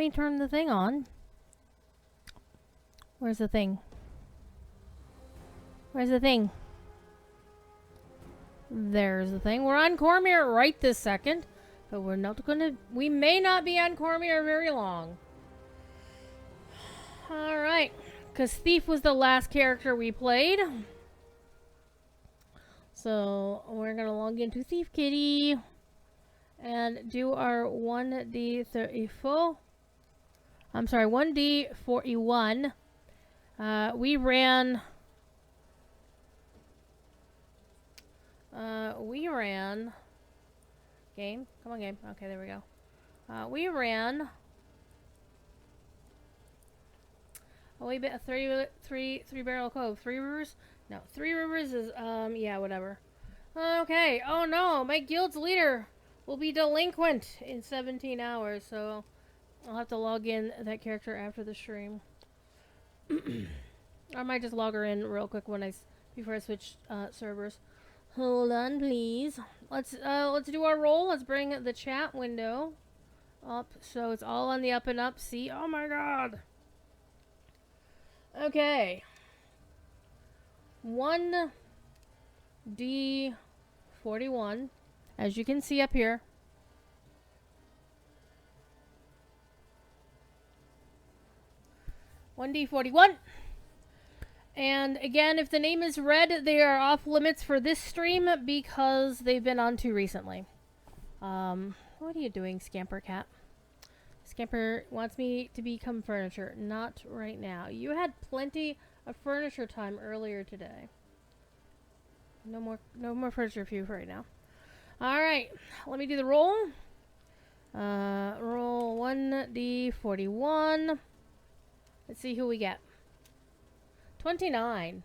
me turn the thing on. Where's the thing? Where's the thing? There's the thing. We're on Cormyr right this second. But we're not gonna... We may not be on Cormyr very long. Alright. Because Thief was the last character we played. So, we're gonna log into Thief Kitty. And do our 1d34. I'm sorry, 1d41. We ran... Game? Come on, game. Okay, there we go. We ran... Oh, wait a bit. Three Barrel Cove. 3 Rivers? No, 3 Rivers is, yeah, whatever. Okay. Oh, no. My guild's leader will be delinquent in 17 hours, so I'll have to log in that character after the stream. I might just log her in real quick before I switch servers. Hold on, please. Let's do our roll. Let's bring the chat window up so it's all on the up and up. See? Oh my god. Okay. 1d41. As you can see up here. $1d41. And again, if the name is red, they are off limits for this stream because they've been on too recently. What are you doing, Scamper Cat? Scamper wants me to become furniture. Not right now. You had plenty of furniture time earlier today. No more furniture for you right now. Alright, let me do the roll. Roll 1d41. Let's see who we get. 29.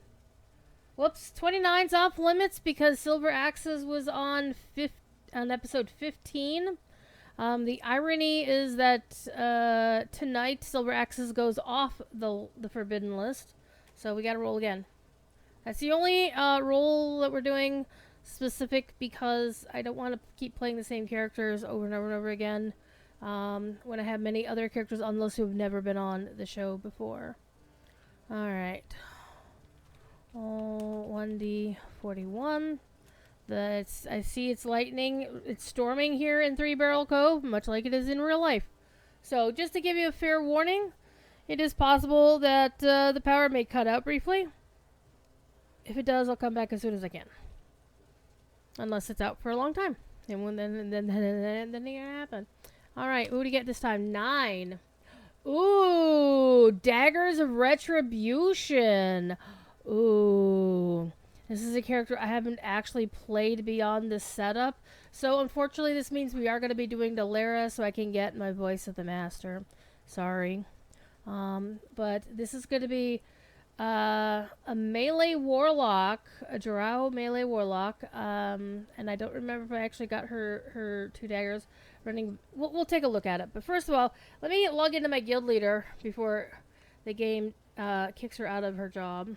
Whoops, 29's off limits because Silver Axes was on episode 15. The irony is that tonight Silver Axes goes off the forbidden list, so we gotta roll again. That's the only roll that we're doing specific because I don't want to keep playing the same characters over and over and over again when I have many other characters on the list who have never been on the show before. Alright. 1d41. I see it's lightning. It's storming here in 3 Barrel Cove, much like it is in real life. So, just to give you a fair warning, it is possible that the power may cut out briefly. If it does, I'll come back as soon as I can. Unless it's out for a long time. And then it can happen. Alright, who do you get this time? 9. Ooh, Daggers of Retribution. Ooh. This is a character I haven't actually played beyond this setup. So, unfortunately, this means we are going to be doing Dalera so I can get my Voice of the Master. Sorry. But this is going to be a melee warlock, a Drow melee warlock. And I don't remember if I actually got her 2 daggers running. We'll take a look at it. But first of all, let me log into my guild leader before the game kicks her out of her job.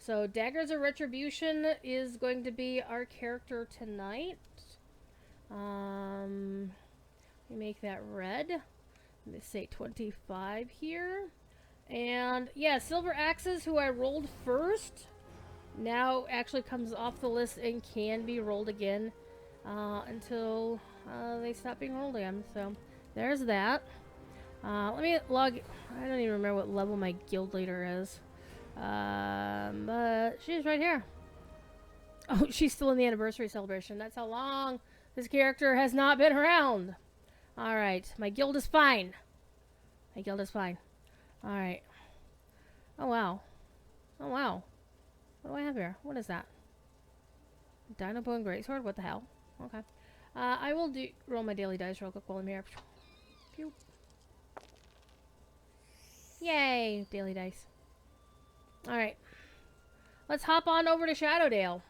So, Daggers of Retribution is going to be our character tonight. We make that red. Let me say 25 here. And, yeah, Silver Axes, who I rolled first, now actually comes off the list and can be rolled again until they stop being rolled again. So, there's that. Let me log... I don't even remember what level my guild leader is. But she's right here. Oh, she's still in the anniversary celebration. That's how long this character has not been around. Alright, my guild is fine. My guild is fine. Alright. Oh, wow. Oh, wow. What do I have here? What is that? Dino Bone Greatsword? What the hell? Okay. I will roll my daily dice real quick while I'm here. Pew. Yay! Daily dice. Alright. Let's hop on over to Shadowdale.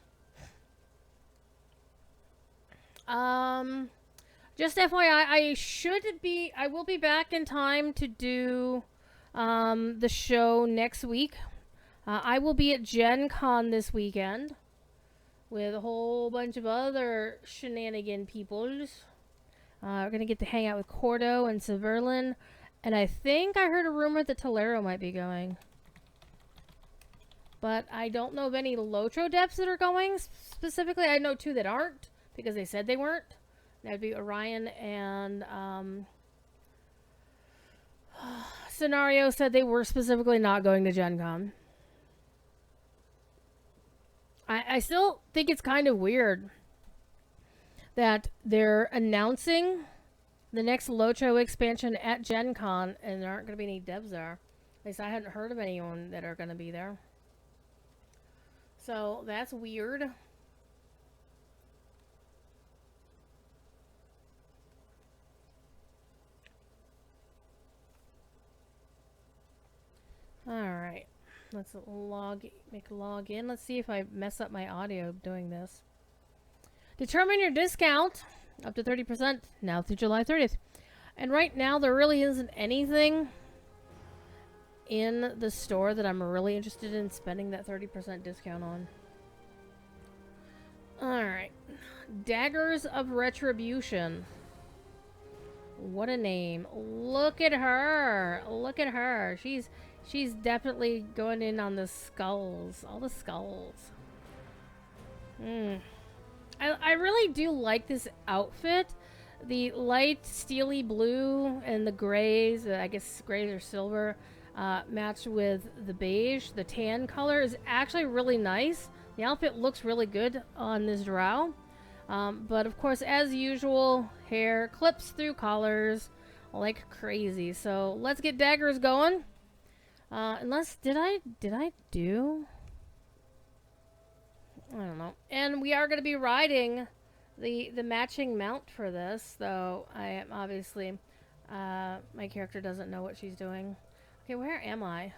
Just FYI, I will be back in time to do the show next week. I will be at Gen Con this weekend with a whole bunch of other shenanigan peoples. We're gonna get to hang out with Cordo and Severlin And I think I heard a rumor that Tolero might be going. But I don't know of any Lotro depths that are going specifically. I know 2 that aren't because they said they weren't. That would be Orion and Scenario said they were specifically not going to Gen Con. I still think it's kind of weird that they're announcing the next Lotro expansion at Gen Con and there aren't going to be any devs there. At least I hadn't heard of anyone that are going to be there. So that's weird. Alright. Let's make a log in. Let's see if I mess up my audio doing this. Determine your discount up to 30% now through July 30th. And right now there really isn't anything in the store that I'm really interested in spending that 30% discount on. Alright. Daggers of Retribution. What a name. Look at her. Look at her. She's definitely going in on the skulls. All the skulls. I really do like this outfit. The light steely blue and the grays, I guess grays or silver, matched with the beige. The tan color is actually really nice. The outfit looks really good on this Drow. But of course, as usual, hair clips through collars like crazy. So let's get daggers going. Unless, did I do? I don't know. And we are going to be riding the matching mount for this, though I am obviously, my character doesn't know what she's doing. Okay, where am I?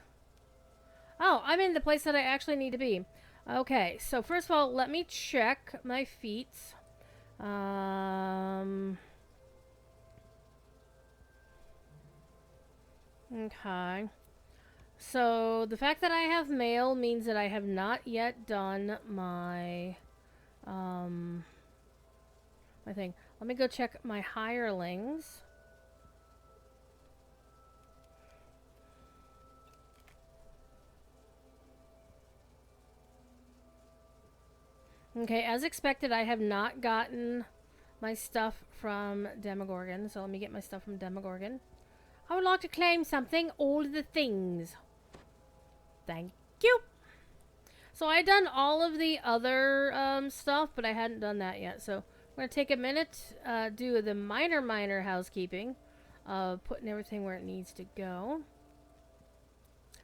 Oh, I'm in the place that I actually need to be. Okay, so first of all, let me check my feats. Okay. So, the fact that I have male means that I have not yet done my, my thing. Let me go check my hirelings. Okay, as expected, I have not gotten my stuff from Demogorgon, so let me get my stuff from Demogorgon. I would like to claim something, all the things. Thank you. So I done all of the other stuff, but I hadn't done that yet. So I'm going to take a minute, do the minor housekeeping of putting everything where it needs to go.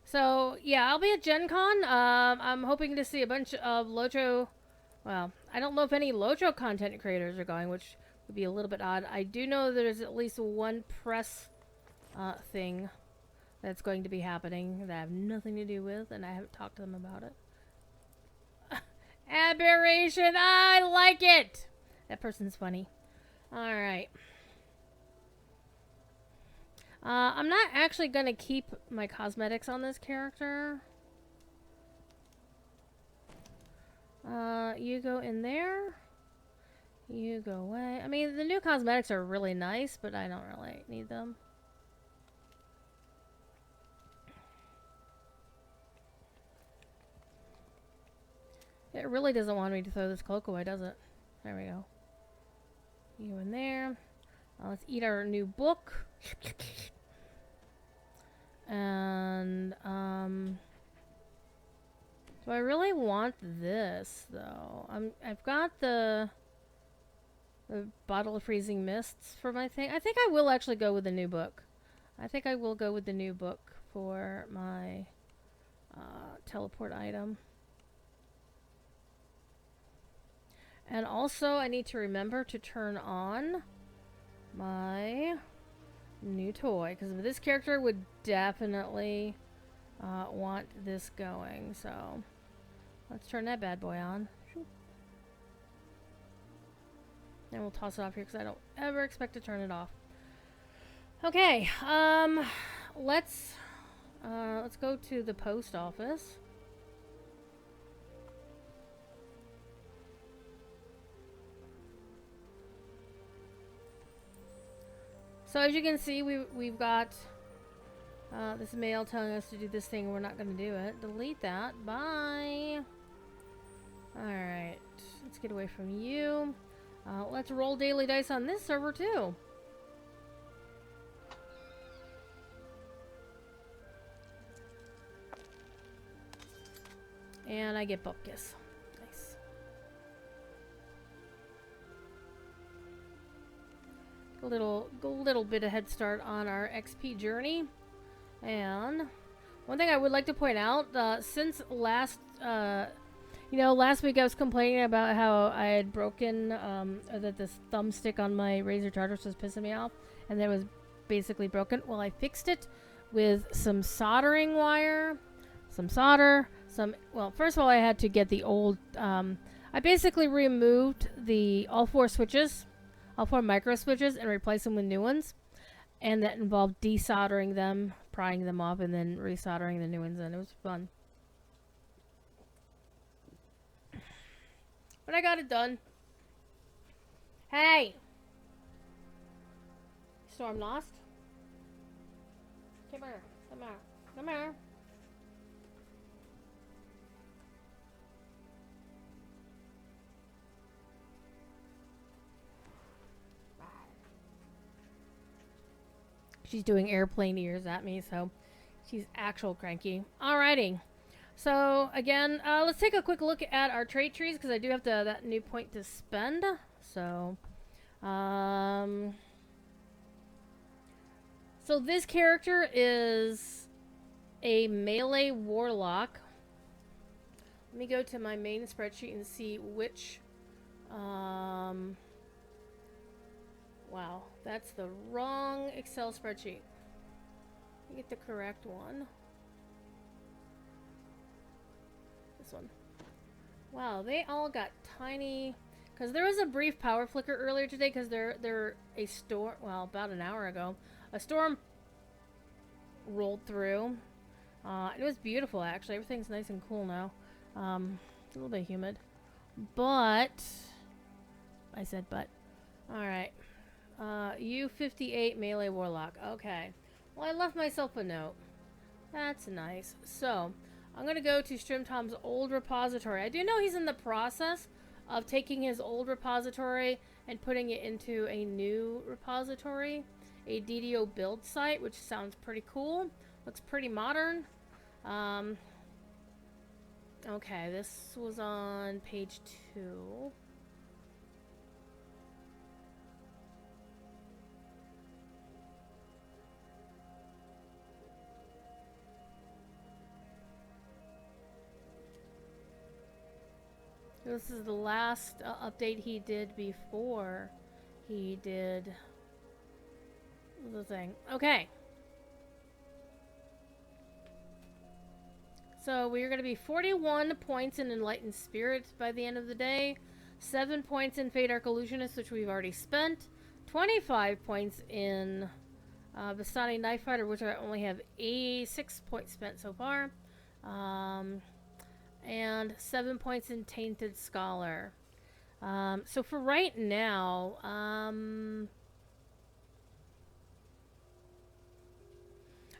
So yeah, I'll be at Gen Con. I'm hoping to see a bunch of Lotro. Well, I don't know if any Lotro content creators are going, which would be a little bit odd. I do know there's at least one press thing that's going to be happening that I have nothing to do with, and I haven't talked to them about it. Aberration! I like it! That person's funny. Alright. I'm not actually going to keep my cosmetics on this character. You go in there. You go away. I mean, the new cosmetics are really nice, but I don't really need them. It really doesn't want me to throw this cloak away, does it? There we go. You in there. Let's eat our new book. And, do I really want this, though? I've got the bottle of freezing mists for my thing. I think I will actually go with the new book. I think I will go with the new book for my teleport item. And also, I need to remember to turn on my new toy, because this character would definitely want this going. So, let's turn that bad boy on. And we'll toss it off here, because I don't ever expect to turn it off. Okay, let's go to the post office. So as you can see, we've got This mail telling us to do this thing. We're not going to do it. Delete that. Bye. Alright. Let's get away from you. Let's roll daily dice on this server too. And I get Bupkis. Nice. A little bit of head start on our XP journey. And one thing I would like to point out, since last last week I was complaining about how I had broken, that this thumbstick on my Razer charger was pissing me off, and that it was basically broken. Well, I fixed it with some soldering wire, some solder, well, first of all, I had to get the old, I basically removed all four micro switches, and replaced them with new ones, and that involved desoldering them, prying them off, and then resoldering the new ones, and it was fun. But I got it done. Hey! Storm lost? Come here. Come here. Come here. She's doing airplane ears at me, so she's actual cranky. Alrighty. So, again, let's take a quick look at our trait trees, because I do have that new point to spend. So, so this character is a melee warlock. Let me go to my main spreadsheet and see which, wow, that's the wrong Excel spreadsheet. Let me get the correct one. This one. Wow, they all got tiny. Because there was a brief power flicker earlier today because they're a storm. Well, about an hour ago, a storm rolled through. It was beautiful, actually. Everything's nice and cool now. A little bit humid, but I said but. All right. U58 melee warlock. Okay. Well, I left myself a note. That's nice. So, I'm going to go to Strimtom's old repository. I do know he's in the process of taking his old repository and putting it into a new repository, a DDO build site, which sounds pretty cool. Looks pretty modern. Okay, this was on page 2. This is the last update he did before he did the thing. Okay. So we're going to be 41 points in Enlightened Spirit by the end of the day. 7 points in Fate Arc Illusionist, which we've already spent. 25 points in Vistani Knife Fighter, which I only have 6 points spent so far. And 7 points in Tainted Scholar. So for right now, I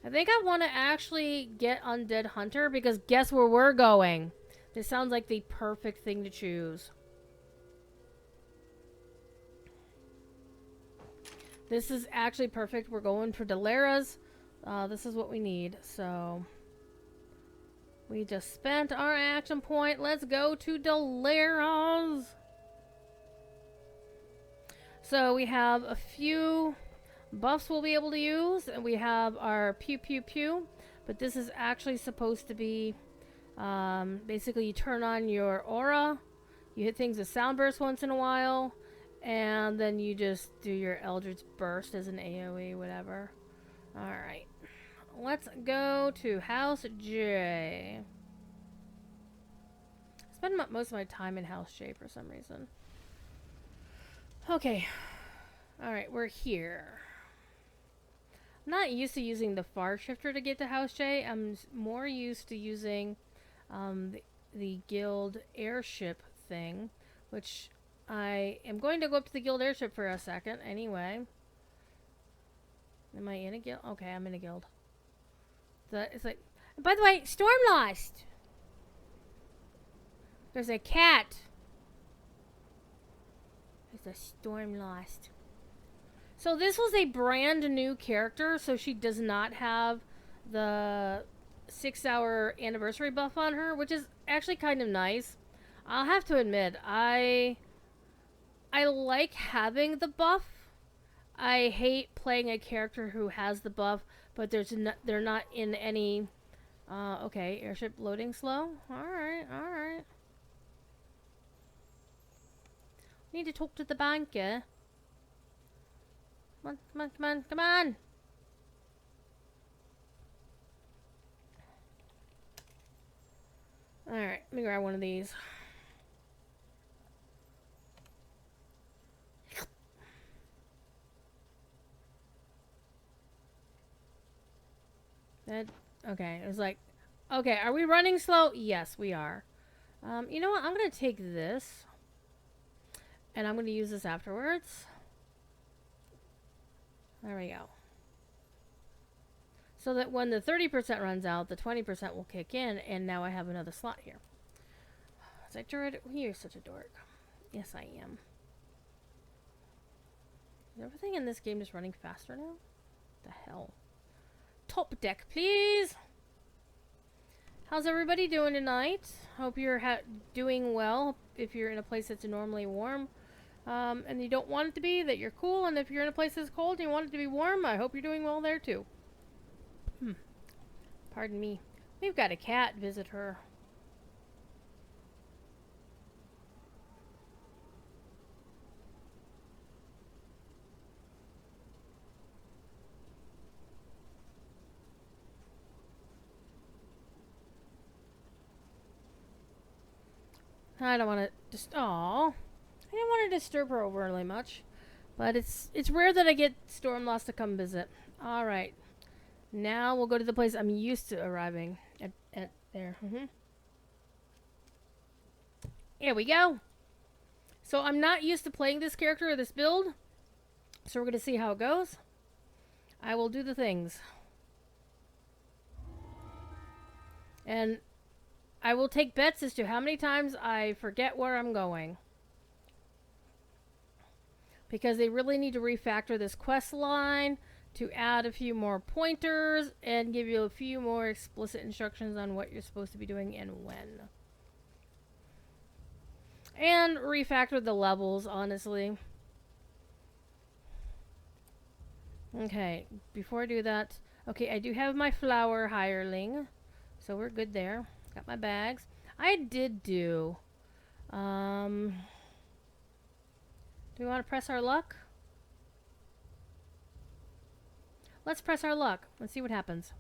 think I want to actually get Undead Hunter, because guess where we're going? This sounds like the perfect thing to choose. This is actually perfect. We're going for Dalaras. This is what we need, so we just spent our action point. Let's go to Dalaras. So we have a few buffs we'll be able to use, and we have our pew pew pew, but this is actually supposed to be basically you turn on your aura, you hit things with sound burst once in a while, and then you just do your Eldritch Burst as an AoE, whatever. Alright, let's go to House J. I spend most of my time in House J for some reason. Okay, alright, we're here. I'm not used to using the Far Shifter to get to House J. I'm more used to using the Guild Airship thing, which I am going to go up to the Guild Airship for a second anyway. Am I in a guild? Okay, I'm in a guild. It's like, by the way, Storm Lost. There's a cat. There's a Storm Lost. So this was a brand new character, so she does not have the 6-hour anniversary buff on her, which is actually kind of nice. I'll have to admit, I like having the buff. I hate playing a character who has the buff, but they're not in any... okay, airship loading slow. Alright, alright. Need to talk to the banker. Come on, come on, come on, come on! Alright, let me grab one of these. Okay, it was like, okay, are we running slow? Yes, we are. You know what? I'm going to take this. And I'm going to use this afterwards. There we go. So that when the 30% runs out, the 20% will kick in, and now I have another slot here. Is that Druid? You're such a dork. Yes, I am. Is everything in this game just running faster now? What the hell? Top deck, please! How's everybody doing tonight? Hope you're doing well. If you're in a place that's normally warm, and you don't want it to be, that you're cool. And if you're in a place that's cold and you want it to be warm, I hope you're doing well there too. Pardon me. We've got a cat. Visit her. I don't want to just. Aww. I didn't want to disturb her overly much, but it's rare that I get Stormlost to come visit. All right, now we'll go to the place I'm used to arriving at there. Here we go. So I'm not used to playing this character or this build, so we're gonna see how it goes. I will do the things, and I will take bets as to how many times I forget where I'm going. Because they really need to refactor this quest line to add a few more pointers and give you a few more explicit instructions on what you're supposed to be doing and when. And refactor the levels, honestly. Okay, before I do that, okay, I do have my flower hireling, so we're good there. Got my bags. I did do, do we want to press our luck? Let's press our luck. Let's see what happens.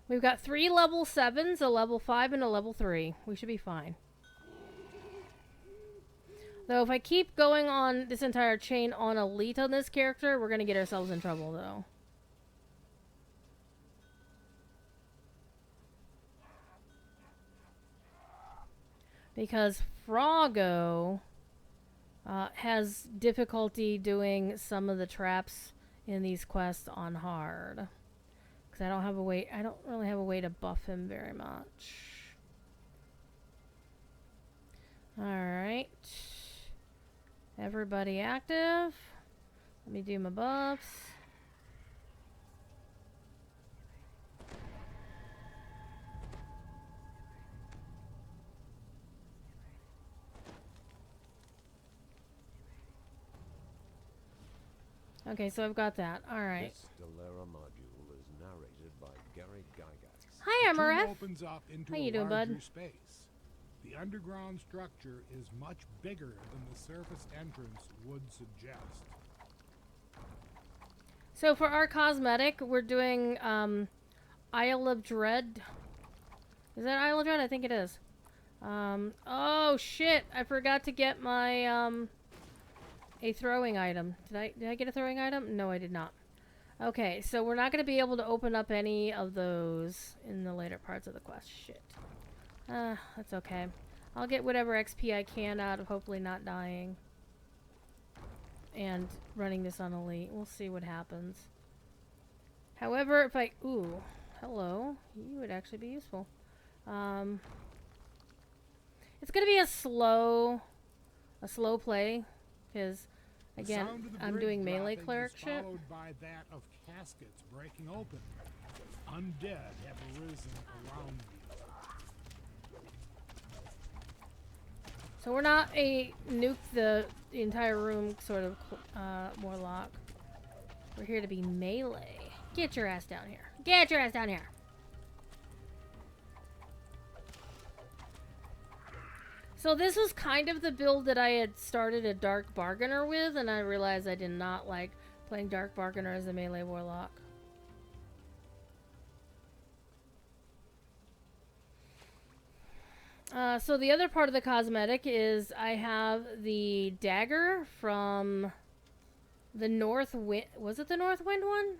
We've got 3 level 7s, a level 5, and a level 3. We should be fine. Though if I keep going on this entire chain on elite on this character, we're going to get ourselves in trouble, though. Because Froggo has difficulty doing some of the traps in these quests on hard. Because I don't really have a way to buff him very much. Alright. Everybody active. Let me do my buffs. Okay, so I've got that. All right. This Stellara module is narrated by Gary Gygax. Hi, Amaref. Opens up into How you a doing, larger bud? space. The underground structure is much bigger than the surface entrance would suggest. So for our cosmetic, we're doing Isle of Dread. Is that Isle of Dread? I think it is. Oh shit! I forgot to get my a throwing item. Did I get a throwing item? No, I did not. Okay, so we're not going to be able to open up any of those in the later parts of the quest. Shit. That's okay. I'll get whatever XP I can out of hopefully not dying. and running this on Elite. We'll see what happens. However, if I... Ooh, hello. You would actually be useful. It's going to be a slow play, because, again, I'm doing melee cleric shit. Followed by that of caskets breaking open. Undead have arisen around you. So we're not a nuke the entire room sort of warlock. We're here to be melee. Get your ass down here. Get your ass down here. So this was kind of the build that I had started a Dark Bargainer with, and I realized I did not like playing Dark Bargainer as a melee warlock. So the other part of the cosmetic is I have the dagger from the North Wind. Was it the North Wind one?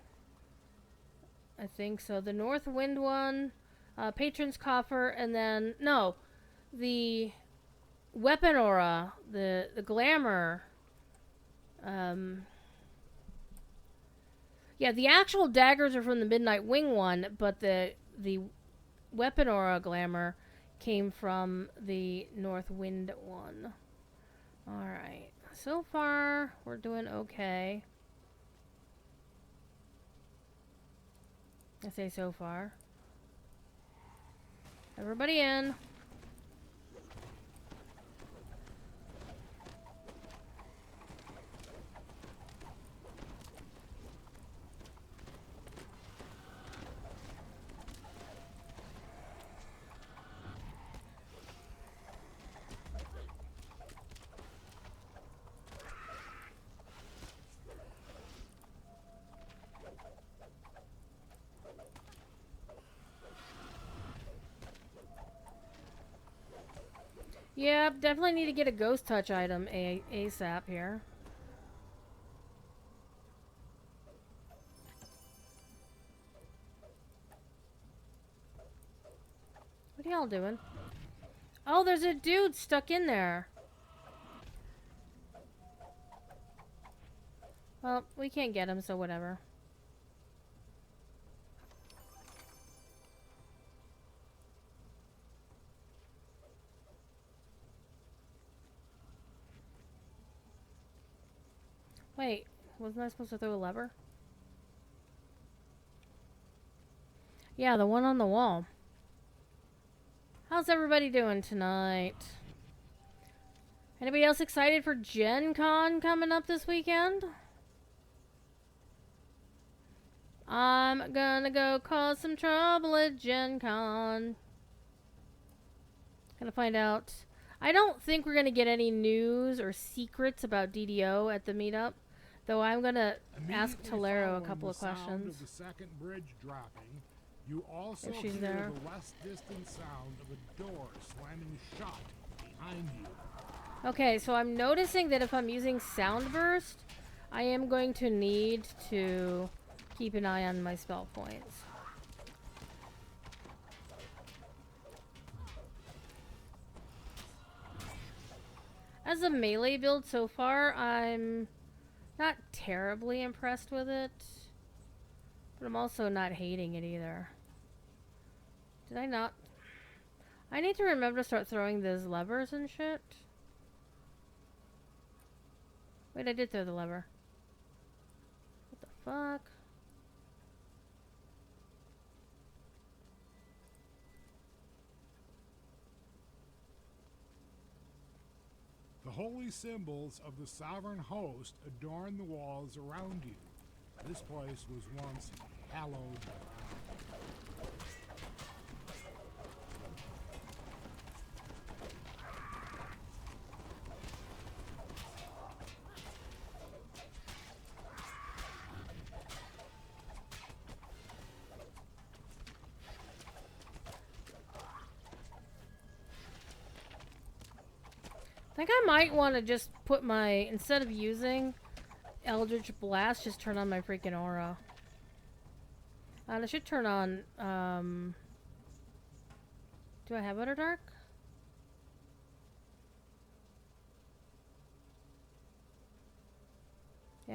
I think so. The North Wind one, Patron's Coffer, and then no, the Weapon Aura, the Glamour. Yeah, the actual daggers are from the Midnight Wing one, but the Weapon Aura Glamour came from the North Wind one. Alright. So far, we're doing okay. I say so far. Everybody in. Yep, definitely need to get a ghost touch item ASAP here. What are y'all doing? Oh, there's a dude stuck in there. Well, we can't get him, so whatever. Wait, wasn't I supposed to throw a lever? Yeah, the one on the wall. How's everybody doing tonight? Anybody else excited for Gen Con coming up this weekend? I'm gonna go cause some trouble at Gen Con. Gonna find out. I don't think we're gonna get any news or secrets about DDO at the meetup. Though I'm gonna ask Tolero a couple of questions. Of the second bridge dropping, you also If she's hear there. the less distant sound of a door slamming shut behind you. Okay, so I'm noticing that if I'm using Sound Burst, I am going to need to keep an eye on my spell points. As a melee build so far, I'm not terribly impressed with it, but I'm also not hating it either. Did I not? I need to remember to start throwing those levers and shit. Wait, I did throw the lever. What the fuck? The holy symbols of the sovereign host adorn the walls around you. This place was once hallowed ground. I think I might want to just put my, instead of using Eldritch Blast, just turn on my freaking aura. And I should turn on, do I have Underdark?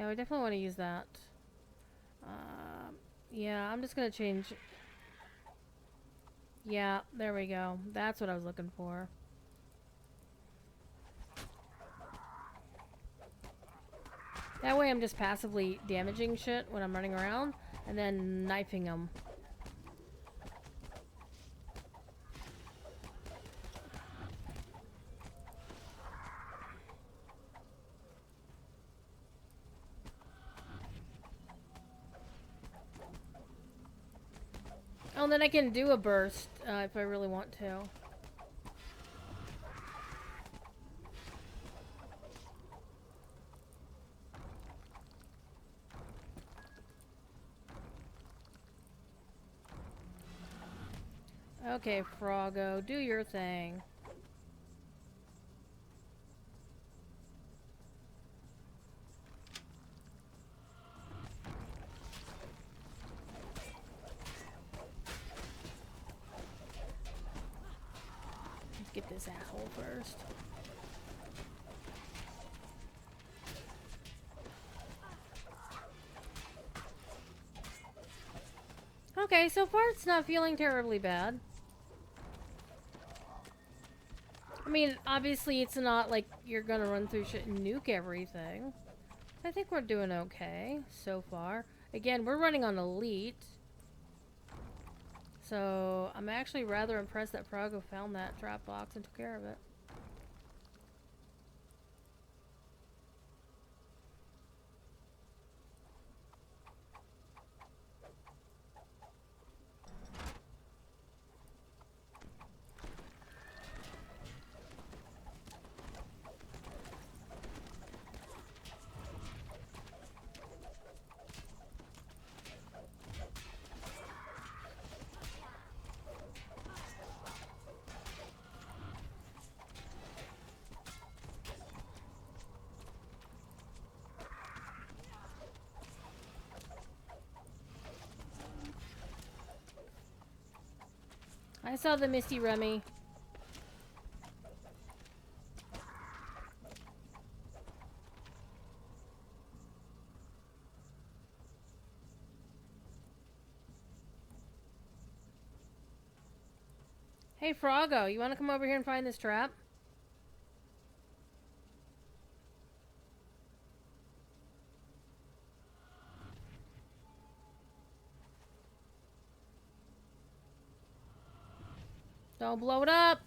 Yeah, we definitely want to use that. Yeah, I'm just gonna change. Yeah, there we go. That's what I was looking for. That way I'm just passively damaging shit when I'm running around, and then knifing them. Oh, and then I can do a burst if I really want to. Okay, Froggo, do your thing. Let's get this asshole first. Okay, so far it's not feeling terribly bad. I mean, obviously it's not like you're gonna run through shit and nuke everything. I think we're doing okay so far. Again, we're running on Elite. So, I'm actually rather impressed that Froggo found that trap box and took care of it. I saw the Misty Rummy. Hey, Froggo, you want to come over here and find this trap? Don't blow it up!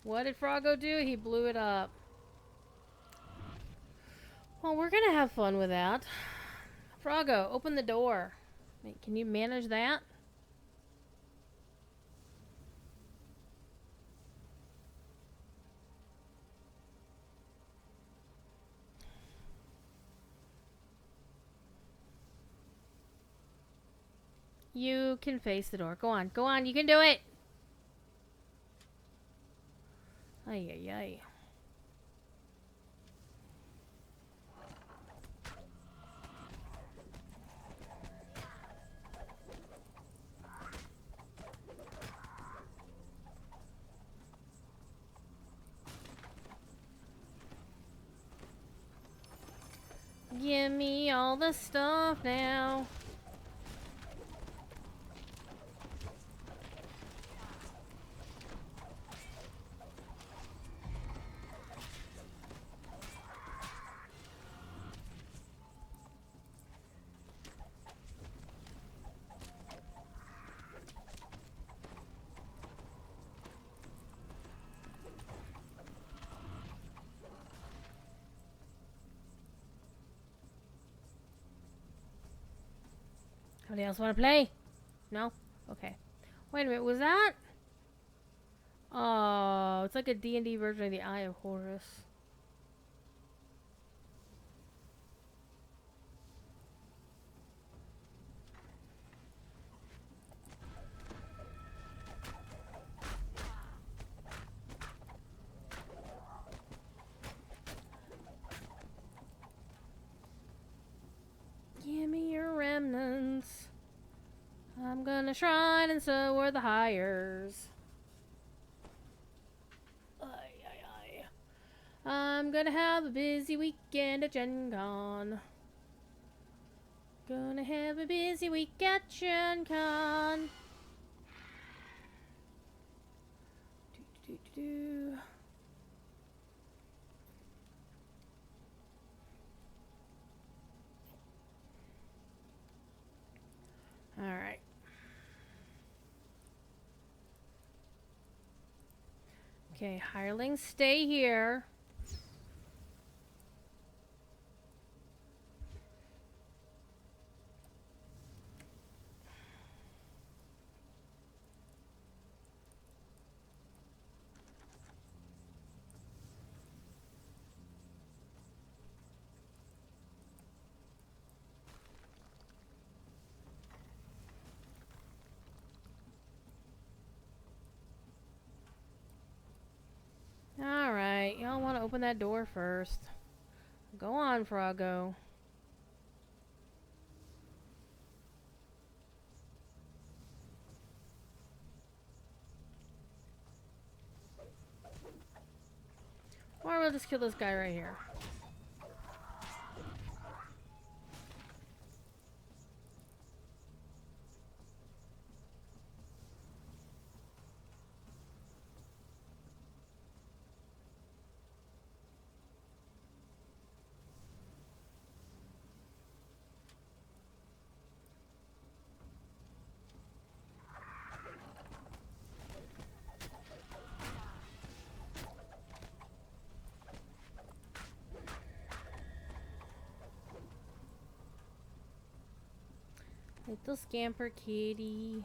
What did Froggo do? He blew it up. Well, we're gonna have fun with that. Froggo, open the door. Wait, can you manage that? You can face the door. Go on, go on, you can do it! Ay, ay, ay. Give me all the stuff now. Somebody else want to play? No? Okay. Wait a minute, was that? Oh, it's like a D&D version of the Eye of Horus. Give me your remnants. I'm gonna shrine and so are the hires. Ay, ay, ay. I'm gonna have a busy weekend at Gen Con. Gonna have a busy week at Gen Con. Do. Alright. Okay, hirelings, stay here. Alright, y'all want to open that door first. Go on, Froggo. Or we'll just kill this guy right here. Little scamper kitty.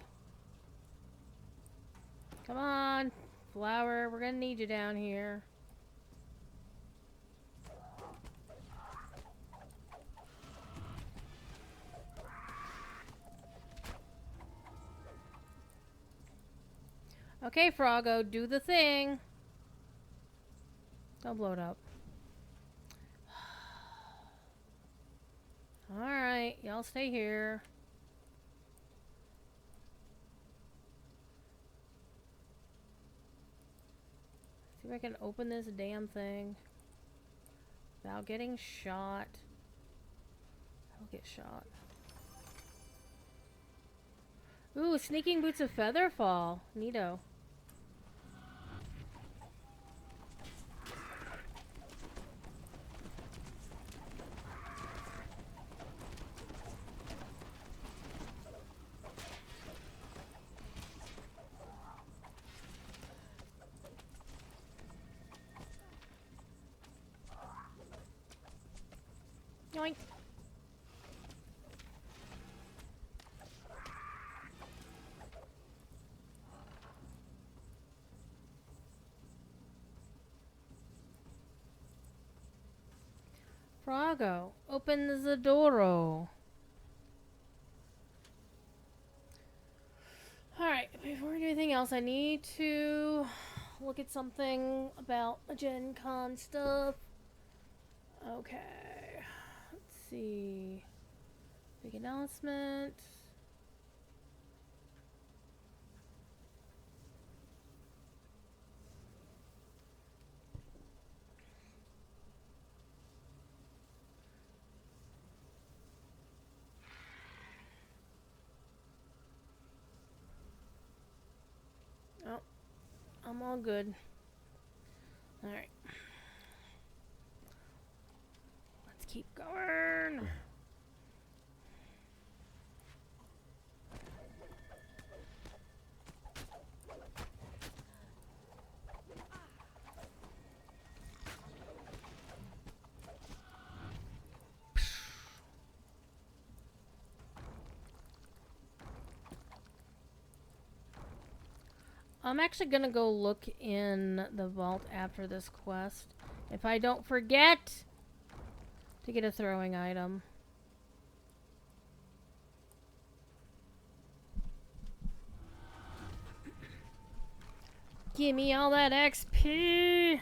Come on, Flower. We're gonna need you down here. Okay, Froggo, do the thing. Don't blow it up. Alright, y'all stay here. See if I can open this damn thing without getting shot. I'll get shot. Ooh, sneaking boots of featherfall. Neato. Yoink. Froggo, open the door. Alright, before we do anything else, I need to look at something about Gen Con stuff. Okay. Let's see. Big announcement. Oh, I'm all good. Alright. Let's keep going. I'm actually gonna go look in the vault after this quest. If I don't forget to get a throwing item. Give me all that XP!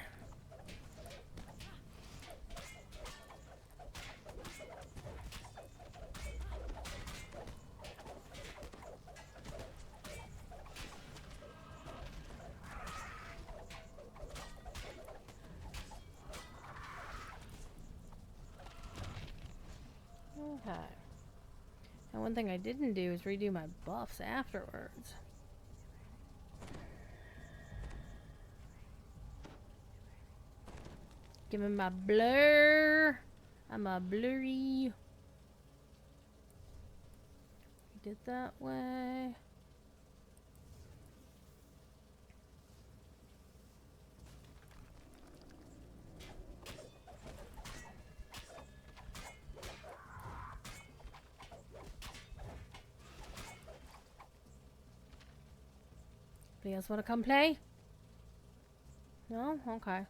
And one thing I didn't do is redo my buffs afterwards. Give me my blur. I'm a blurry. We did that way. Anybody else want to come play? No? Okay.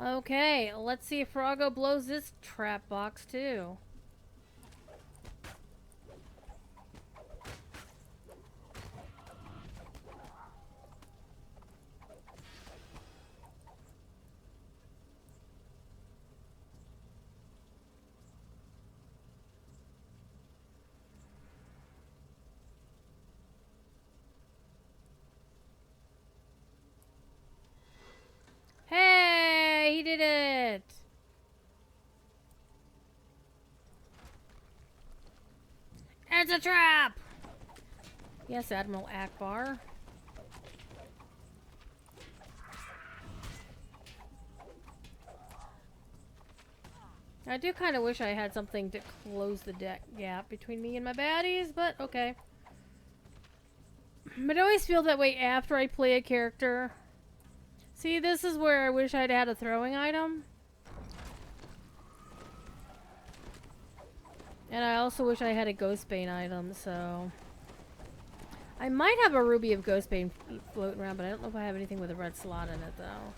Okay, let's see if Froggo blows this trap box too. Hey, he did it! It's a trap! Yes, Admiral Akbar. I do kind of wish I had something to close the deck gap between me and my baddies, but okay. But I always feel that way after I play a character. See, this is where I wish I'd had a throwing item. And I also wish I had a Ghostbane item, so... I might have a Ruby of Ghostbane floating around, but I don't know if I have anything with a red slot in it, though.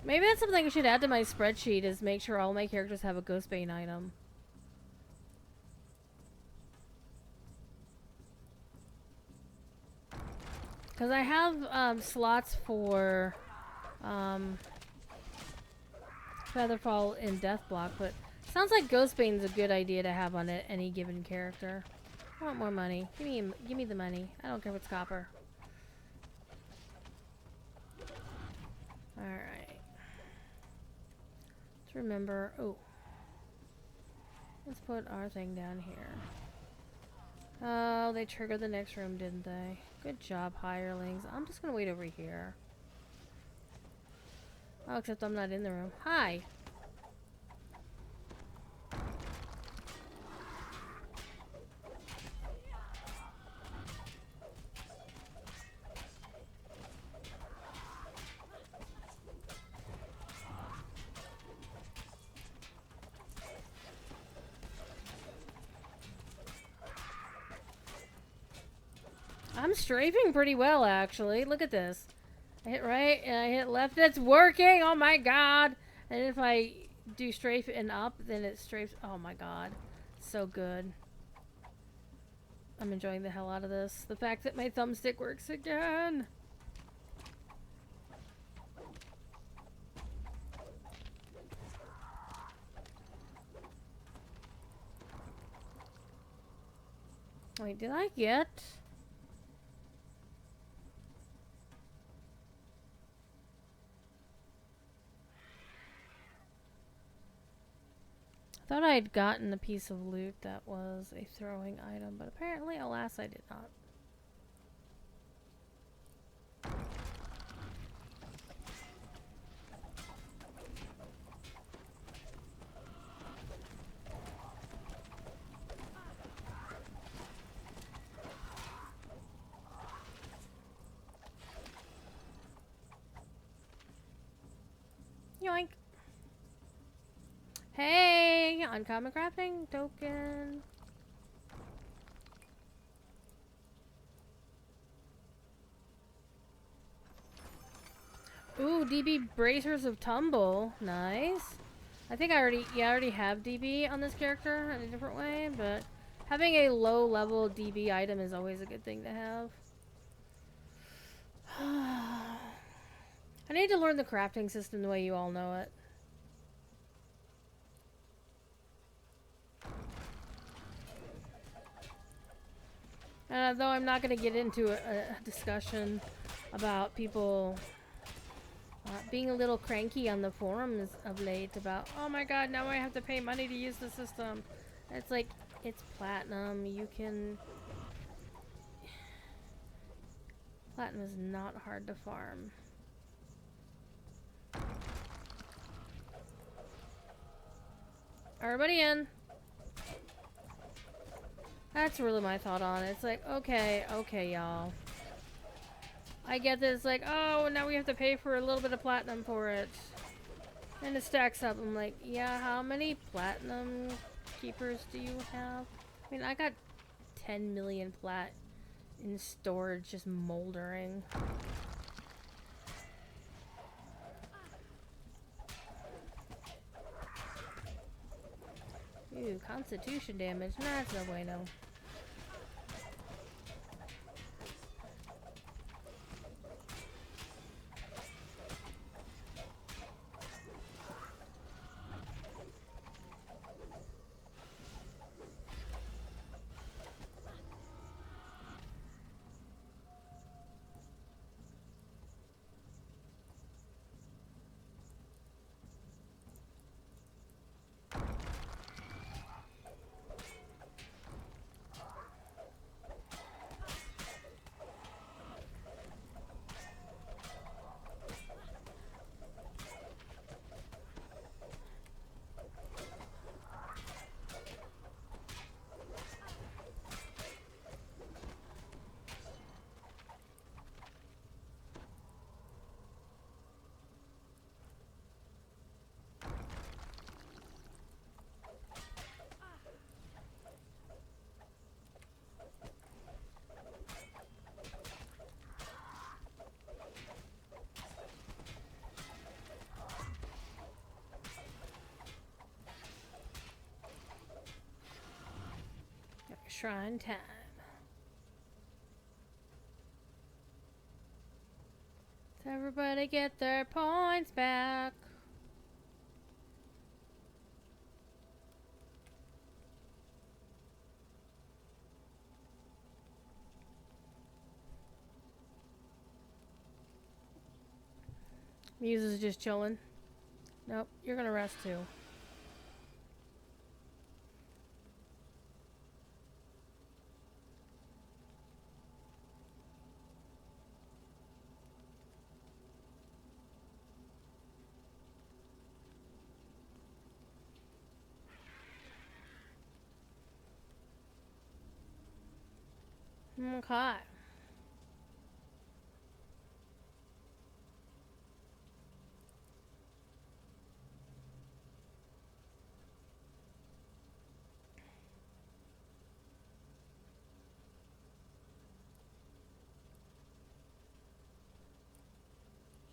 Maybe that's something I should add to my spreadsheet, is make sure all my characters have a Ghostbane item. Because I have slots for Featherfall and Deathblock, but sounds like Ghostbane's a good idea to have on any given character. I want more money. Give me the money. I don't care if it's copper. Alright. Let's remember... Oh. Let's put our thing down here. Oh, they triggered the next room, didn't they? Good job, hirelings. I'm just gonna wait over here. Oh, except I'm not in the room. Hi! I'm strafing pretty well, actually. Look at this. I hit right and I hit left. It's working! Oh my god! And if I do strafe and up, then it strafes. Oh my god. So good. I'm enjoying the hell out of this. The fact that my thumbstick works again! Wait, did I get... I thought I had gotten a piece of loot that was a throwing item, but apparently, alas, I did not. Yoink! Hey! Uncommon crafting token! Ooh, DB Bracers of Tumble. Nice. I think I already have DB on this character in a different way, but having a low level DB item is always a good thing to have. I need to learn the crafting system the way you all know it. Though I'm not going to get into a discussion about people being a little cranky on the forums of late about, oh my god, now I have to pay money to use the system. It's like, it's platinum. You can... Platinum is not hard to farm. Everybody in. That's really my thought on it. It's like, okay, y'all. I get this, like, oh, now we have to pay for a little bit of platinum for it. And it stacks up. I'm like, yeah, how many platinum keepers do you have? I mean, I got 10 million plat in storage just moldering. Ooh, constitution damage. That's no bueno. Shrine time. Let's everybody get their points back. Muse is just chilling. Nope, you're gonna rest too. Okay.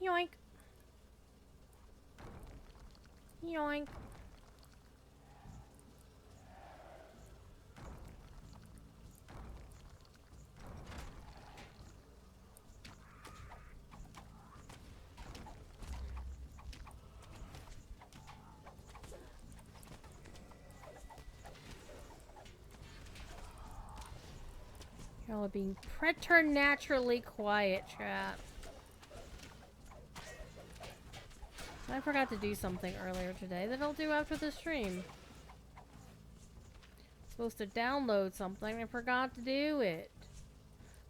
Yoink. Yoink. Y'all are being preternaturally quiet, chat. I forgot to do something earlier today that I'll do after the stream. Supposed to download something, I forgot to do it.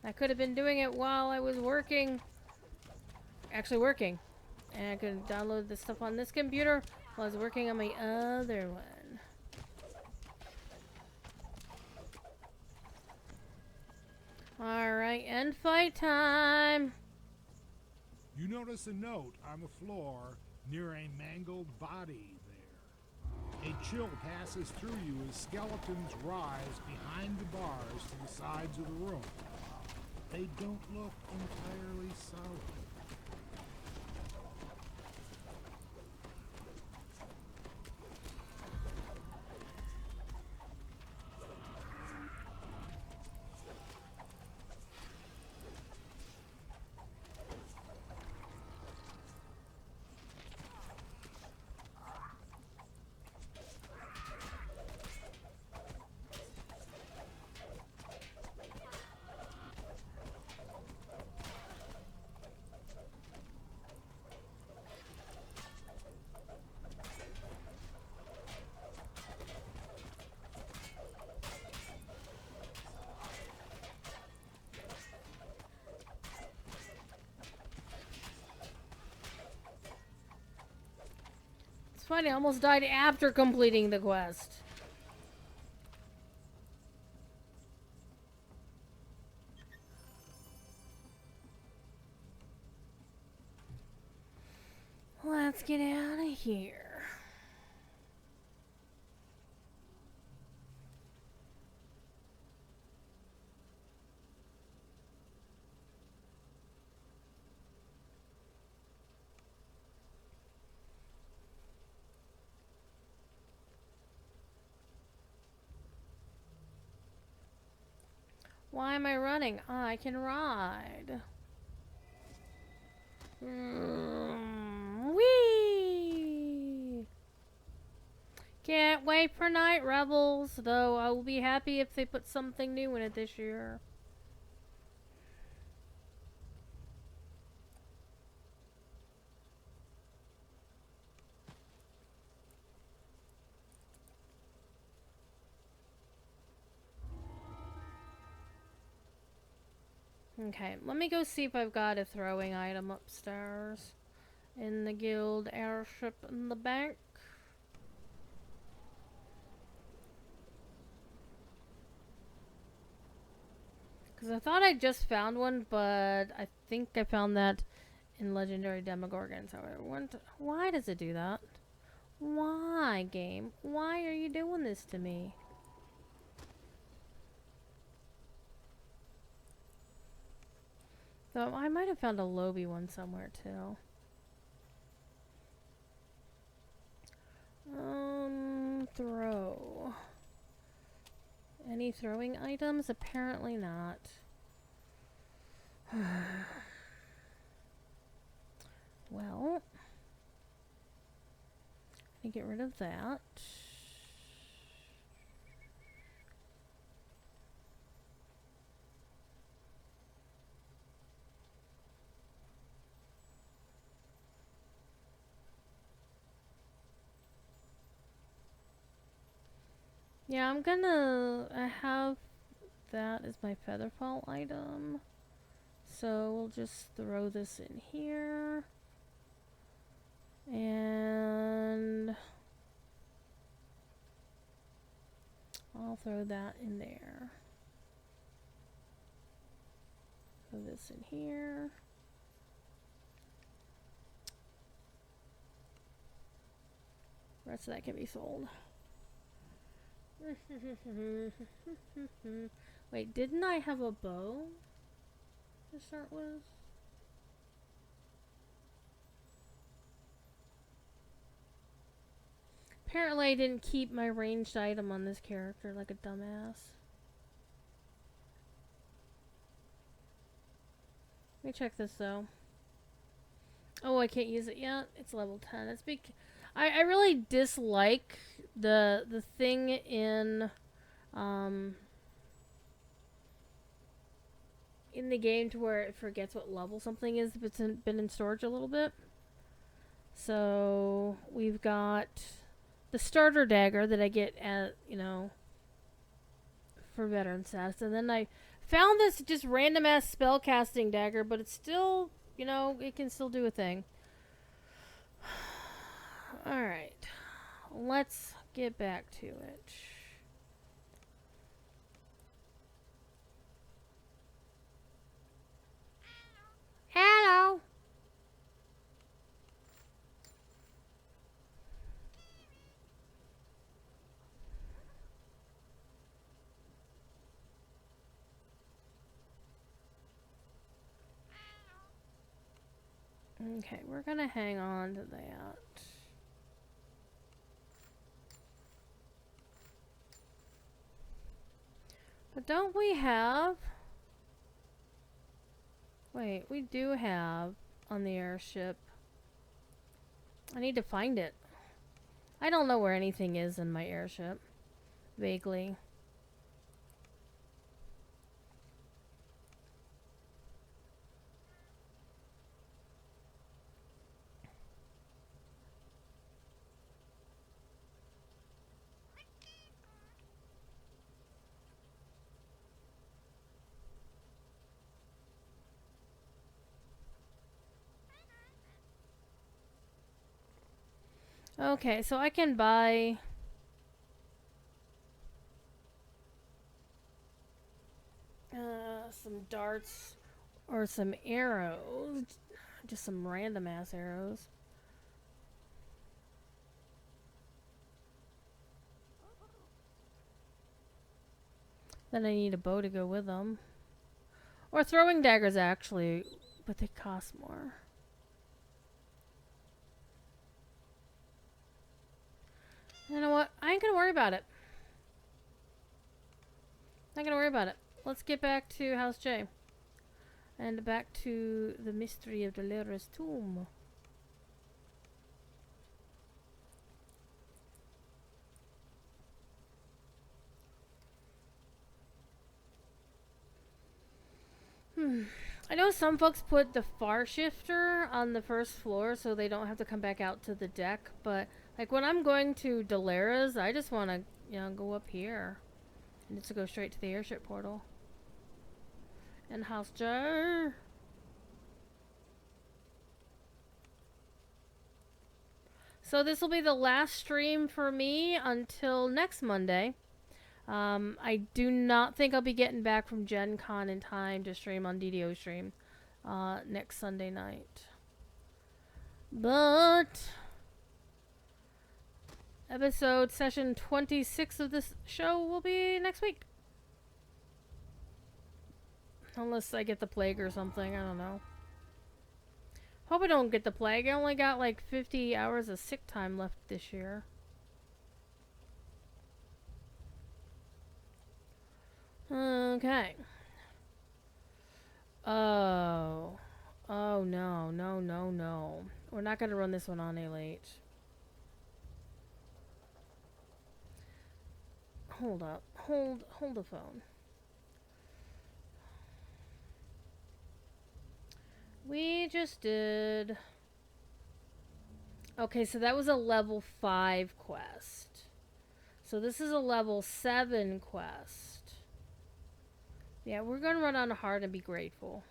I could have been doing it while I was working. Actually working. And I could download the stuff on this computer while I was working on my other one. Alright, end fight time. You notice a note on the floor near a mangled body there. A chill passes through you as skeletons rise behind the bars to the sides of the room. They don't look entirely solid. It's funny, I almost died after completing the quest. Let's get out of here. Why am I running? I can ride. Whee! Can't wait for Night Rebels, though I will be happy if they put something new in it this year. Okay, let me go see if I've got a throwing item upstairs in the guild airship in the bank. Because I thought I just found one, but I think I found that in Legendary Demogorgon. So why does it do that? Why, game? Why are you doing this to me? Though I might have found a Lobby one somewhere too. Throw. Any throwing items? Apparently not. Well, I get rid of that. Yeah, I have that as my Featherfall item. So we'll just throw this in here. And I'll throw that in there. Throw this in here. The rest of that can be sold. Wait, didn't I have a bow to start with? Apparently I didn't keep my ranged item on this character like a dumbass. Let me check this though. Oh, I can't use it yet. It's level 10. It's big. I really dislike the thing in the game to where it forgets what level something is if it's been in storage a little bit. So we've got the starter dagger that I get at, for veteran status, and then I found this just random ass spell casting dagger, but it's still, it can still do a thing. Alright, let's get back to it. Hello! Okay, we're gonna hang on to that. But don't we have... Wait, we do have on the airship. I need to find it. I don't know where anything is in my airship. Vaguely. Okay, so I can buy some darts or some arrows. Just some random ass arrows. Then I need a bow to go with them. Or throwing daggers, actually, but they cost more. You know what? I ain't gonna worry about it. Not gonna worry about it. Let's get back to House J. And back to the mystery of Dolores' tomb. I know some folks put the far shifter on the first floor so they don't have to come back out to the deck, but like when I'm going to Dolores, I just want to, go up here. And just to go straight to the airship portal. And House J. So this will be the last stream for me until next Monday. I do not think I'll be getting back from Gen Con in time to stream on DDO stream next Sunday night. But episode session 26 of this show will be next week. Unless I get the plague or something, I don't know. Hope I don't get the plague. I only got like 50 hours of sick time left this year. Okay. Oh. Oh, no. No, no, no. We're not going to run this one on a late. Hold up. Hold the phone. We just did... Okay, so that was a level 5 quest. So this is a level 7 quest. Yeah, we're going to run on hard and be grateful.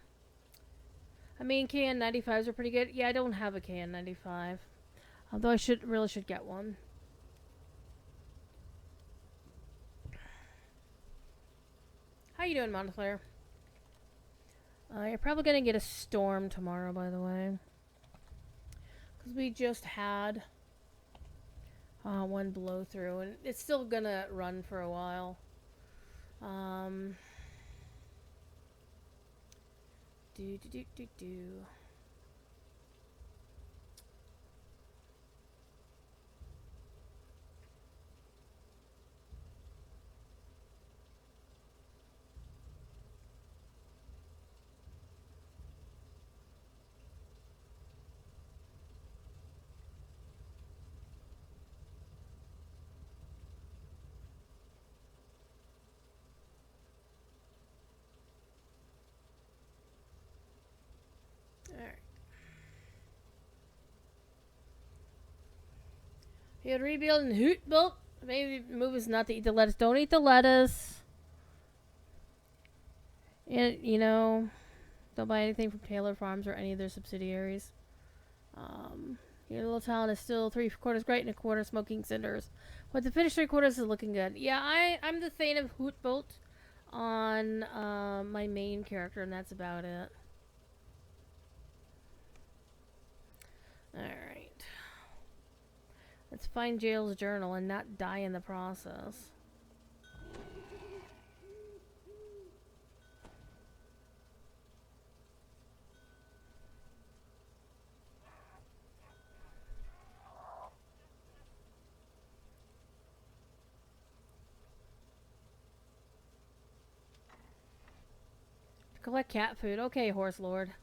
I mean, KN95s are pretty good. Yeah, I don't have a KN95. Although I really should get one. How you doing, Montclair? You're probably going to get a storm tomorrow, by the way. Because we just had one blow through. And it's still going to run for a while. Do. Alright. You're rebuilding Hoot Bolt. Maybe the move is not to eat the lettuce. Don't eat the lettuce. And, don't buy anything from Taylor Farms or any of their subsidiaries. Your little town is still 3/4 great and a quarter smoking cinders. But the finished 3/4 is looking good. Yeah, I'm the Thane of Hoot Bolt on my main character, and that's about it. Alright. Let's find Jail's journal and not die in the process. Collect cat food. Okay, Horse Lord.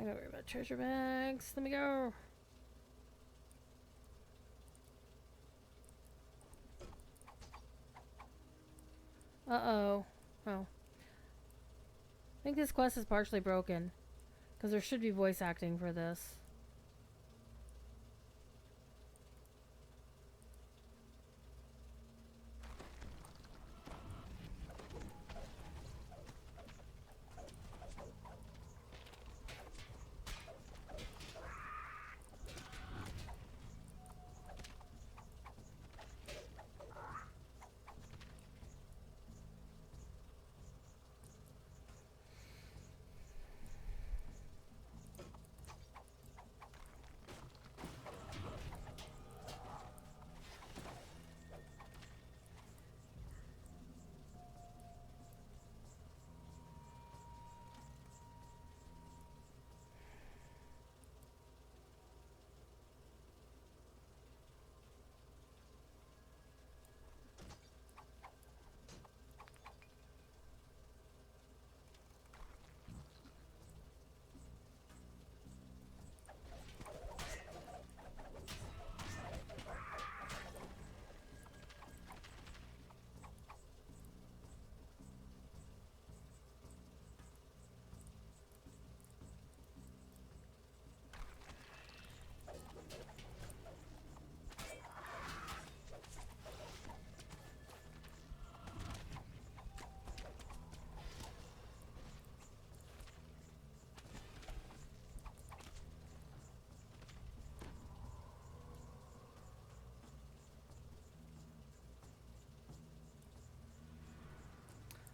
I gotta worry about treasure bags. Let me go. Uh-oh. Oh. I think this quest is partially broken. Because there should be voice acting for this.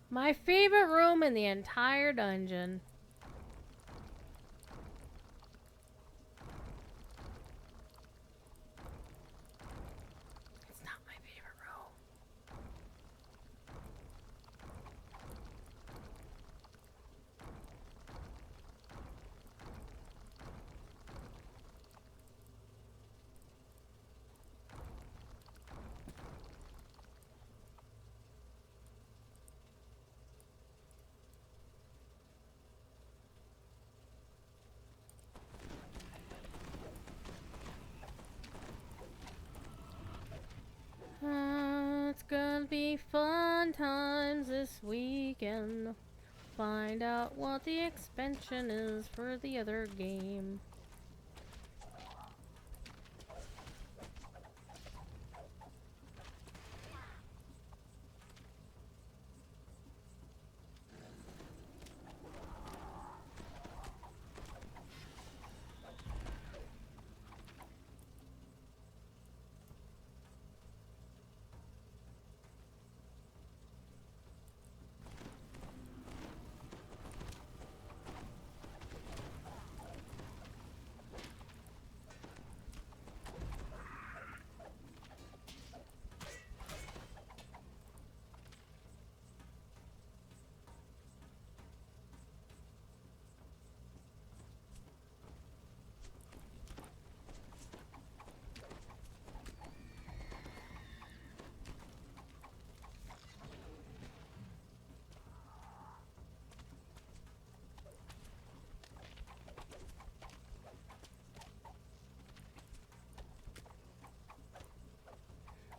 My favorite room in the entire dungeon. It's not my favorite room. It's gonna be fun times this weekend. Find out what the expansion is for the other game.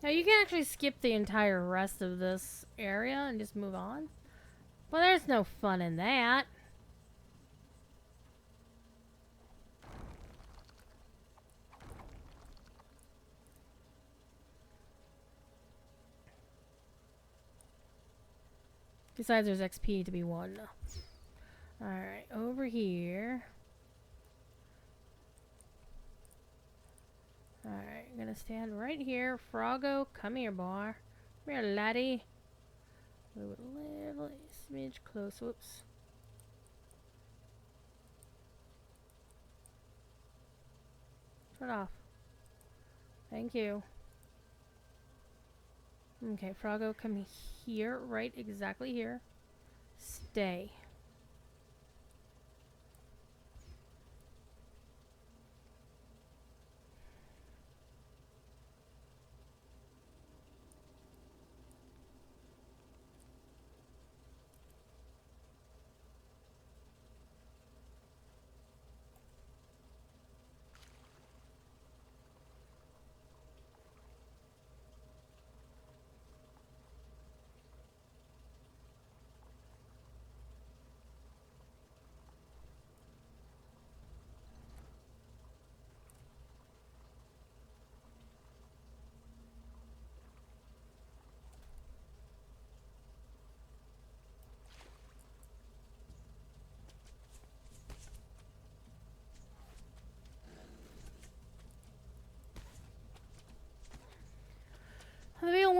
Now you can actually skip the entire rest of this area and just move on. But there's no fun in that. Besides, there's XP to be won. Alright, over here. Alright, I'm gonna stand right here. Froggo, come here, boy. Come here, laddie. Move a little smidge close. Whoops. Turn off. Thank you. Okay, Froggo, come here. Right exactly here. Stay.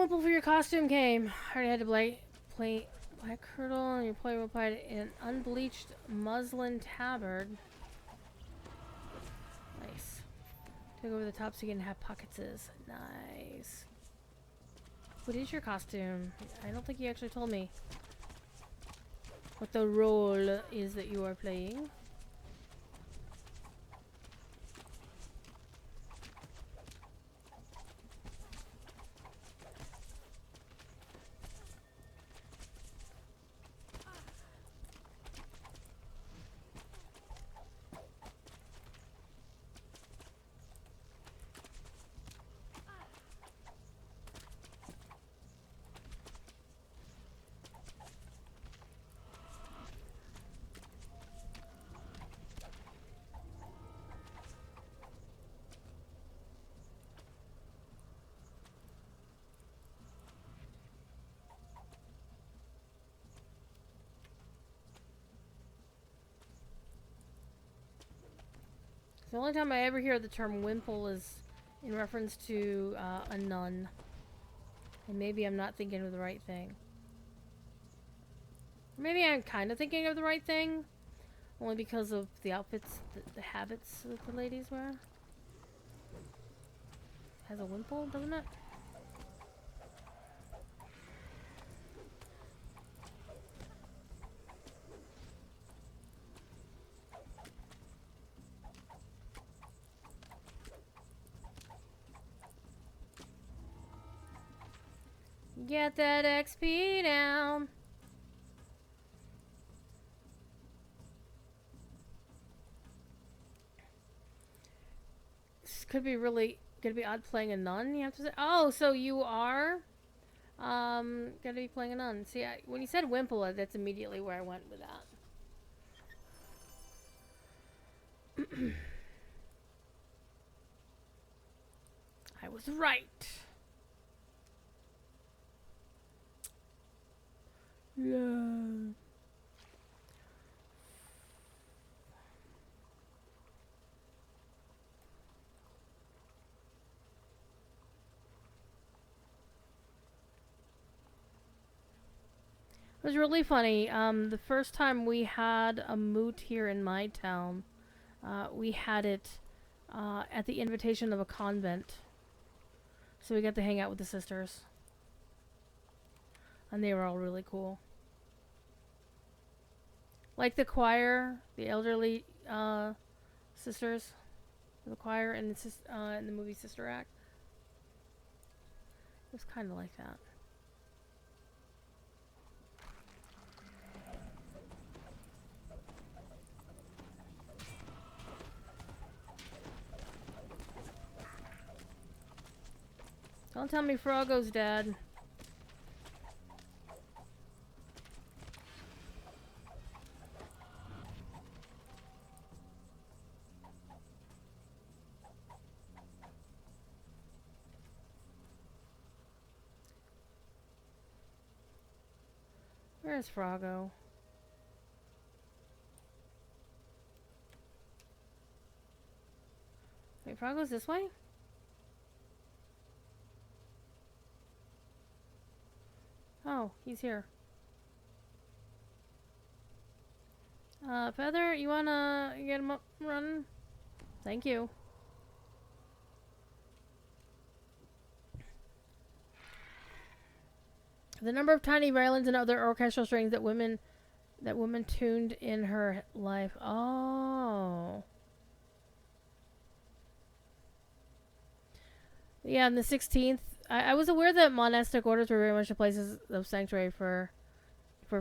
Wimple for your costume came. I already had to play Black Curdle, and your player will play in an unbleached muslin tabard. Nice. Take over the top so you can have pockets. Nice. What is your costume? I don't think you actually told me what the role is that you are playing. The only time I ever hear the term wimple is in reference to a nun. And maybe I'm not thinking of the right thing. Maybe I'm kind of thinking of the right thing. Only because of the outfits, the habits that the ladies wear. Has a wimple, doesn't it? Get that XP down. This could be really gonna be odd playing a nun. You have to say, oh, so you are gonna be playing a nun. See, when you said wimple, that's immediately where I went with that. I was right. Yeah. It was really funny. The first time we had a moot here in my town, we had it at the invitation of a convent. So we got to hang out with the sisters. And they were all really cool. Like the choir, the elderly sisters, the choir in the movie Sister Act. It was kind of like that. Don't tell me Froggo's dead. Where's Froggo? Wait, Froggo's this way? Oh, he's here. Feather, you wanna get him up and running? Thank you. The number of tiny violins and other orchestral strings that woman tuned in her life. Oh. Yeah, on the 16th, I was aware that monastic orders were very much the places of sanctuary for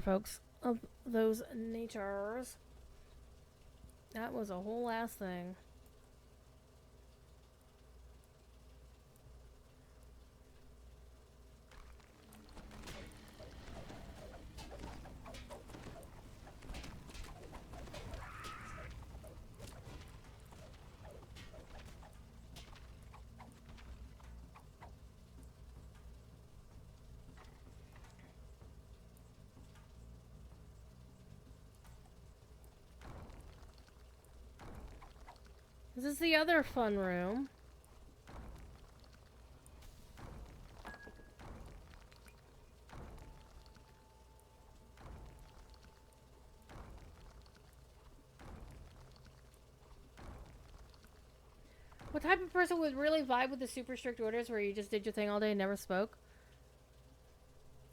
folks of those natures. That was a whole ass thing. This is the other fun room. What type of person would really vibe with the super strict orders where you just did your thing all day and never spoke?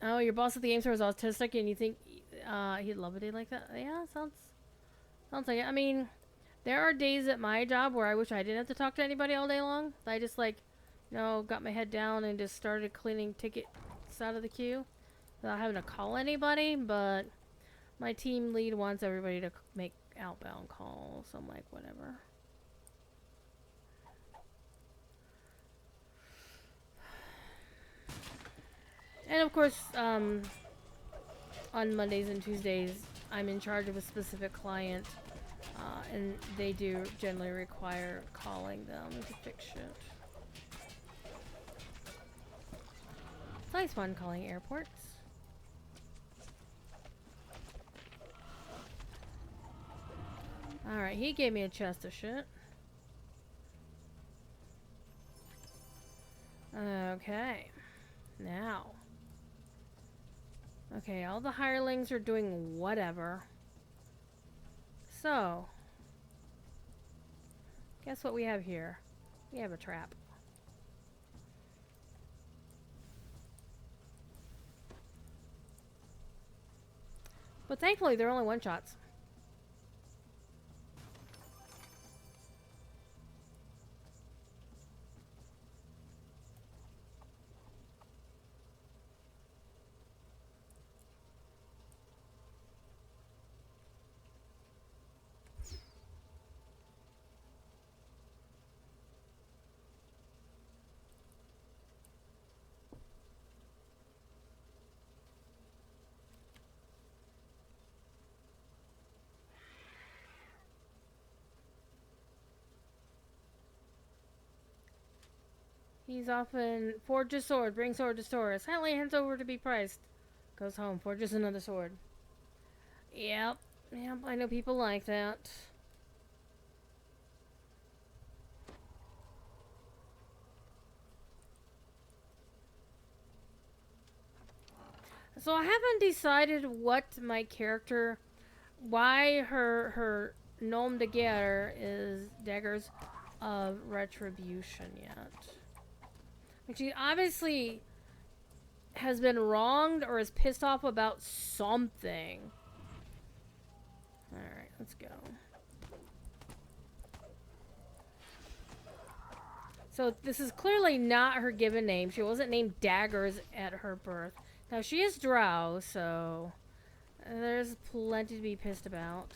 Oh, your boss at the game store is autistic and you think he'd love a day like that? Yeah, sounds like it. I mean, there are days at my job where I wish I didn't have to talk to anybody all day long. I just like, got my head down and just started cleaning tickets out of the queue without having to call anybody, but my team lead wants everybody to make outbound calls, so I'm like, whatever. And of course, on Mondays and Tuesdays, I'm in charge of a specific client, and they do generally require calling them to fix shit. It's nice fun calling airports. Alright, he gave me a chest of shit. Okay. Now. Okay, all the hirelings are doing whatever. So. Guess what we have here? We have a trap. But thankfully, they're only one-shots. He's often forge a sword, bring sword to store. Silently hands over to be priced. Goes home, forges another sword. Yep, I know people like that. So I haven't decided what my character, why her nom de guerre is Daggers of Retribution yet. Like she obviously has been wronged or is pissed off about something. Alright, let's go. So this is clearly not her given name. She wasn't named Daggers at her birth. Now she is Drow, so there's plenty to be pissed about.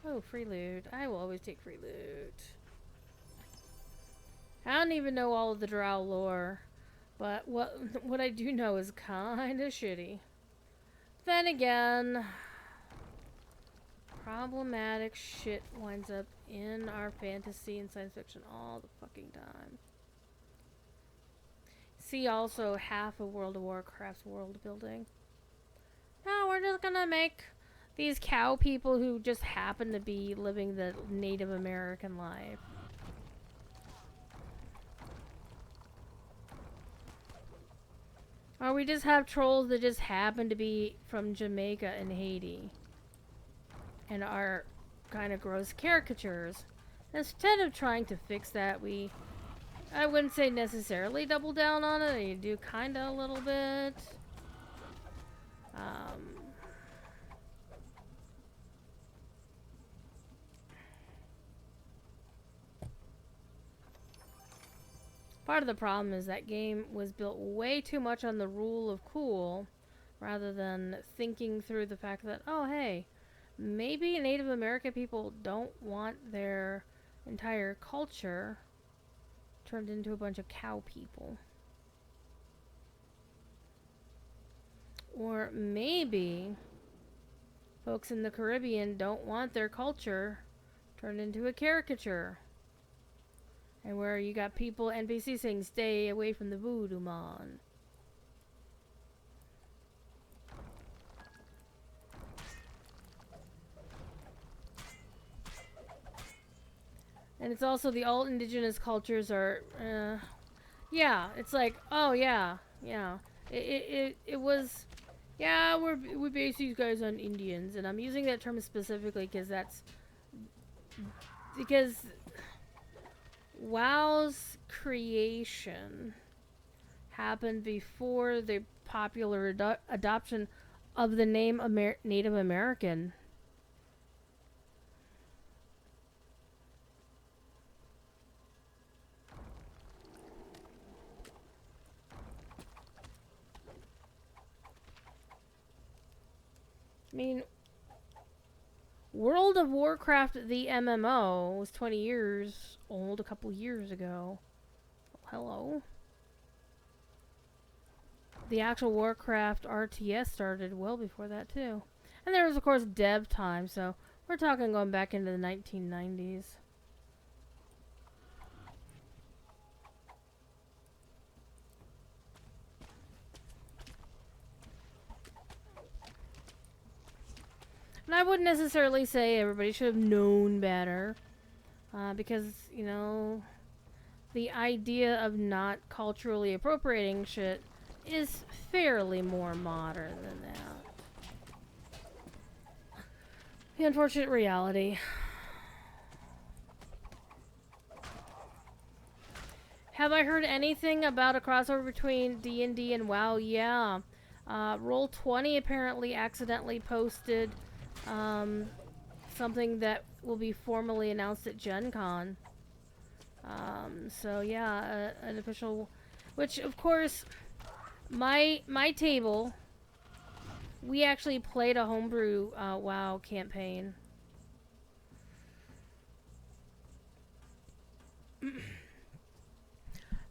Oh, free loot. I will always take free loot. I don't even know all of the Drow lore, but what I do know is kind of shitty. Then again, problematic shit winds up in our fantasy and science fiction all the fucking time. See also half of World of Warcraft's world building. No, we're just gonna make these cow people who just happen to be living the Native American life. Or we just have trolls that just happen to be from Jamaica and Haiti. And are kind of gross caricatures. Instead of trying to fix that, I wouldn't say necessarily double down on it. You do kind of a little bit. Part of the problem is that game was built way too much on the rule of cool rather than thinking through the fact that, oh hey, maybe Native American people don't want their entire culture turned into a bunch of cow people. Or maybe folks in the Caribbean don't want their culture turned into a caricature. And where you got people, NPCs saying, stay away from the voodoo man. And it's also the all indigenous cultures are, yeah, it's like, oh yeah. It was, yeah, we base these guys on Indians. And I'm using that term specifically because that's Because WoW's creation happened before the popular adoption of the name Native American. I mean, World of Warcraft, the MMO, was 20 years old a couple years ago. Hello. The actual Warcraft RTS started well before that, too. And there was, of course, dev time, so we're talking going back into the 1990s. And I wouldn't necessarily say everybody should have known better. Because, you know, the idea of not culturally appropriating shit is fairly more modern than that. The unfortunate reality. Have I heard anything about a crossover between D&D and WoW? Yeah. Roll20 apparently accidentally posted something that will be formally announced at Gen Con. So yeah, an official, which of course, my table, we actually played a homebrew WoW campaign.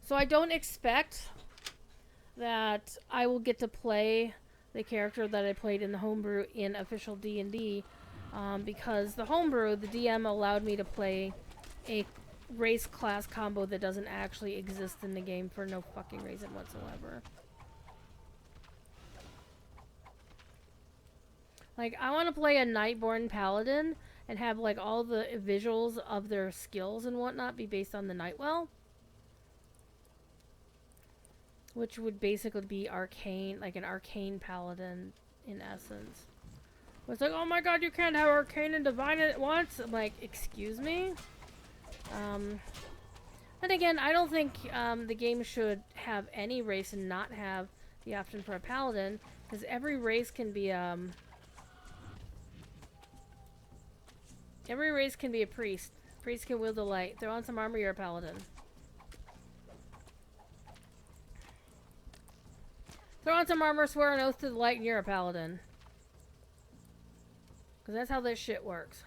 So I don't expect that I will get to play the character that I played in the homebrew in official D&D, because the homebrew, the DM allowed me to play a race class combo that doesn't actually exist in the game for no fucking reason whatsoever. Like, I want to play a Nightborn Paladin and have like all the visuals of their skills and whatnot be based on the Nightwell, which would basically be arcane, like an arcane paladin in essence. It's like, oh my god, you can't have arcane and divine at once. I'm like, excuse me. And again, I don't think the game should have any race and not have the option for a paladin, because every race can be a priest. Priest can wield the light. Throw on some armor, you're a paladin. Throw on some armor, swear an oath to the light, and you're a paladin. Because that's how this shit works.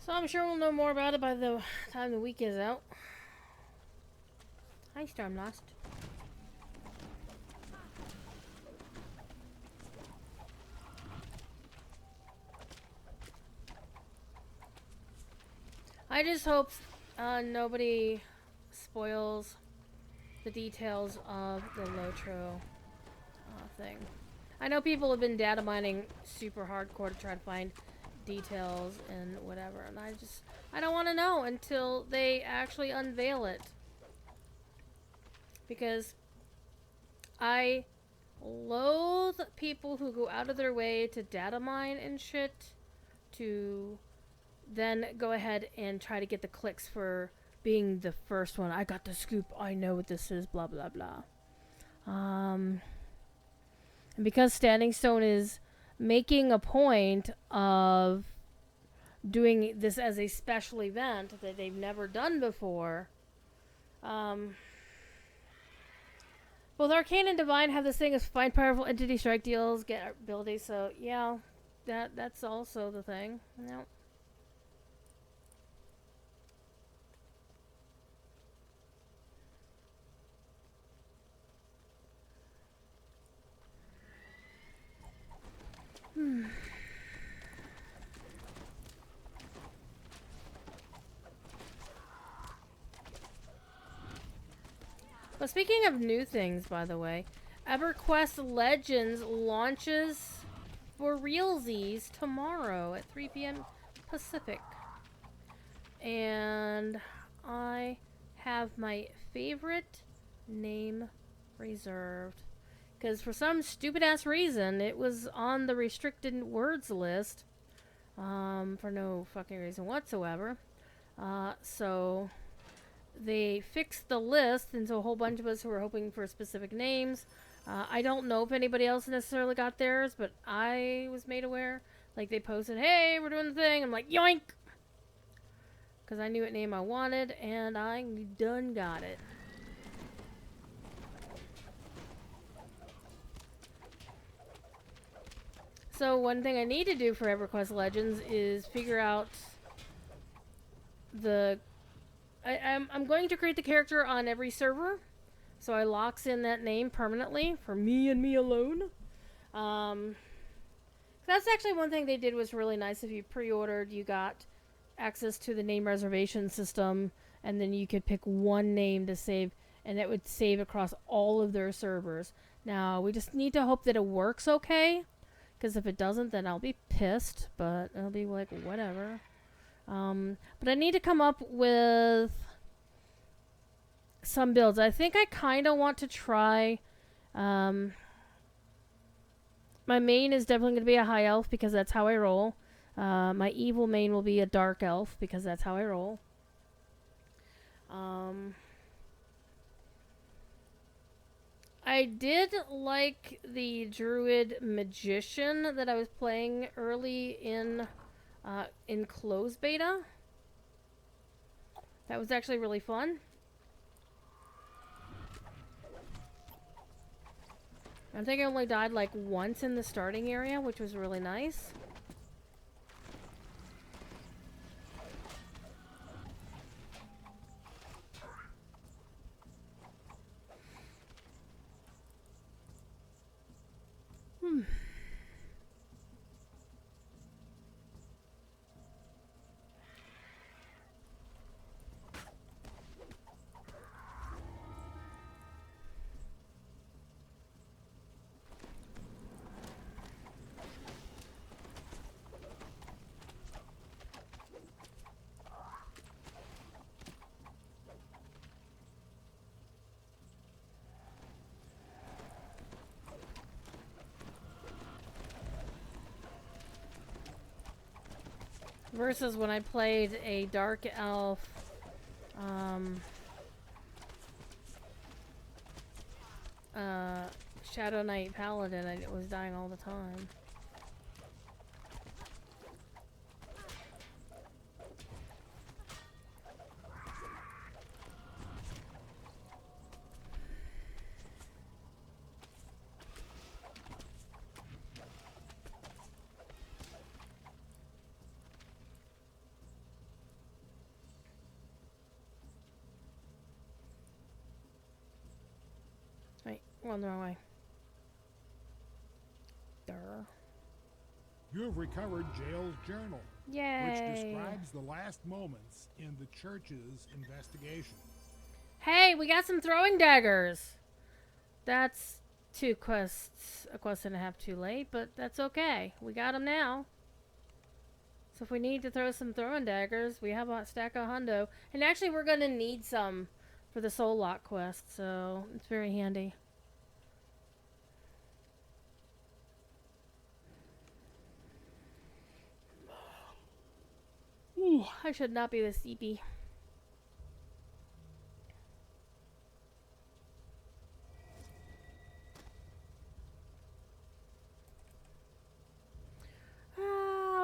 So I'm sure we'll know more about it by the time the week is out. Hi, Stormlost. I just hope nobody spoils the details of the Lotro thing. I know people have been data mining super hardcore to try to find details and whatever, and I don't want to know until they actually unveil it, because I loathe people who go out of their way to data mine and shit to then go ahead and try to get the clicks for being the first one. I got the scoop, I know what this is, blah blah blah. And because Standing Stone is making a point of doing this as a special event that they've never done before, both Arcane and Divine have this thing as find powerful entity, strike deals, get abilities, so yeah, that's also the thing. Yep. But speaking of new things, by the way, EverQuest Legends launches for realsies tomorrow at 3 p.m. Pacific. And I have my favorite name reserved. Because for some stupid ass reason, it was on the restricted words list. For no fucking reason whatsoever. So they fixed the list, and so a whole bunch of us who were hoping for specific names. I don't know if anybody else necessarily got theirs, but I was made aware. Like, they posted, hey, we're doing the thing. I'm like, yoink! Because I knew what name I wanted, and I done got it. So one thing I need to do for EverQuest Legends is figure out the... I'm going to create the character on every server, so I locks in that name permanently for me and me alone. That's actually one thing they did was really nice. If you pre-ordered, you got access to the name reservation system, and then you could pick one name to save, and it would save across all of their servers. Now, we just need to hope that it works okay, because if it doesn't, then I'll be pissed, but it'll be like, whatever. But I need to come up with some builds. I think I kind of want to try... my main is definitely going to be a high elf, because that's how I roll. My evil main will be a dark elf, because that's how I roll. I did like the druid magician that I was playing early in closed beta. That was actually really fun. I think I only died like once in the starting area, which was really nice. Versus when I played a dark elf, Shadow Knight Paladin, I was dying all the time. Going the wrong way. Durr. You have recovered Jail's journal, Yay! which describes the last moments in the church's investigation. Hey, we got some throwing daggers! That's a quest and a half too late, but that's okay. We got them now. So if we need to throw some throwing daggers, we have a stack of hundo. And actually, we're going to need some for the Soul Lock quest, so it's very handy. Ooh, I should not be this sleepy.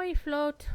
Hi, Float.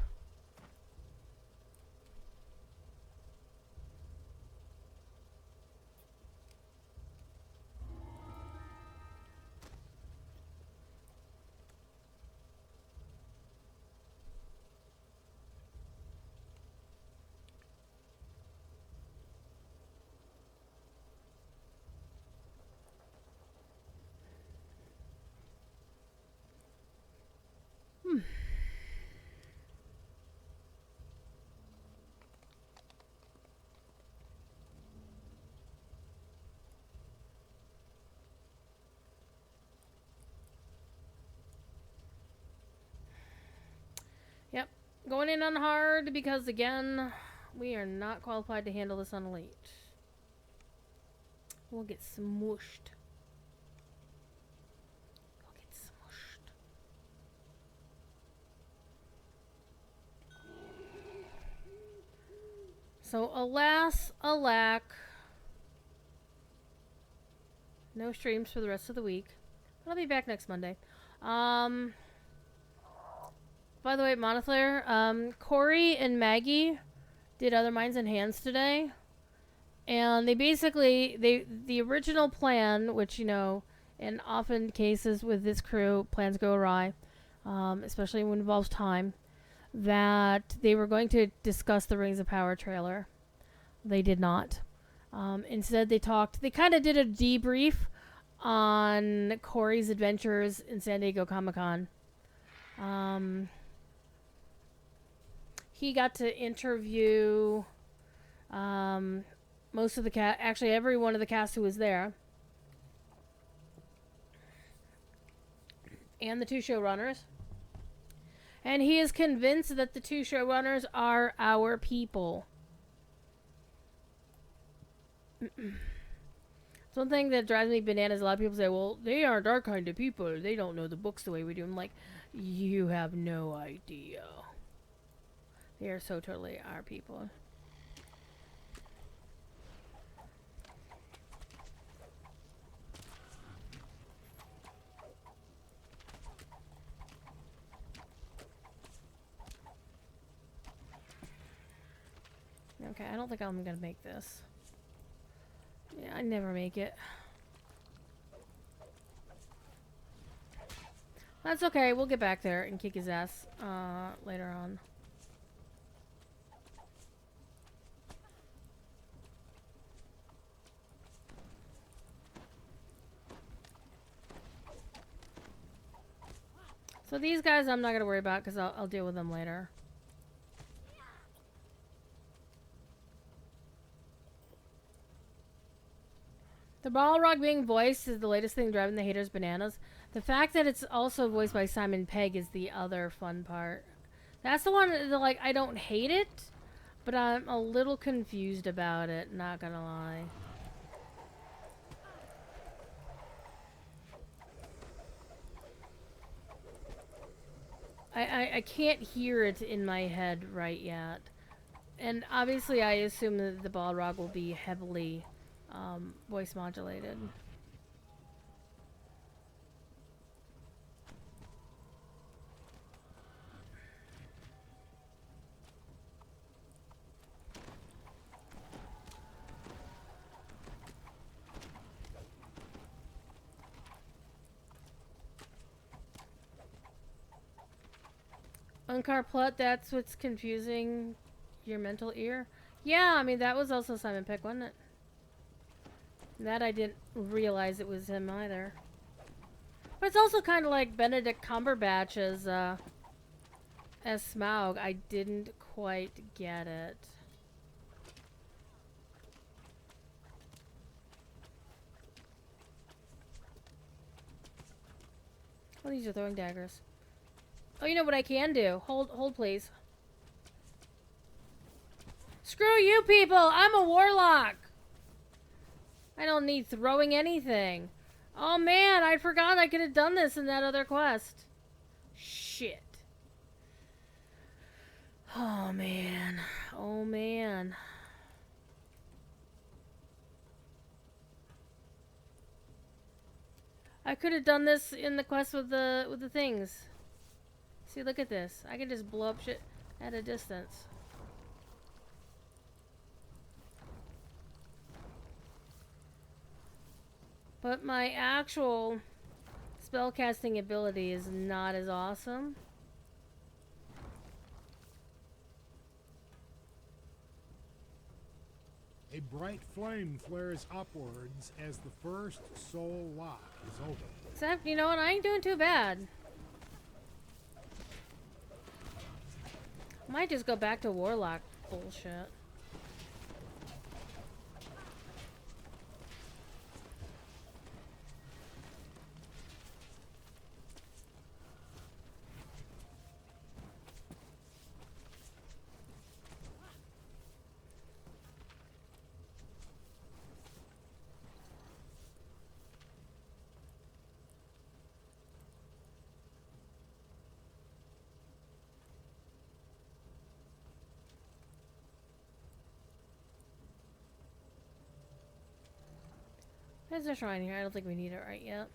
Yep. Going in on hard because, again, we are not qualified to handle this on elite. We'll get smooshed. We'll get smooshed. So, alas, alack. No streams for the rest of the week. But I'll be back next Monday. By the way, Monoflare, Corey and Maggie did Other Minds and Hands today. And they basically, the original plan, which, you know, in often cases with this crew, plans go awry, especially when it involves time, that they were going to discuss the Rings of Power trailer. They did not. Instead, they kind of did a debrief on Corey's adventures in San Diego Comic-Con. He got to interview most of the cast, actually every one of the cast who was there, and the two showrunners. And he is convinced that the two showrunners are our people. It's one thing that drives me bananas. A lot of people say, well, they aren't our kind of people. They don't know the books the way we do. I'm like, you have no idea. They are so totally our people. Okay, I don't think I'm gonna make this. Yeah, I never make it. That's okay, we'll get back there and kick his ass later on. So these guys I'm not going to worry about because I'll deal with them later. The Balrog being voiced is the latest thing driving the haters bananas. The fact that it's also voiced by Simon Pegg is the other fun part. That's the one that, like, I don't hate it, but I'm a little confused about it, not gonna lie. I can't hear it in my head right yet. And obviously I assume that the Balrog will be heavily voice modulated. Unkar Plot, that's what's confusing your mental ear? Yeah, I mean, that was also Simon Pegg, wasn't it? That I didn't realize it was him either. But it's also kind of like Benedict Cumberbatch as Smaug. I didn't quite get it. Oh, these are throwing daggers. Oh, you know what I can do? Hold, please. Screw you people! I'm a warlock! I don't need throwing anything. Oh man, I forgot I could have done this in that other quest. Shit. Oh man. Oh man. I could have done this in the quest with the things. See, look at this. I can just blow up shit at a distance. But my actual spellcasting ability is not as awesome. A bright flame flares upwards as the first soul lock is opened. Except, you know what? I ain't doing too bad. Might just go back to warlock bullshit. There's a shrine here. I don't think we need it right yet.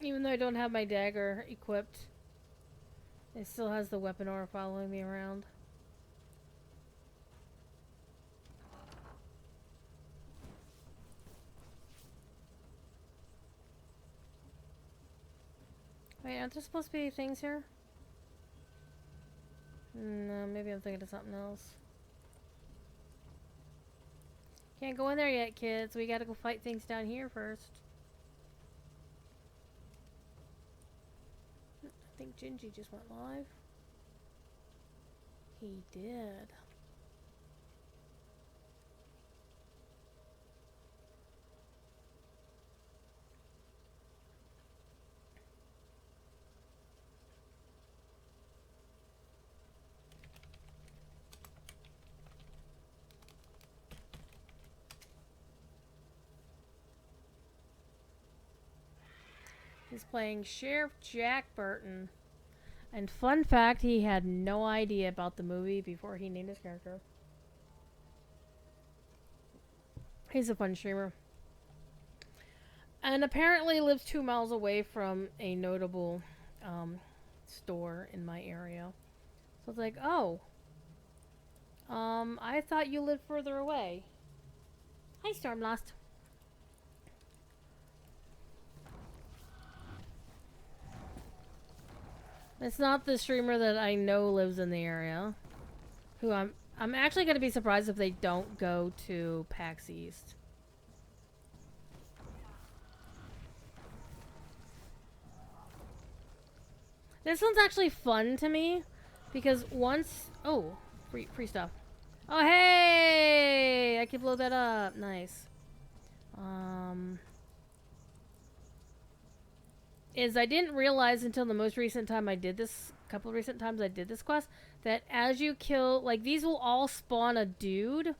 Even though I don't have my dagger equipped, it still has the weapon aura following me around. Wait, aren't there supposed to be things here? No, maybe I'm thinking of something else. Can't go in there yet, kids. We gotta go fight things down here first. I think Gingy just went live. He did. He's playing Sheriff Jack Burton. And fun fact, he had no idea about the movie before he named his character. He's a fun streamer. And apparently lives 2 miles away from a notable store in my area. So it's like, oh. I thought you lived further away. Hi, Stormlost. It's not the streamer that I know lives in the area. Who I'm actually going to be surprised if they don't go to PAX East. This one's actually fun to me because once free stuff. Oh hey! I can blow that up. Nice. Is I didn't realize until the most recent time I did this, couple of recent times I did this quest, that as you kill, like these will all spawn a dude,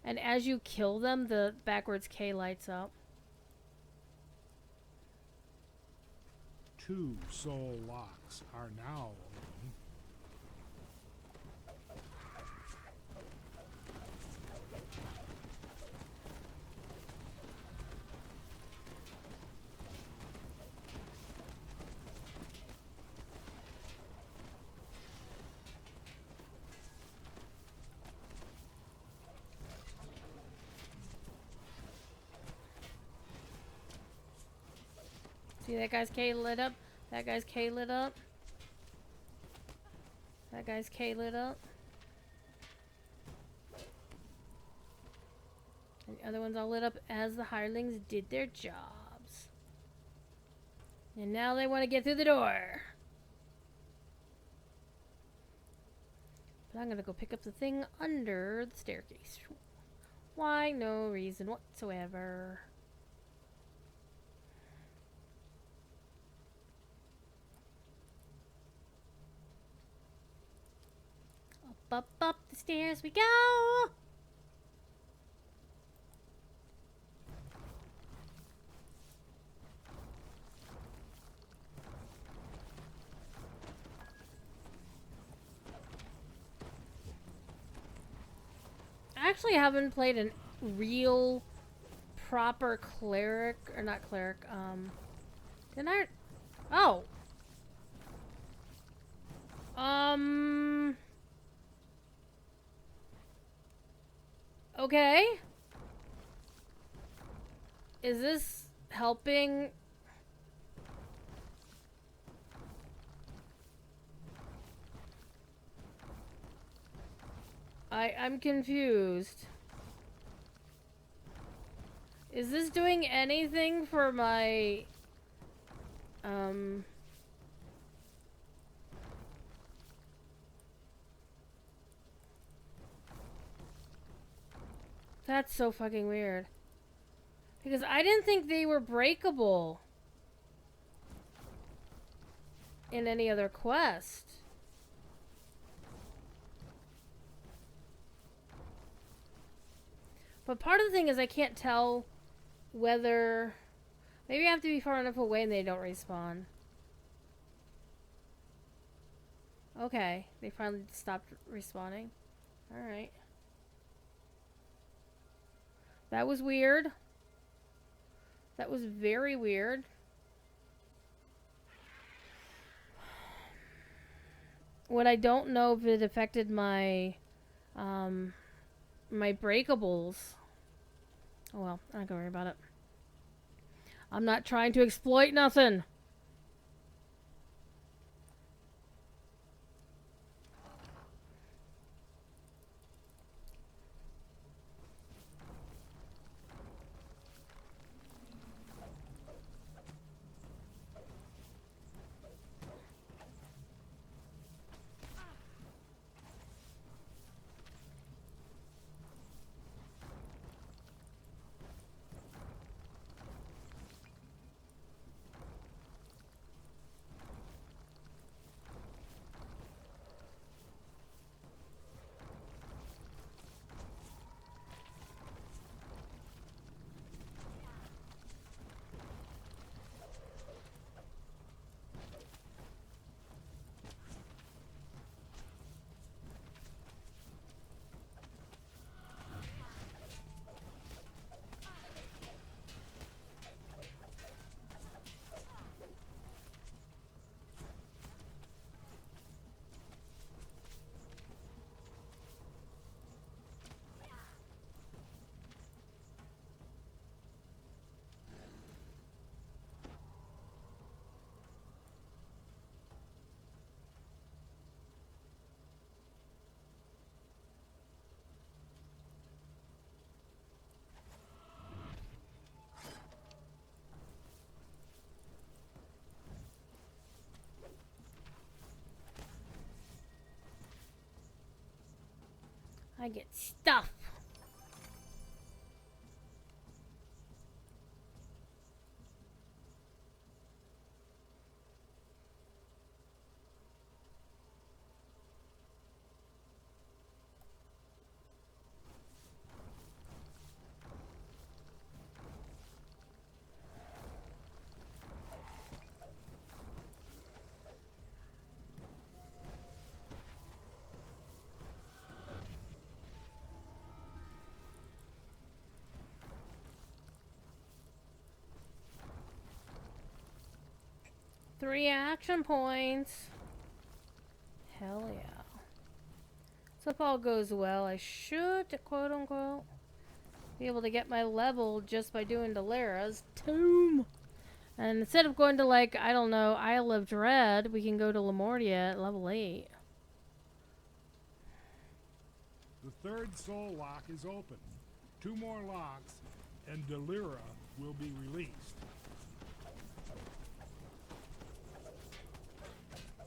and as you kill them, the backwards K lights up. 2 soul locks are now open. See that guy's K lit up? That guy's K lit up? That guy's K lit up? And the other ones all lit up as the hirelings did their jobs. And now they want to get through the door. But I'm going to go pick up the thing under the staircase. Why? No reason whatsoever. Up the stairs we go. actually haven't played a real proper cleric, or not cleric, didn't I? Oh. Okay. Is this helping? I'm confused. Is this doing anything for my that's so fucking weird. Because I didn't think they were breakable in any other quest. But part of the thing is I can't tell whether... Maybe I have to be far enough away and they don't respawn. Okay, they finally stopped respawning. Alright. That was weird. That was very weird. What I don't know if it affected my my breakables. Oh well, I'm not gonna worry about it. I'm not trying to exploit nothing. I get stuff. Three action points. Hell yeah. So if all goes well, I should, quote unquote, be able to get my level just by doing Dalera's Tomb. And instead of going to, like, I don't know, Isle of Dread, we can go to Lamortia at level 8. The third soul lock is open. 2 more locks, and Dalera will be released.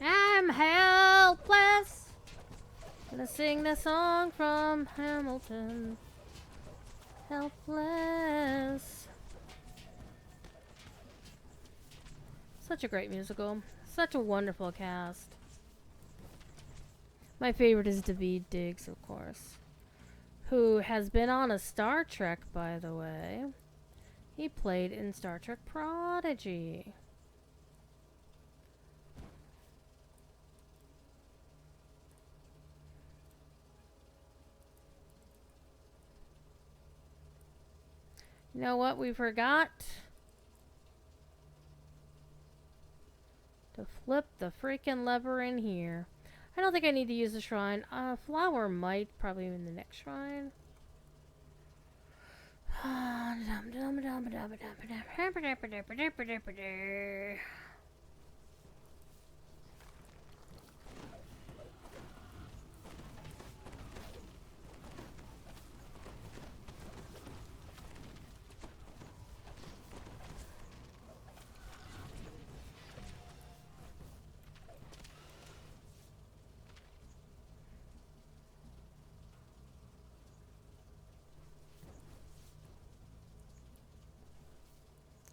I'm helpless. Gonna sing the song from Hamilton. Helpless. Such a great musical. Such a wonderful cast. My favorite is David Diggs, of course. Who has been on a Star Trek, by the way. He played in Star Trek Prodigy. You know what? We forgot to flip the freaking lever in here. I don't think I need to use the shrine. Flower might, probably in the next shrine.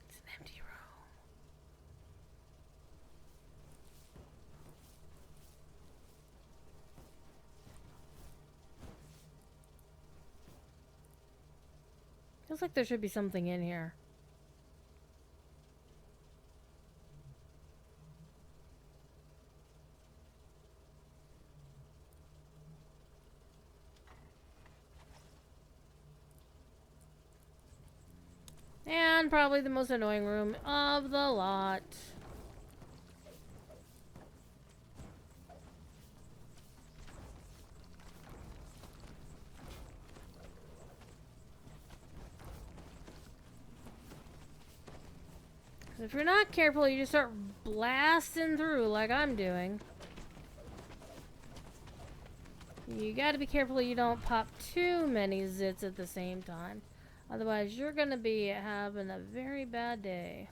It's an empty room. Feels like there should be something in here. And probably the most annoying room of the lot. If you're not careful, you just start blasting through like I'm doing. You gotta be careful you don't pop too many zits at the same time. Otherwise, you're gonna be having a very bad day.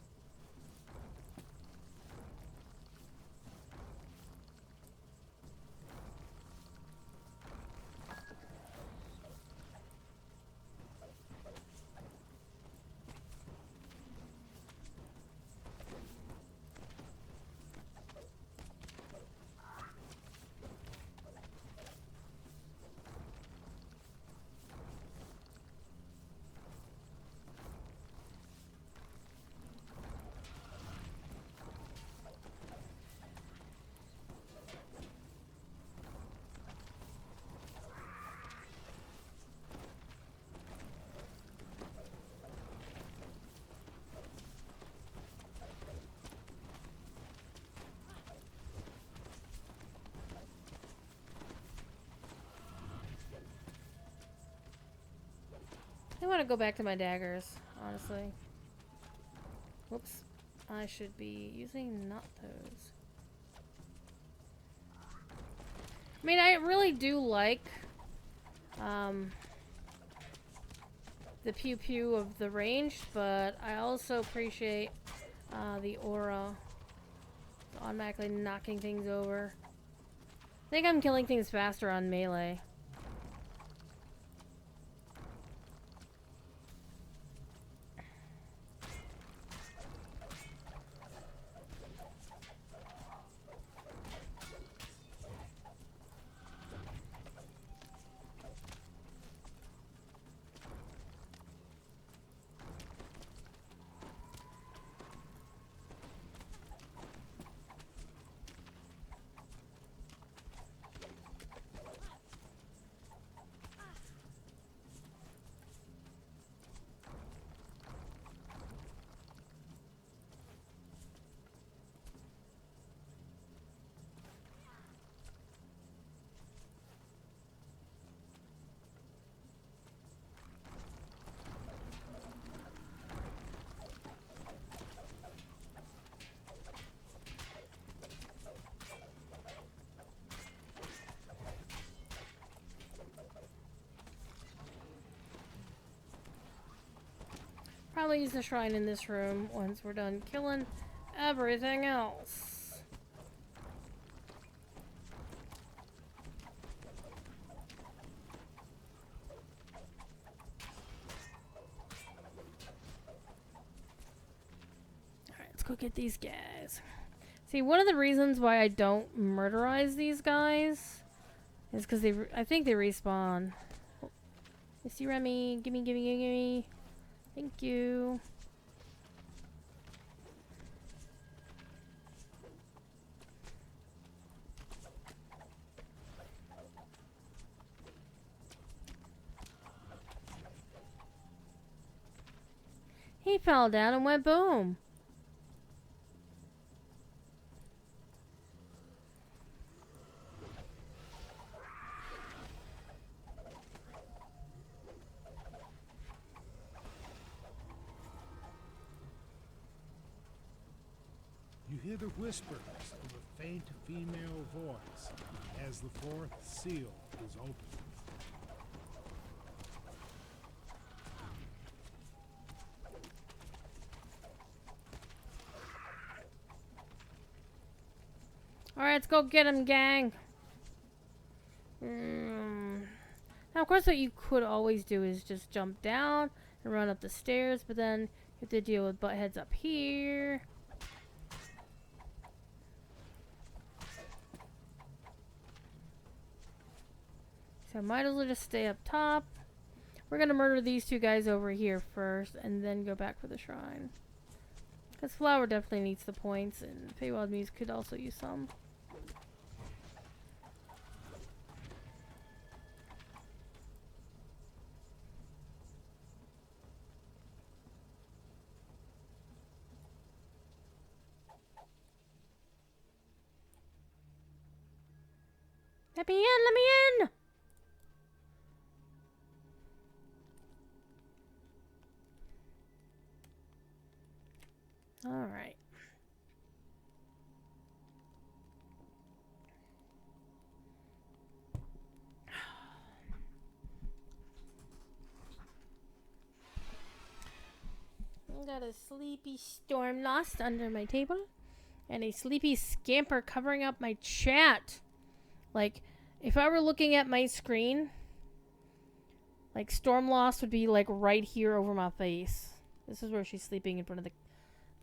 I want to go back to my daggers, honestly. Whoops. I should be using not those. I mean, I really do like the pew pew of the ranged, but I also appreciate the aura. Automatically knocking things over. I think I'm killing things faster on melee. Probably use the shrine in this room once we're done killing everything else. Alright, let's go get these guys. See, one of the reasons why I don't murderize these guys is because I think they respawn. Oh, Missy Remy, gimme, gimme, gimme, gimme. Thank you. He fell down and went boom. You hear the whispers of a faint female voice as the fourth seal is opened. Alright, let's go get him, gang. Now, of course, what you could always do is just jump down and run up the stairs, but then you have to deal with butt heads up here. So I might as well just stay up top. We're gonna murder these two guys over here first, and then go back for the shrine. Because Flower definitely needs the points, and Feywild Muse could also use some. Let me in! Let me in! Alright. I got a sleepy storm lost under my table. And a sleepy scamper covering up my chat. Like, if I were looking at my screen, like, Stormlost would be, like, right here over my face. This is where she's sleeping in front of the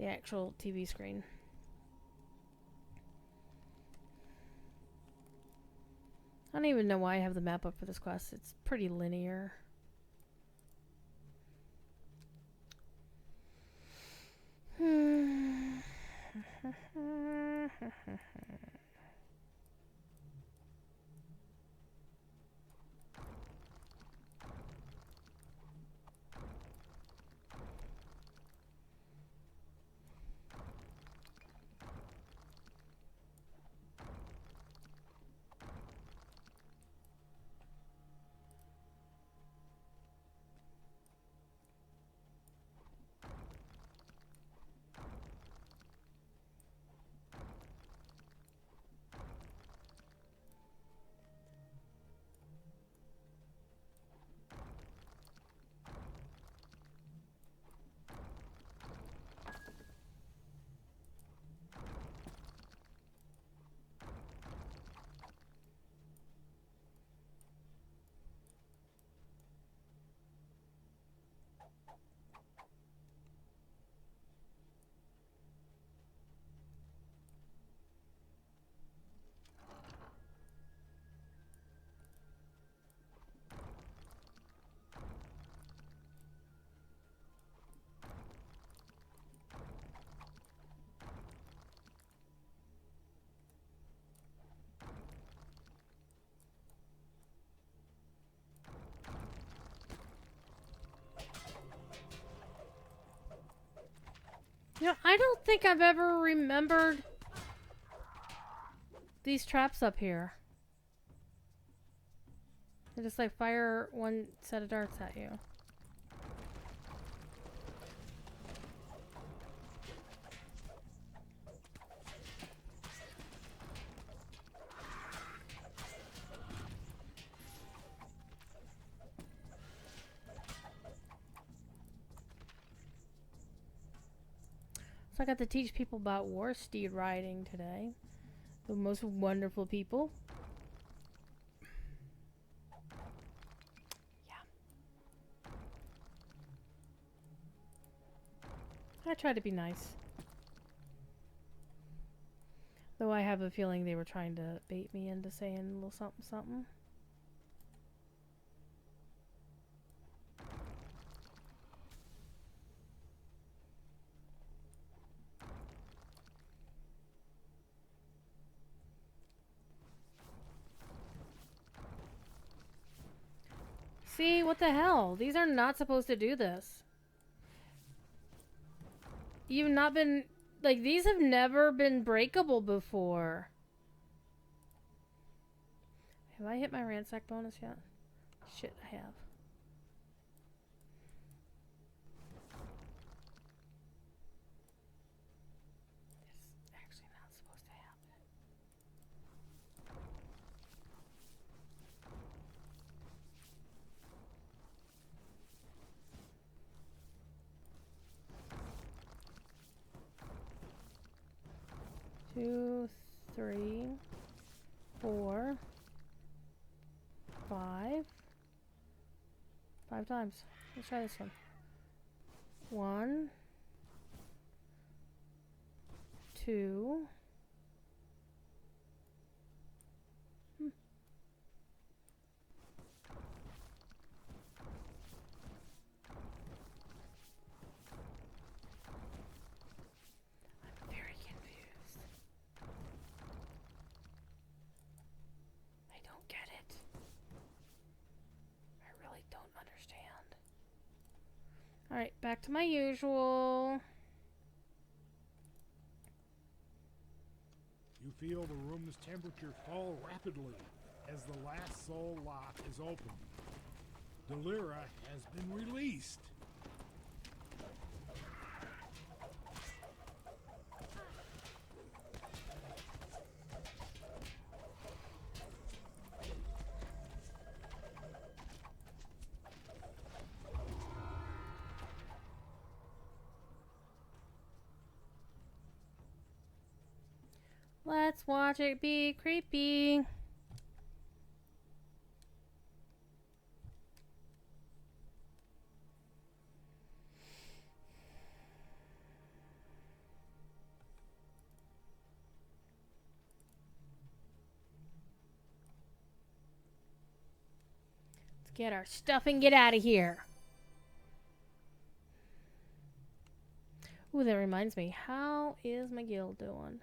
actual TV screen. I don't even know why I have the map up for this quest. It's pretty linear. You know, I don't think I've ever remembered these traps up here. They just like fire one set of darts at you. So I got to teach people about war steed riding today. The most wonderful people. Yeah. I try to be nice. Though I have a feeling they were trying to bait me into saying a little something something. See, what the hell? These are not supposed to do this. You've not been... Like, these have never been breakable before. Have I hit my ransack bonus yet? Shit, I have. It's actually not supposed to happen. Two, 3, 4, 5. 5 times. Let's try this one. 1, 2. I'm very confused. I don't get it. I really don't understand. Alright, back to my usual. You feel the room's temperature fall rapidly as the last soul lock is opened. Delira has been released. Let's watch it be creepy. Let's get our stuff and get out of here. Ooh, that reminds me. How is my guild doing?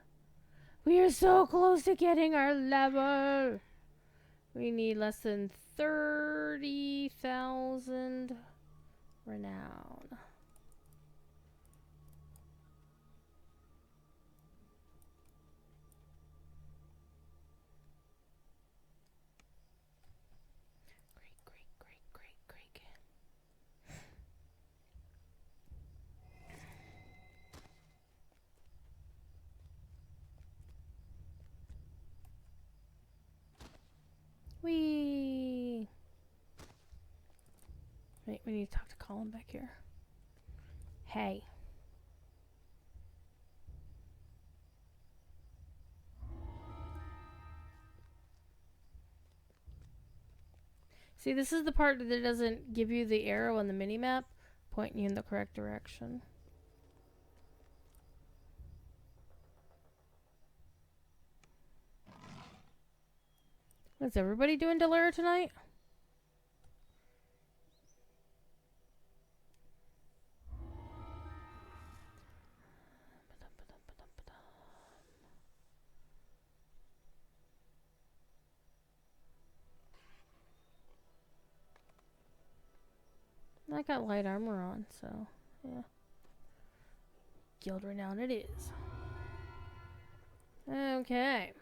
We are so close to getting our level. We need less than 30,000 renown. Great. Whee! Wait, we need to talk to Colin back here. Hey. See, this is the part that doesn't give you the arrow on the minimap pointing you in the correct direction. Is everybody doing Delira tonight? I got light armor on, so yeah. Guild renown it is. Okay.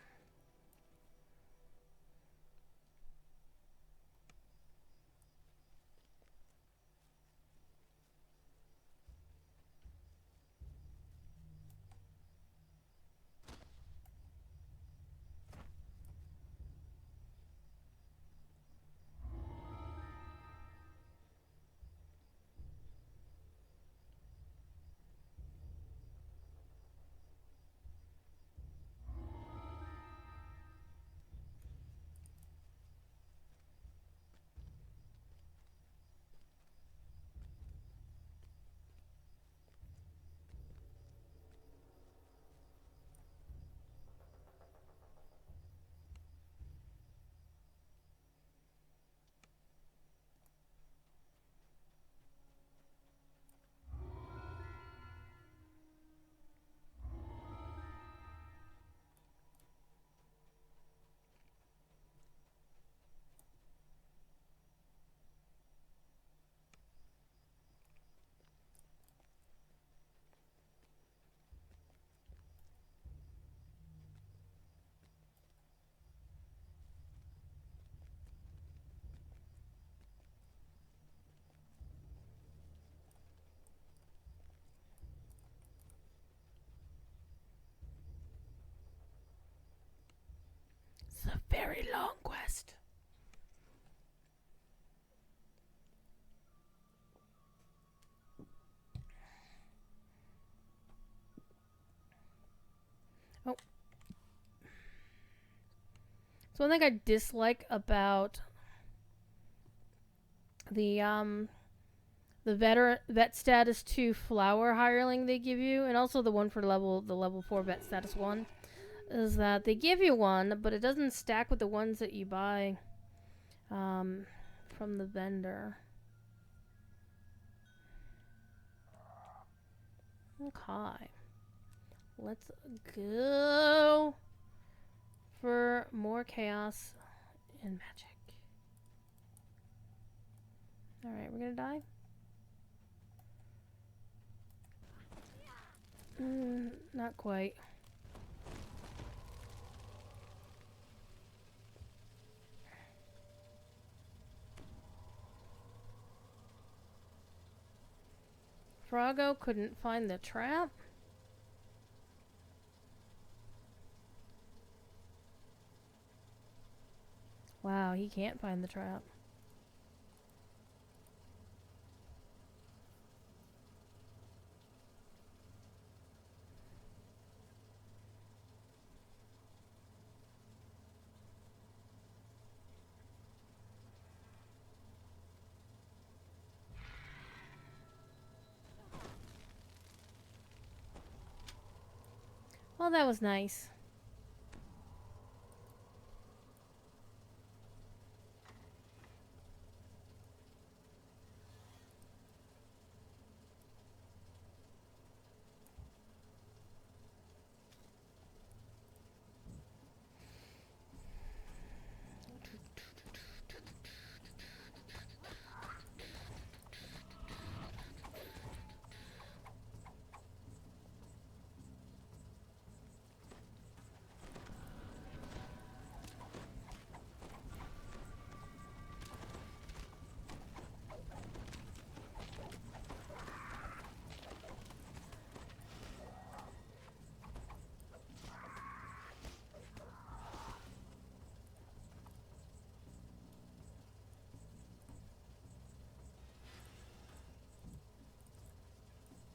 a very long quest. Oh. So one thing I dislike about the vet status 2 flower hireling they give you, and also the one for the level 4 vet status 1, is that they give you one, but it doesn't stack with the ones that you buy from the vendor. Okay. Let's go for more chaos and magic. Alright, we're gonna die? Not quite. Froggo couldn't find the trap. Wow, he can't find the trap. Well, that was nice.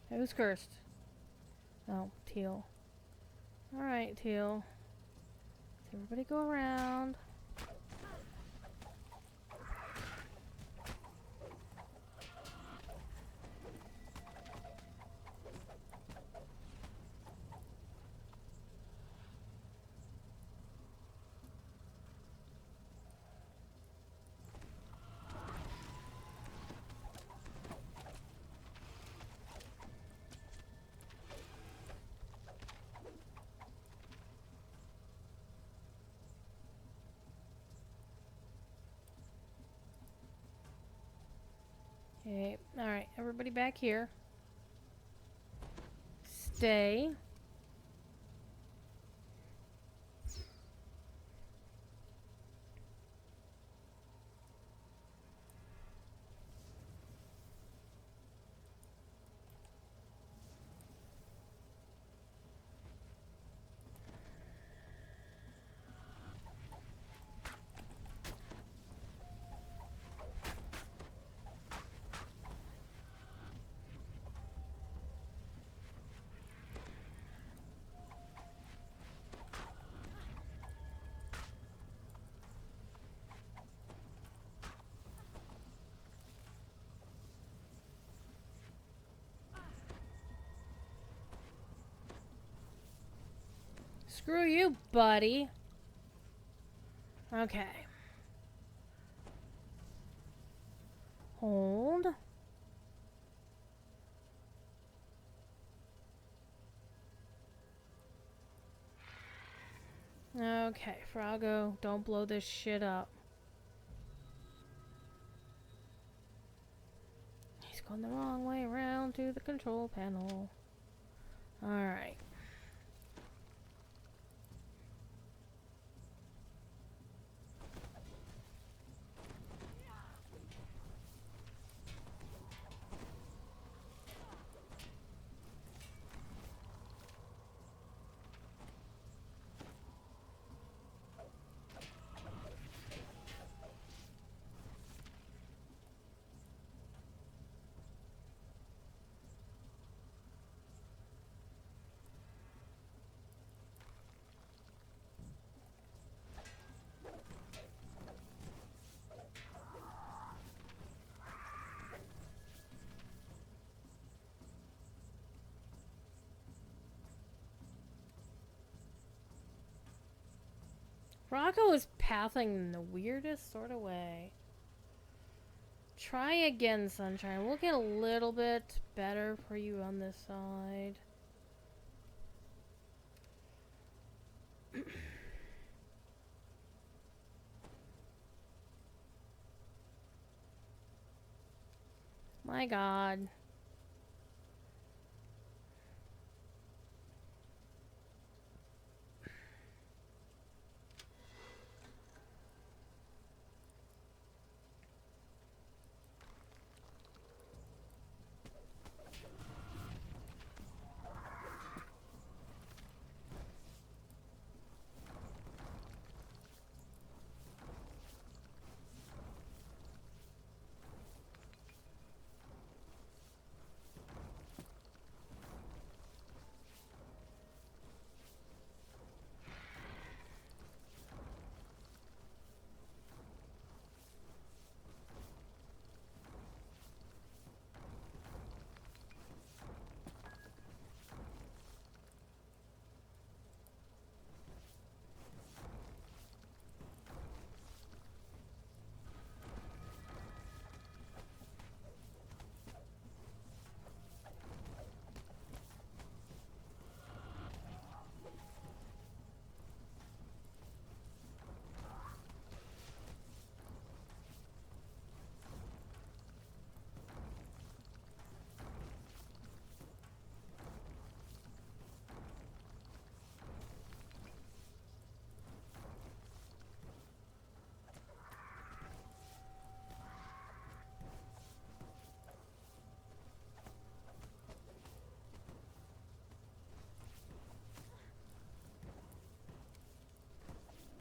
Who's cursed? Oh, Teal. Alright, Teal. Everybody go around. Okay, alright, everybody back here. Stay. Screw you, buddy. Okay. Hold. Okay, Froggo, don't blow this shit up. He's going the wrong way around to the control panel. Alright. Rocco is pathing in the weirdest sort of way. Try again, Sunshine. We'll get a little bit better for you on this side. My God.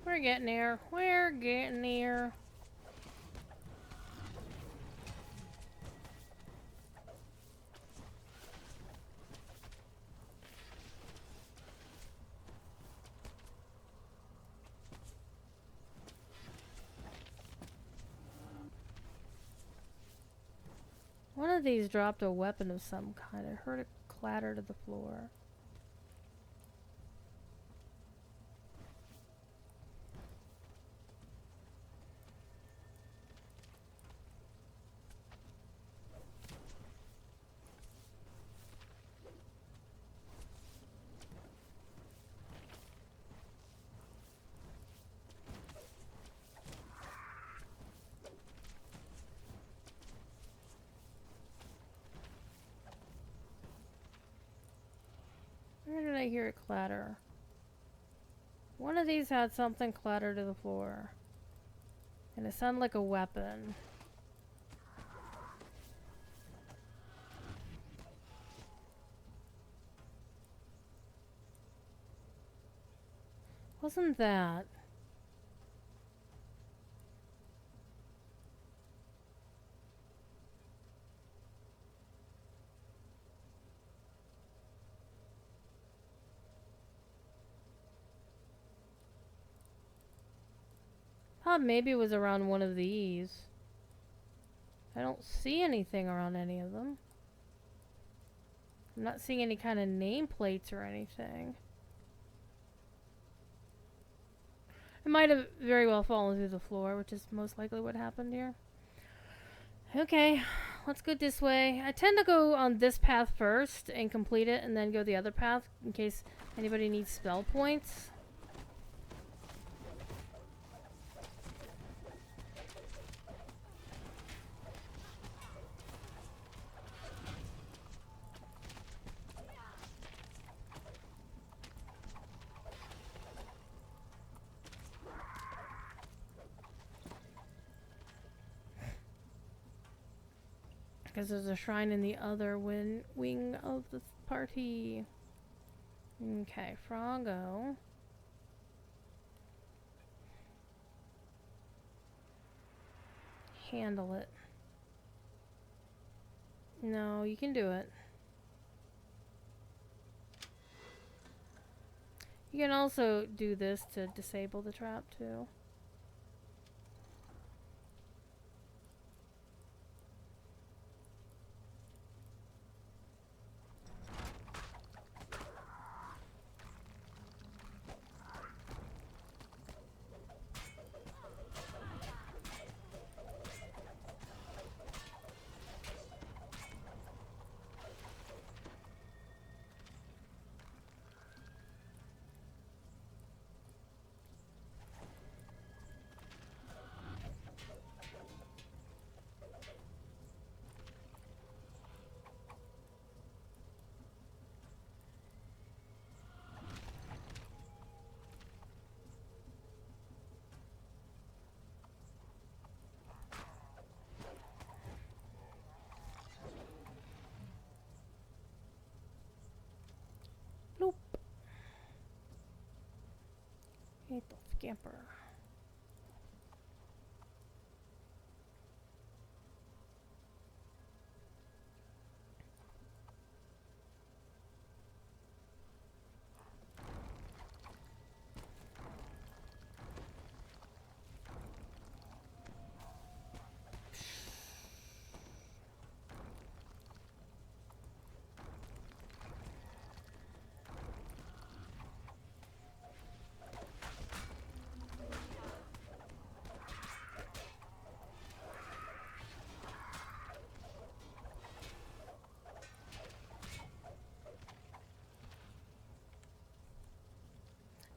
We're getting there. We're getting there. One of these dropped a weapon of some kind. I heard it clatter to the floor. Where did I hear it clatter? One of these had something clatter to the floor. And it sounded like a weapon. Wasn't that? Thought maybe it was around one of these. I don't see anything around any of them. I'm not seeing any kind of nameplates or anything. It might have very well fallen through the floor, which is most likely what happened here. Okay, let's go this way. I tend to go on this path first and complete it, and then go the other path in case anybody needs spell points. Because there's a shrine in the other wing of the party. Okay, Froggo. Handle it. No, you can do it. You can also do this to disable the trap too. scamper.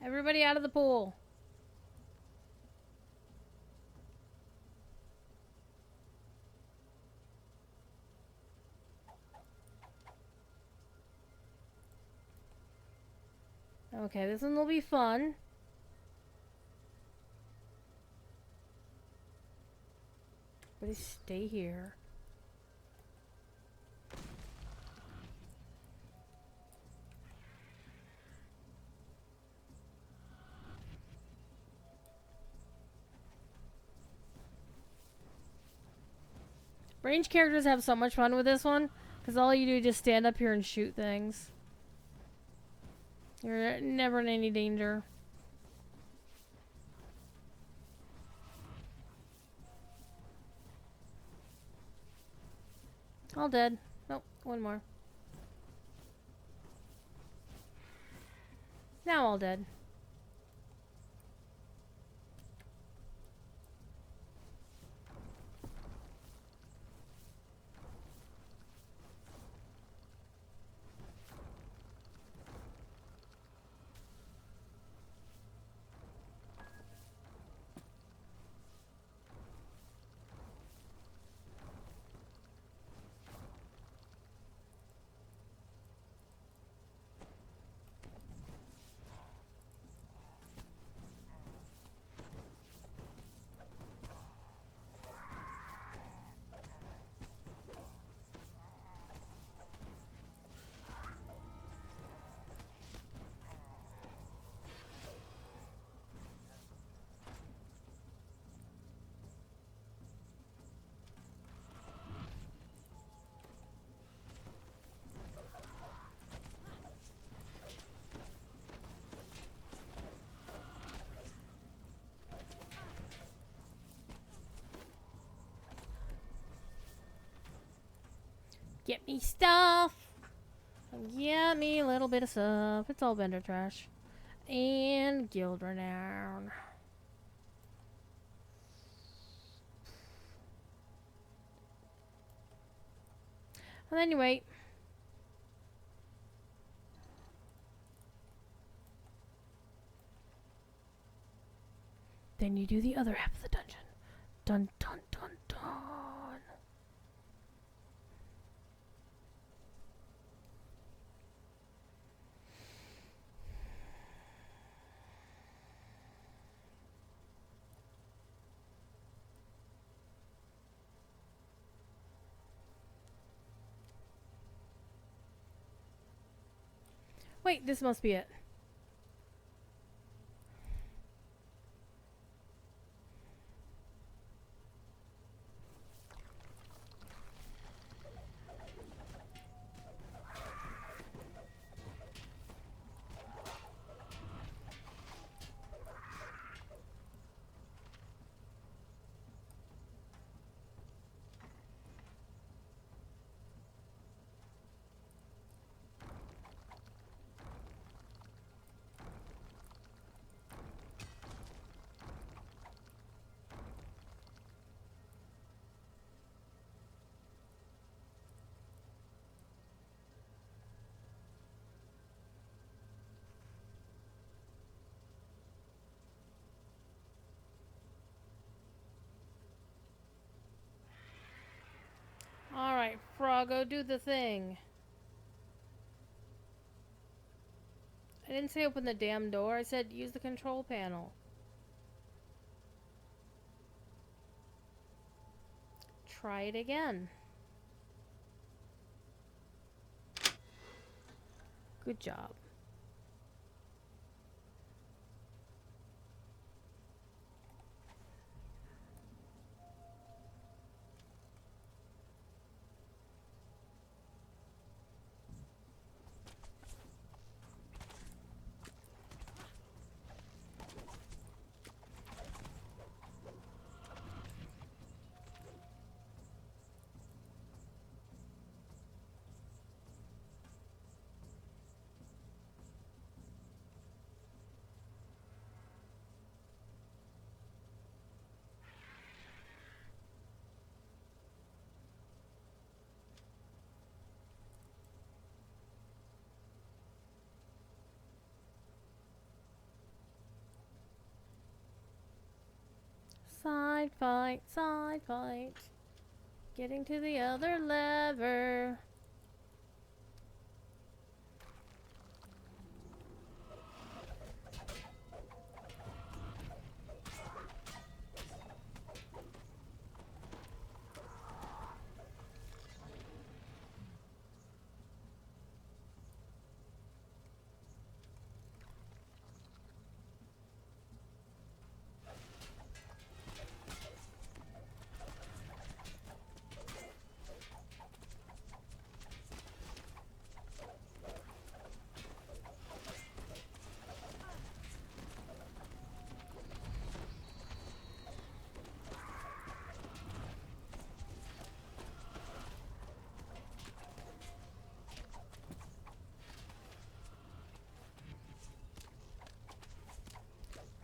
Everybody out of the pool. Okay, this one will be fun. Everybody stay here. Range characters have so much fun with this one, because all you do is just stand up here and shoot things. You're never in any danger. All dead. Nope, one more. Now all dead. Get me stuff. Get me a little bit of stuff. It's all vendor trash. And guild renown. Well, anyway. Then you do the other half of the dungeon. Dun dun dun dun. Wait, this must be it. Alright, Froggo, do the thing. I didn't say open the damn door. I said use the control panel. Try it again. Good job. Side fight, side fight. Getting to the other lever.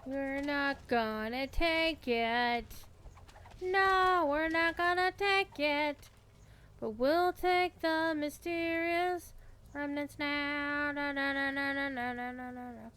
We're not gonna take it. No, we're not gonna take it. But we'll take the mysterious remnants now. Na, na, na, na, na, na, na, na, na, na.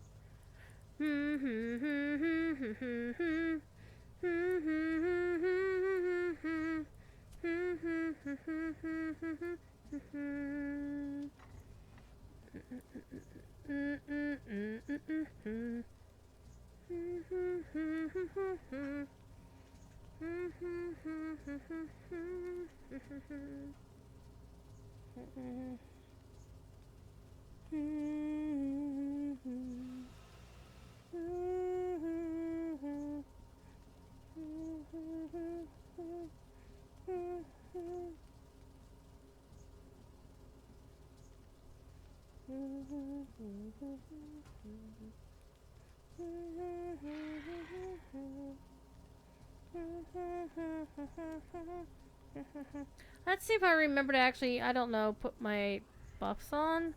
Let's see if I remember to actually, I don't know, put my buffs on.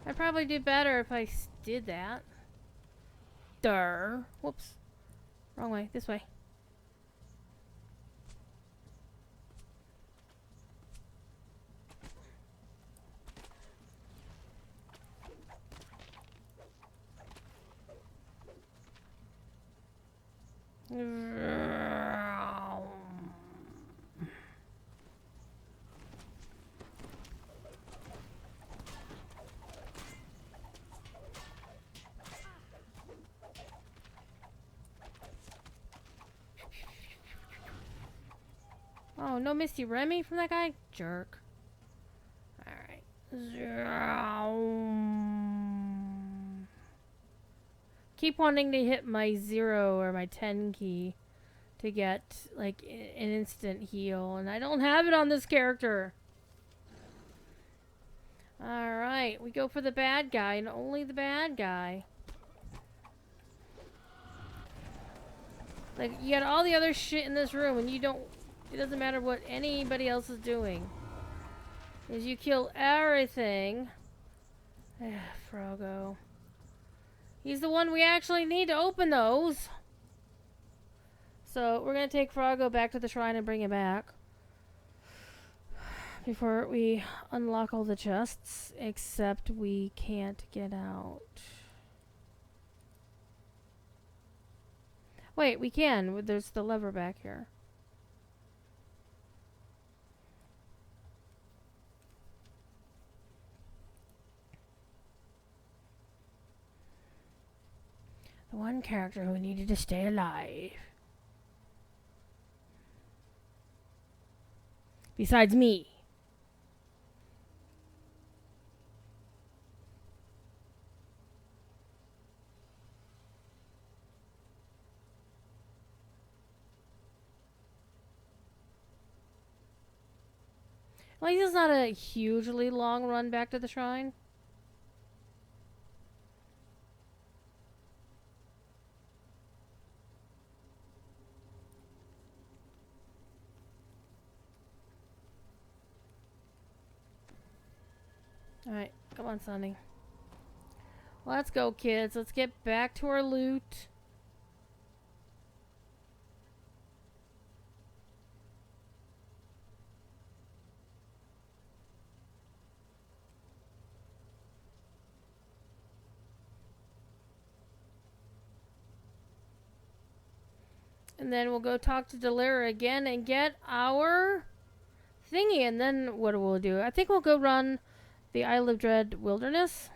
I'd probably do better if I did that. Durr. Whoops. Wrong way. This way. Oh, no Misty Remy from that guy? Jerk. Alright. Keep wanting to hit my 0 or my 10 key to get, like, an instant heal, and I don't have it on this character. Alright, we go for the bad guy, and only the bad guy. Like, you got all the other shit in this room, and you don't... It doesn't matter what anybody else is doing. Is you kill everything. Frogo. He's the one we actually need to open those. So, we're going to take Frogo back to the shrine and bring him back. Before we unlock all the chests. Except we can't get out. Wait, we can. There's the lever back here. The one character who needed to stay alive. Besides me. At least it's not a hugely long run back to the shrine. Alright, come on, Sonny. Let's go, kids. Let's get back to our loot. And then we'll go talk to Delira again and get our thingy. And then what we'll do, I think we'll go run the Isle of Dread Wilderness.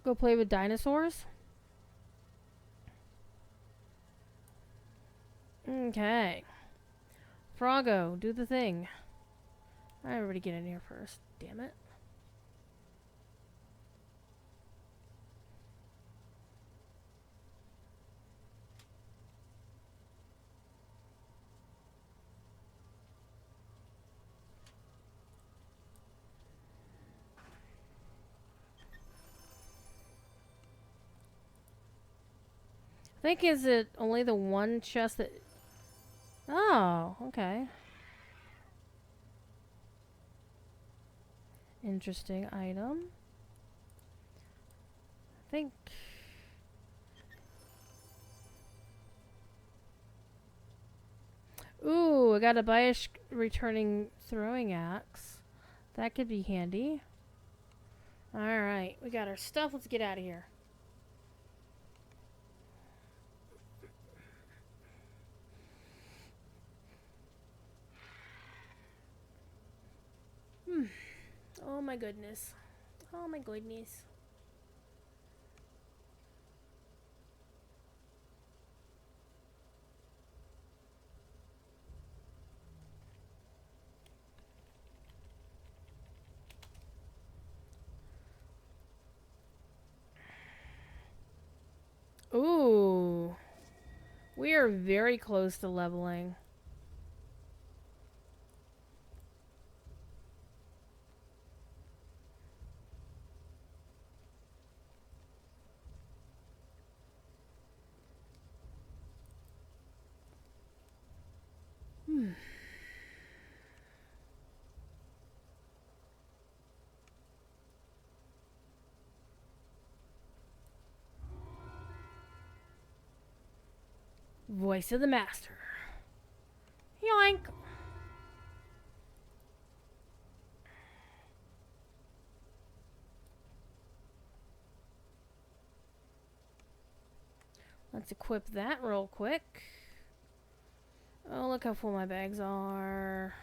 Go play with dinosaurs. Okay. Froggo, do the thing. Everybody get in here first. Damn it. I think is it only the one chest that... Oh, okay. Interesting item. I think... Ooh, I got a Bayish returning throwing axe. That could be handy. Alright, we got our stuff. Let's get out of here. Oh my goodness. Oh my goodness. Ooh. We are very close to leveling. Voice of the Master. Yoink. Let's equip that real quick. Oh, look how full my bags are.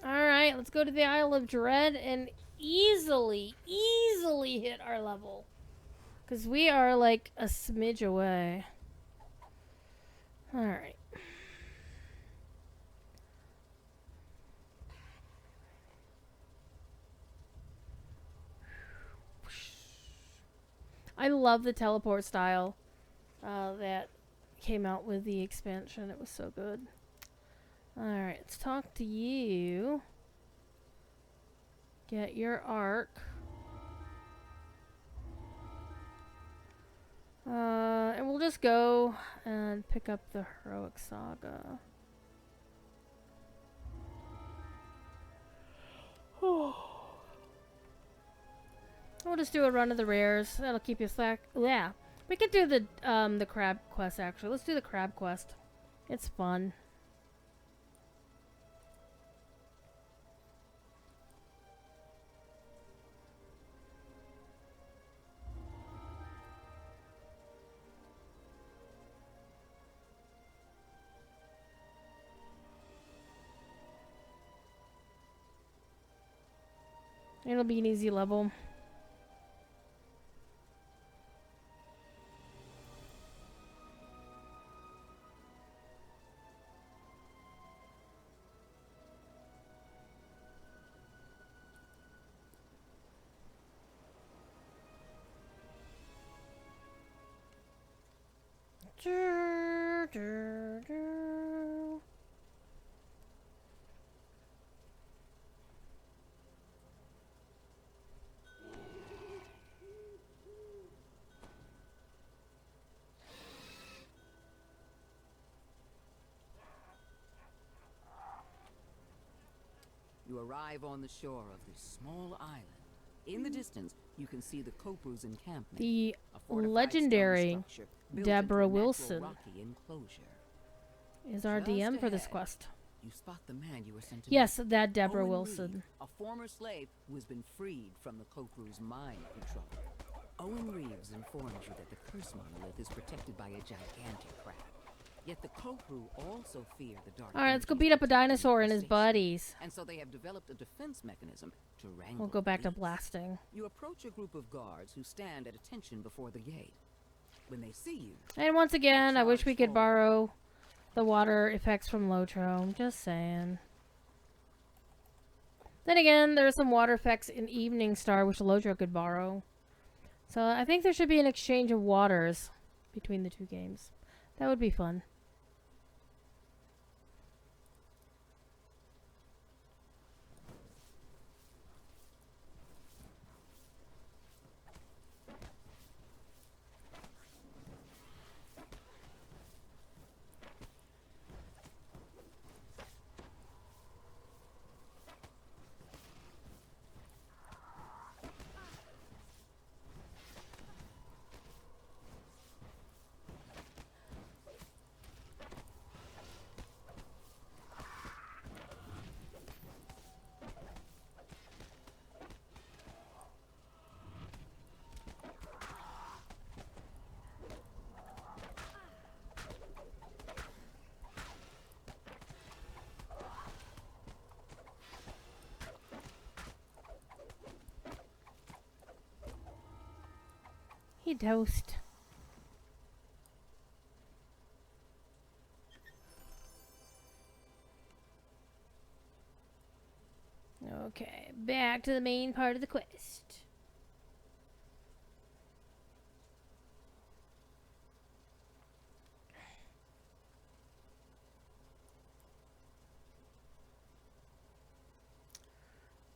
Alright, let's go to the Isle of Dread and easily hit our level. Because we are like a smidge away. Alright. I love the teleport style that came out with the expansion. It was so good. Alright, let's talk to you. Get your arc. And we'll just go and pick up the Heroic Saga. We'll just do a run of the rares. That'll keep you slack. Yeah. We could do the crab quest actually. Let's do the crab quest. It's fun. It'll be an easy level. You arrive on the shore of this small island. In the distance, you can see the Kopru's encampment. The a fortified legendary stone structure built Deborah into a natural Wilson rocky enclosure. is our Just DM for this ahead, quest. You spot the man you were sent to Yes, meet. that Deborah Owen Wilson. Reed, a former slave who has been freed from the Kopru's mind control. Owen Reeves informs you that the curse monolith is protected by a gigantic crab. Yet the Kopru also fear the dark. Alright, let's go energies beat up a protecting dinosaur the and his station. buddies. And so they have developed a defense mechanism to wrangle. We'll go back the to beast. blasting. You approach a group of guards who stand at attention before the gate. When they see you, And once again, I wish we could Charge borrow the water effects from Lotro. Just saying. Then again, there's some water effects in Evening Star which Lotro could borrow. So I think there should be an exchange of waters between the two games. That would be fun. He dosed. Okay, back to the main part of the quest.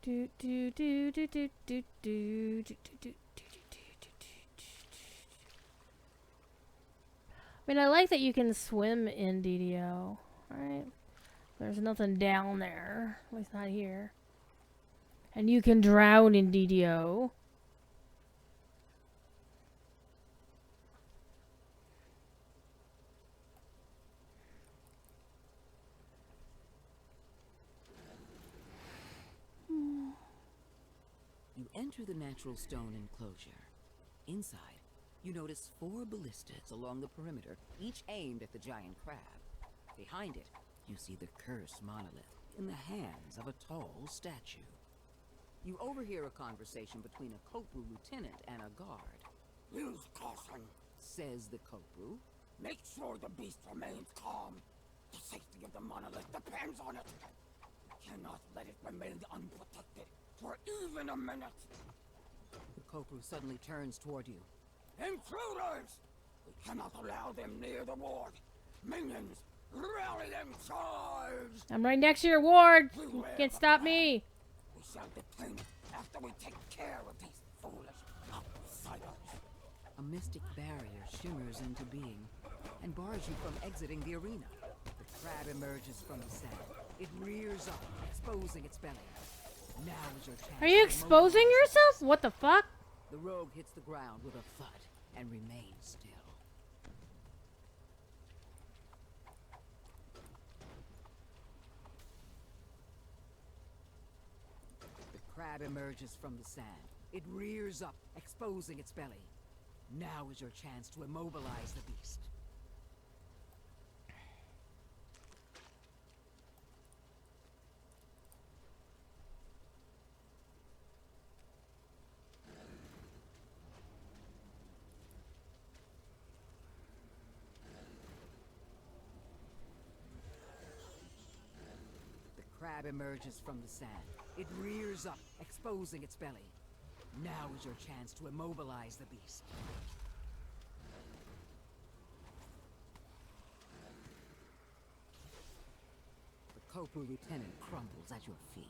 Do do do do do do do do do do. I mean, I like that you can swim in DDO, right? There's nothing down there, at least not here. And you can drown in DDO. you enter the natural stone enclosure. Inside, you notice 4 ballistas along the perimeter, each aimed at the giant crab. Behind it, you see the cursed monolith in the hands of a tall statue. You overhear a conversation between a Kopru lieutenant and a guard. Use caution. Says the Kopru. Make sure the beast remains calm. The safety of the monolith depends on it. You cannot let it remain unprotected for even a minute. The Kopru suddenly turns toward you. Intruders! We cannot allow them near the ward. Minions, rally and charge! I'm right next to your ward. You Beware can't the stop crab. me. We shall detain it after we take care of these foolish outsiders. A mystic barrier shimmers into being and bars you from exiting the arena. The crab emerges from the sand. It rears up, exposing its belly. Now is your chance. Are you to exposing immobilize yourself? What the fuck? The rogue hits the ground with a thud and remains still. The crab emerges from the sand. It rears up, exposing its belly. Now is your chance to immobilize the beast. The crab emerges from the sand. It rears up, exposing its belly. Now is your chance to immobilize the beast. The Kopru lieutenant crumbles at your feet.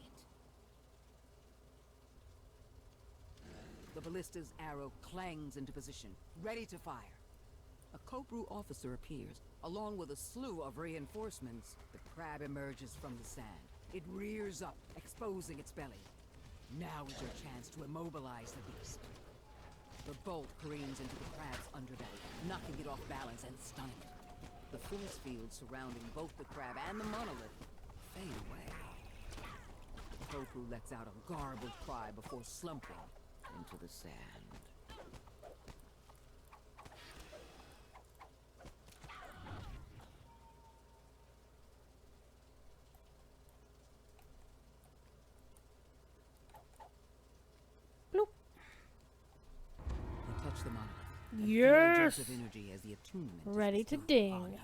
The ballista's arrow clangs into position, ready to fire. A Kopru officer appears, along with a slew of reinforcements. The crab emerges from the sand. It rears up, exposing its belly. Now is your chance to immobilize the beast. The bolt careens into the crab's underbelly, knocking it off balance and stunning it. The force field surrounding both the crab and the monolith fade away. Kopru lets out a garbled cry before slumping into the sand. the monolith. And feel Yes! jolts of energy as the attunement is Ready to bestowed ding. upon you.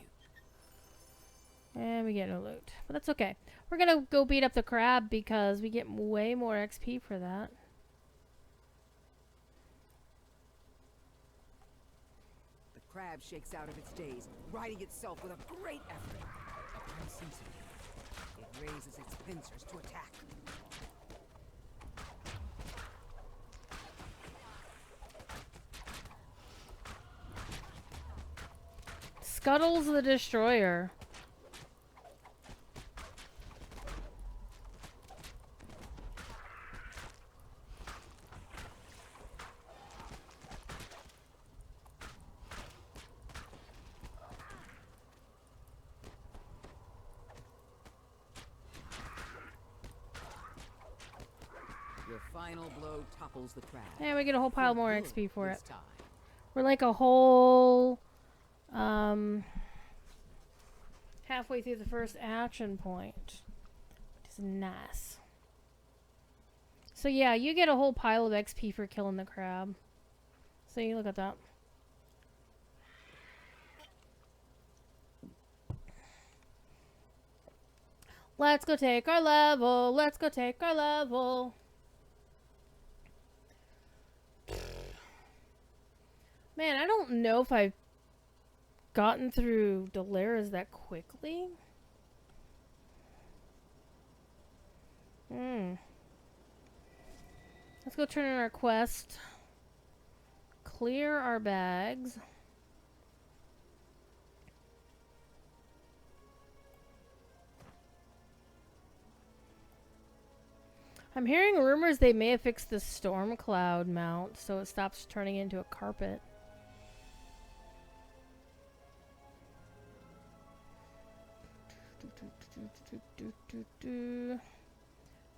And we get no loot. But that's okay. We're gonna go beat up the crab because we get way more XP for that. The crab shakes out of its daze, righting itself with a great effort. Upon sensing you, it raises its pincers to attack. Scuttles the Destroyer. Your final blow topples the crab. And we get a whole pile For more good XP for it. this time. We're like a whole halfway through the first action point, which is nice. So yeah, you get a whole pile of XP for killing the crab. So you look at that. Let's go take our level. Let's go take our level. Man, I don't know if I've gotten through Delaras that quickly. Let's go turn in our quest. Clear our bags. I'm hearing rumors they may have fixed the storm cloud mount so it stops turning into a carpet.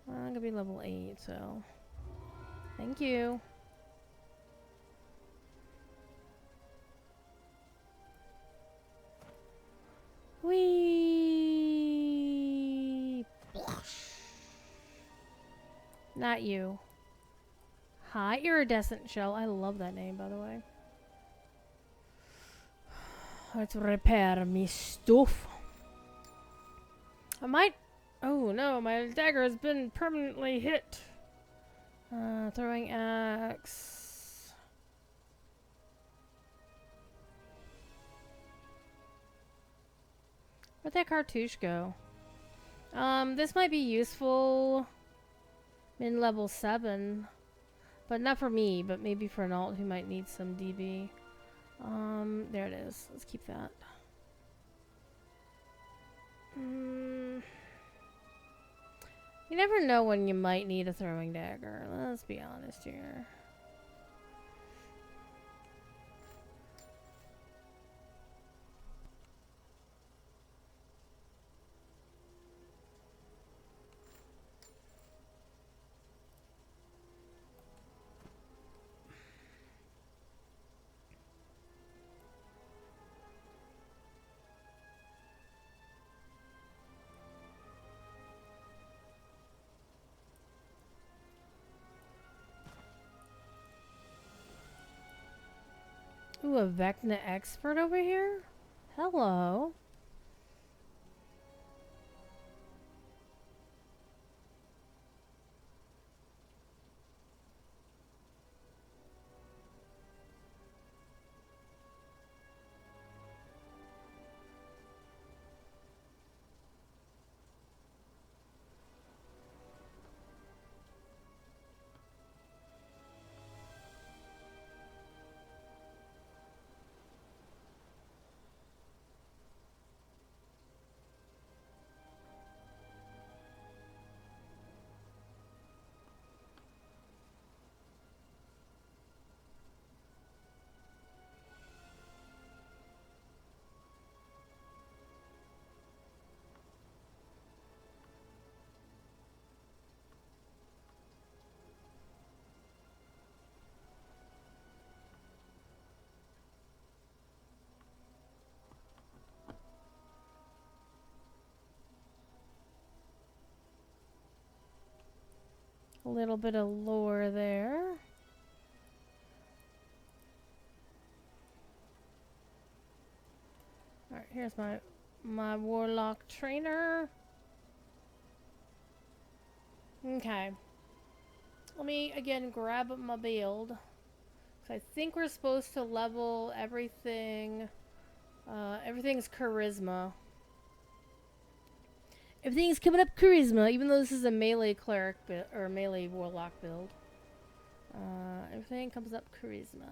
I'm gonna be level 8, so thank you. Whee! Not you. Hi, Iridescent Shell. I love that name, by the way. Let's repair me stuff. I might... Oh no, my dagger has been permanently hit. Throwing axe. Where'd that cartouche go? This might be useful in level 7. But not for me, but maybe for an alt who might need some DB. There it is. Let's keep that. You never know when you might need a throwing dagger. Let's be honest here. Ooh, a Vecna expert over here? Hello. A little bit of lore there. Here's my warlock trainer. Okay. Let me again grab up my build. So I think we're supposed to level everything. Everything's charisma. Everything's coming up charisma, even though this is a melee cleric or melee warlock build. Everything comes up charisma.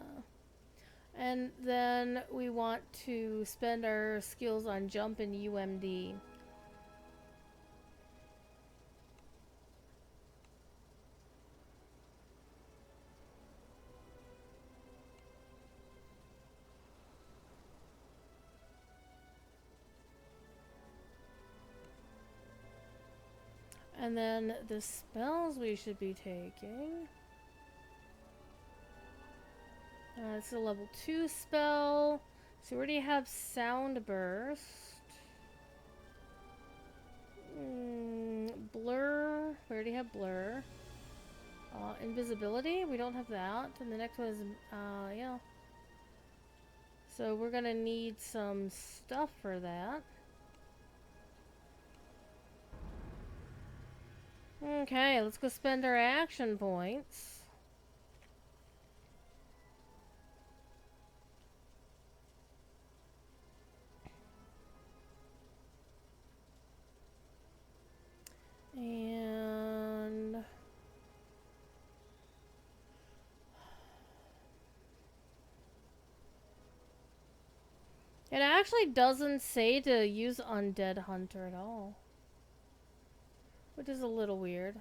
And then we want to spend our skills on jump and UMD. And then the spells we should be taking. It's a level 2 spell. So we already have Sound Burst. Blur. We already have Blur. Invisibility. We don't have that. And the next one is, yeah. So we're gonna need some stuff for that. Okay, let's go spend our action points. And it actually doesn't say to use Undead Hunter at all, which is a little weird.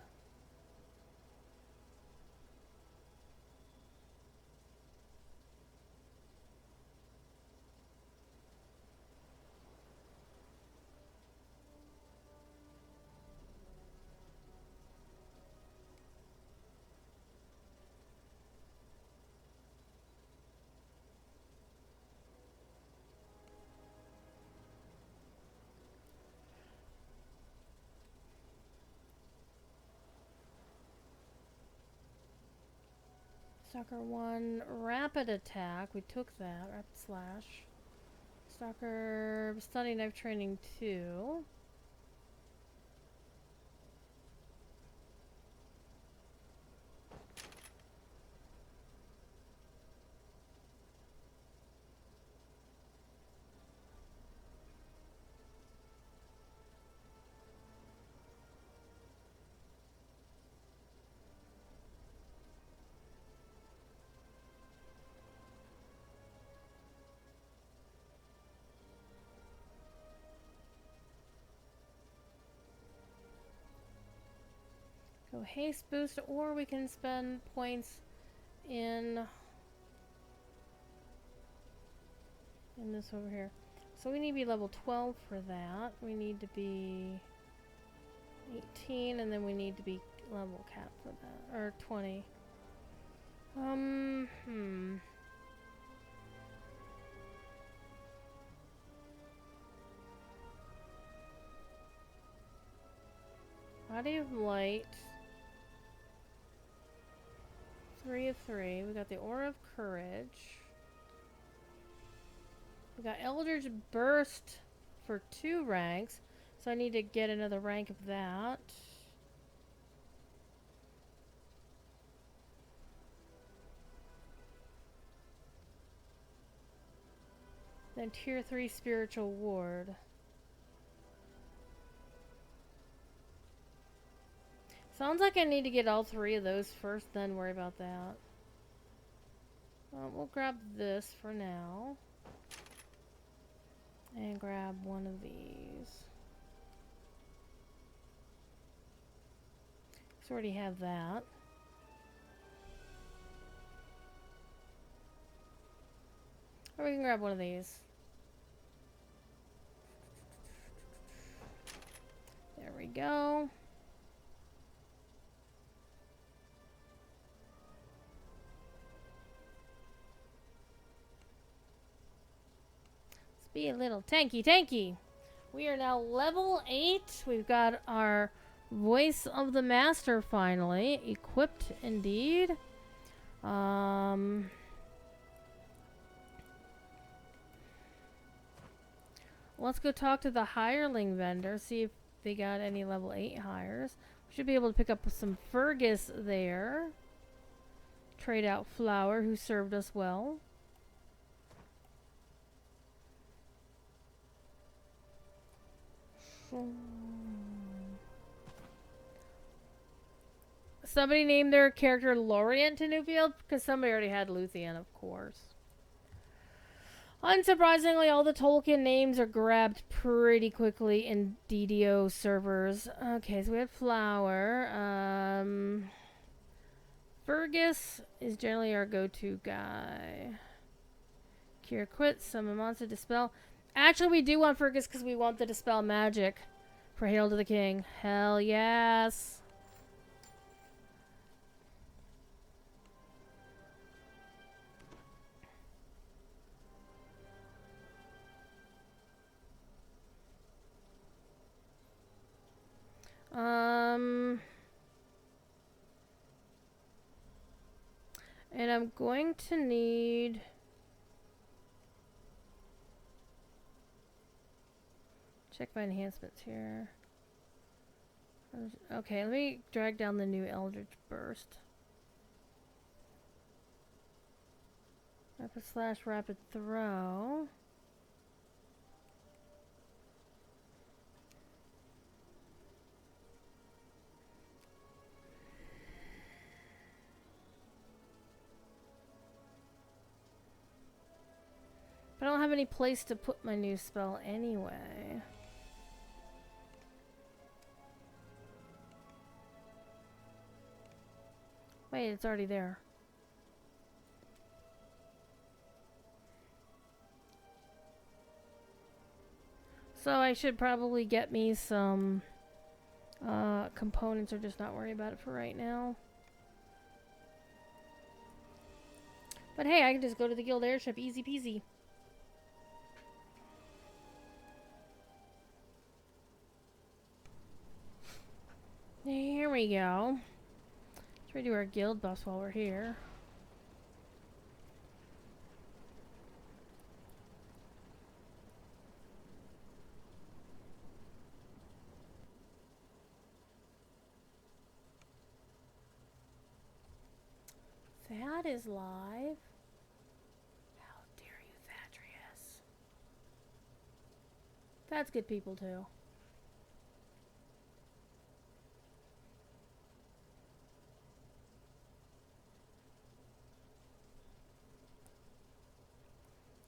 Stalker 1, rapid attack. We took that. Rapid slash. Stalker, stunning knife training 2. Go haste boost, or we can spend points in this over here. So we need to be level 12 for that. We need to be 18, and then we need to be level cap for that, or 20. Body of Light. 3 of 3. We got the Aura of Courage. We got Eldritch Burst for 2 ranks. So I need to get another rank of that. Then Tier 3 Spiritual Ward. Sounds like I need to get all 3 of those first, then worry about that. We'll grab this for now. And grab one of these. So already have that. Or we can grab one of these. There we go. Be a little tanky. We are now level 8. We've got our Voice of the Master finally equipped indeed. let's go talk to the hireling vendor, see if they got any level 8 hires. We should be able to pick up some Fergus there. Trade out Flower, who served us well. Somebody named their character Lorient to Newfield because somebody already had Luthien, of course. Unsurprisingly, all the Tolkien names are grabbed pretty quickly in DDO servers. Okay, so we have Flower. Fergus is generally our go-to guy. Cure quits, summon monster, dispel. Actually, we do want Fergus because we want the dispel magic for Hail to the King. Hell yes. And I'm going to need... check my enhancements here. Okay, let me drag down the new Eldritch Burst. Rapid slash rapid throw. I don't have any place to put my new spell anyway. Wait, it's already there. So I should probably get me some components or just not worry about it for right now. But hey, I can just go to the guild airship, easy peasy. Here we go. Let's redo our guild buffs while we're here. That is live. How dare you, Thaddeus? That's good people too.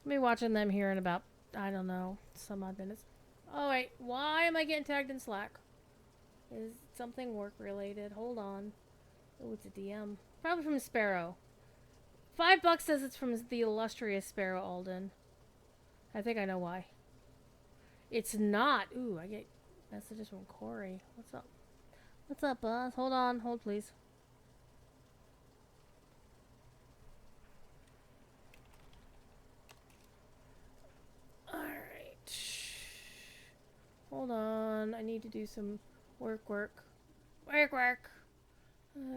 I'll be watching them here in about, I don't know, some odd minutes. Oh wait, why am I getting tagged in Slack? Is something work related? Hold on. Oh, it's a DM. Probably from Sparrow. $5 says it's from the illustrious Sparrow Alden. I think I know why. It's not. Ooh, I get messages from Corey. What's up? What's up, boss? Hold on. Hold, please. Alright. Hold on. I need to do some work.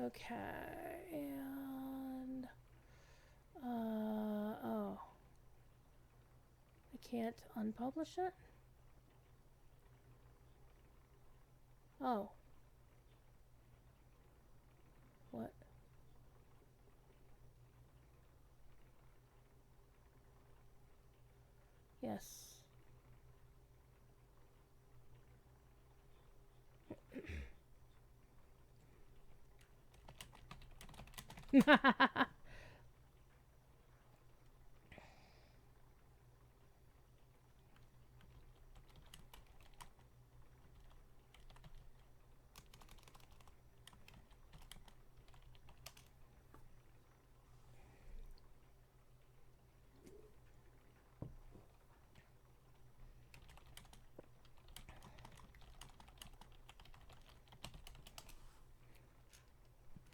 Okay. And... oh. I can't unpublish it? Oh. What? Yes.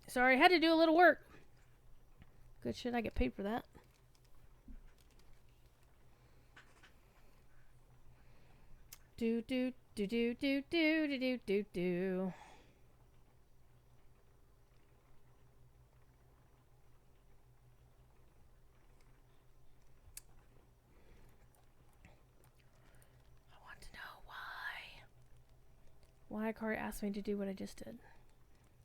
Sorry, I had to do a little work. Good shit, I get paid for that. Do. why Kari asked me to do what I just did.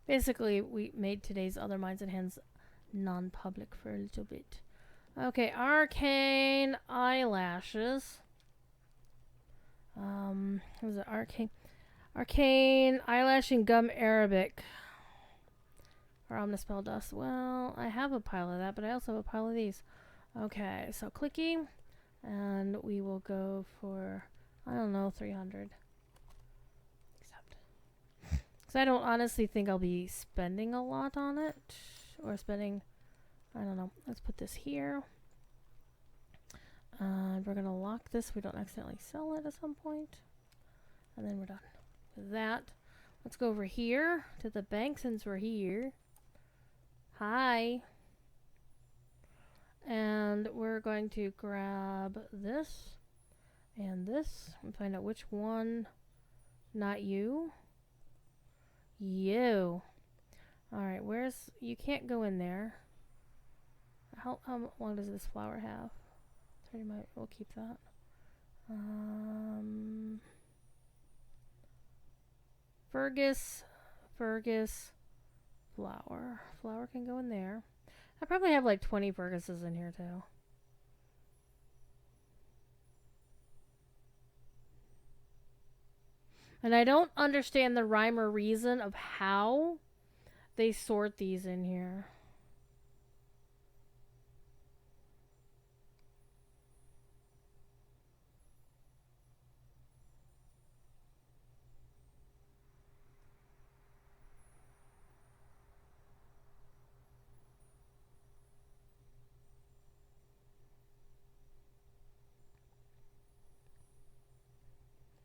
Basically, we made today's Other Minds and Hands non-public for a little bit. Okay, arcane eyelashes. What was it? Arcane eyelash and gum Arabic. Or Omnispell dust. Well, I have a pile of that, but I also have a pile of these. Okay, so clicking, and we will go for, I don't know, 300. Accept. Because I don't honestly think I'll be spending a lot on it. Or spending, I don't know. Let's put this here. And we're going to lock this so we don't accidentally sell it at some point. And then we're done with that. Let's go over here to the bank since we're here. Hi. And we're going to grab this and find out which one. Not you. You. Alright, where's... You can't go in there. How long does this flower have? 30 minutes. We'll keep that. Fergus. Flower. Flower can go in there. I probably have like 20 Ferguses in here too. And I don't understand the rhyme or reason of how they sort these in here.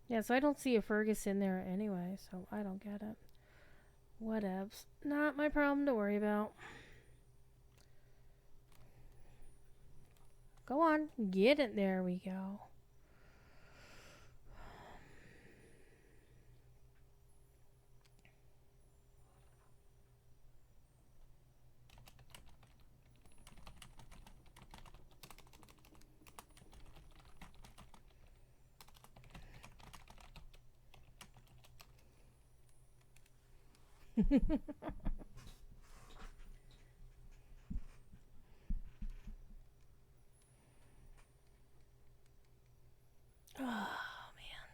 Yeah, so I don't see a Fergus in there anyway, so I don't get it. Whatevs. Not my problem to worry about. Go on, get it. There we go. Oh, man.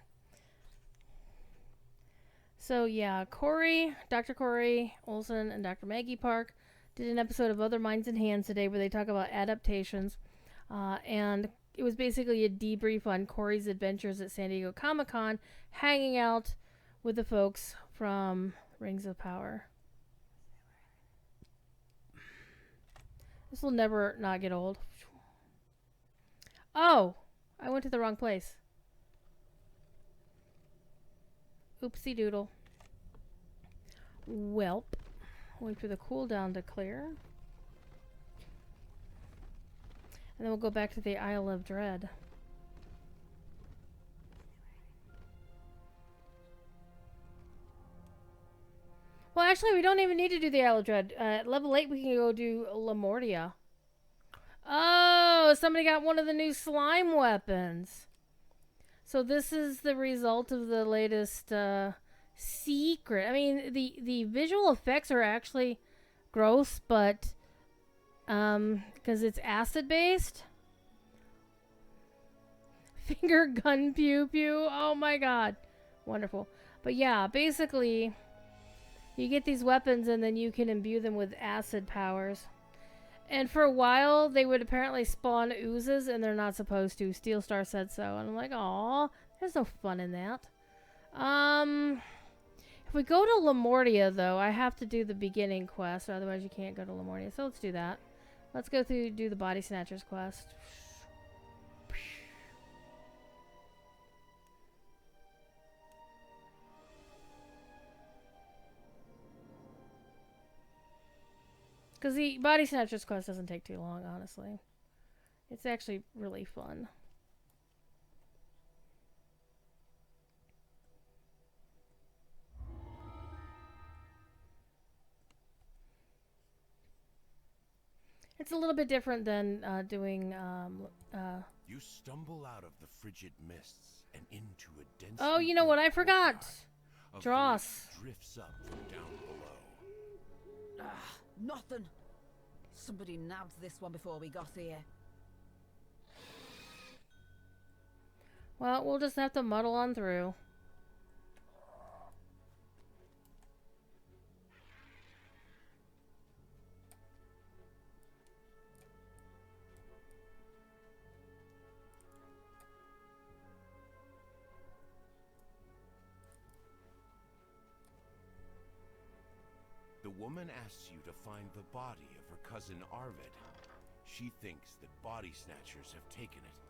So, yeah, Dr. Corey Olson and Dr. Maggie Park did an episode of Other Minds and Hands today where they talk about adaptations. And it was basically a debrief on Corey's adventures at San Diego Comic-Con, hanging out with the folks from Rings of Power. This will never not get old. Oh! I went to the wrong place. Oopsie doodle. Welp. Wait for the cooldown to clear. And then we'll go back to the Isle of Dread. Well, actually, we don't even need to do the Isle of Dread. At level 8, we can go do Lamortia. Oh, somebody got one of the new slime weapons. So this is the result of the latest secret. I mean, the visual effects are actually gross, but because it's acid-based. Finger gun pew pew. Oh my god. Wonderful. But yeah, basically, you get these weapons and then you can imbue them with acid powers. And for a while, they would apparently spawn oozes, and they're not supposed to. Steel Star said so. And I'm like, aw, there's no fun in that. If we go to Lamortia, though, I have to do the beginning quest, or otherwise you can't go to Lamortia. So let's do that. Let's go through do the Body Snatchers quest. Because the Body Snatchers quest doesn't take too long, honestly. It's actually really fun. It's a little bit different than doing... You stumble out of the frigid mists and into a dense... Oh, you know what? I forgot! A Dross. voice drifts up from down below. Nothing. Somebody nabbed this one before we got here. Well, we'll just have to muddle on through. The woman asks you to find the body of her cousin Arvid. She thinks that body snatchers have taken it.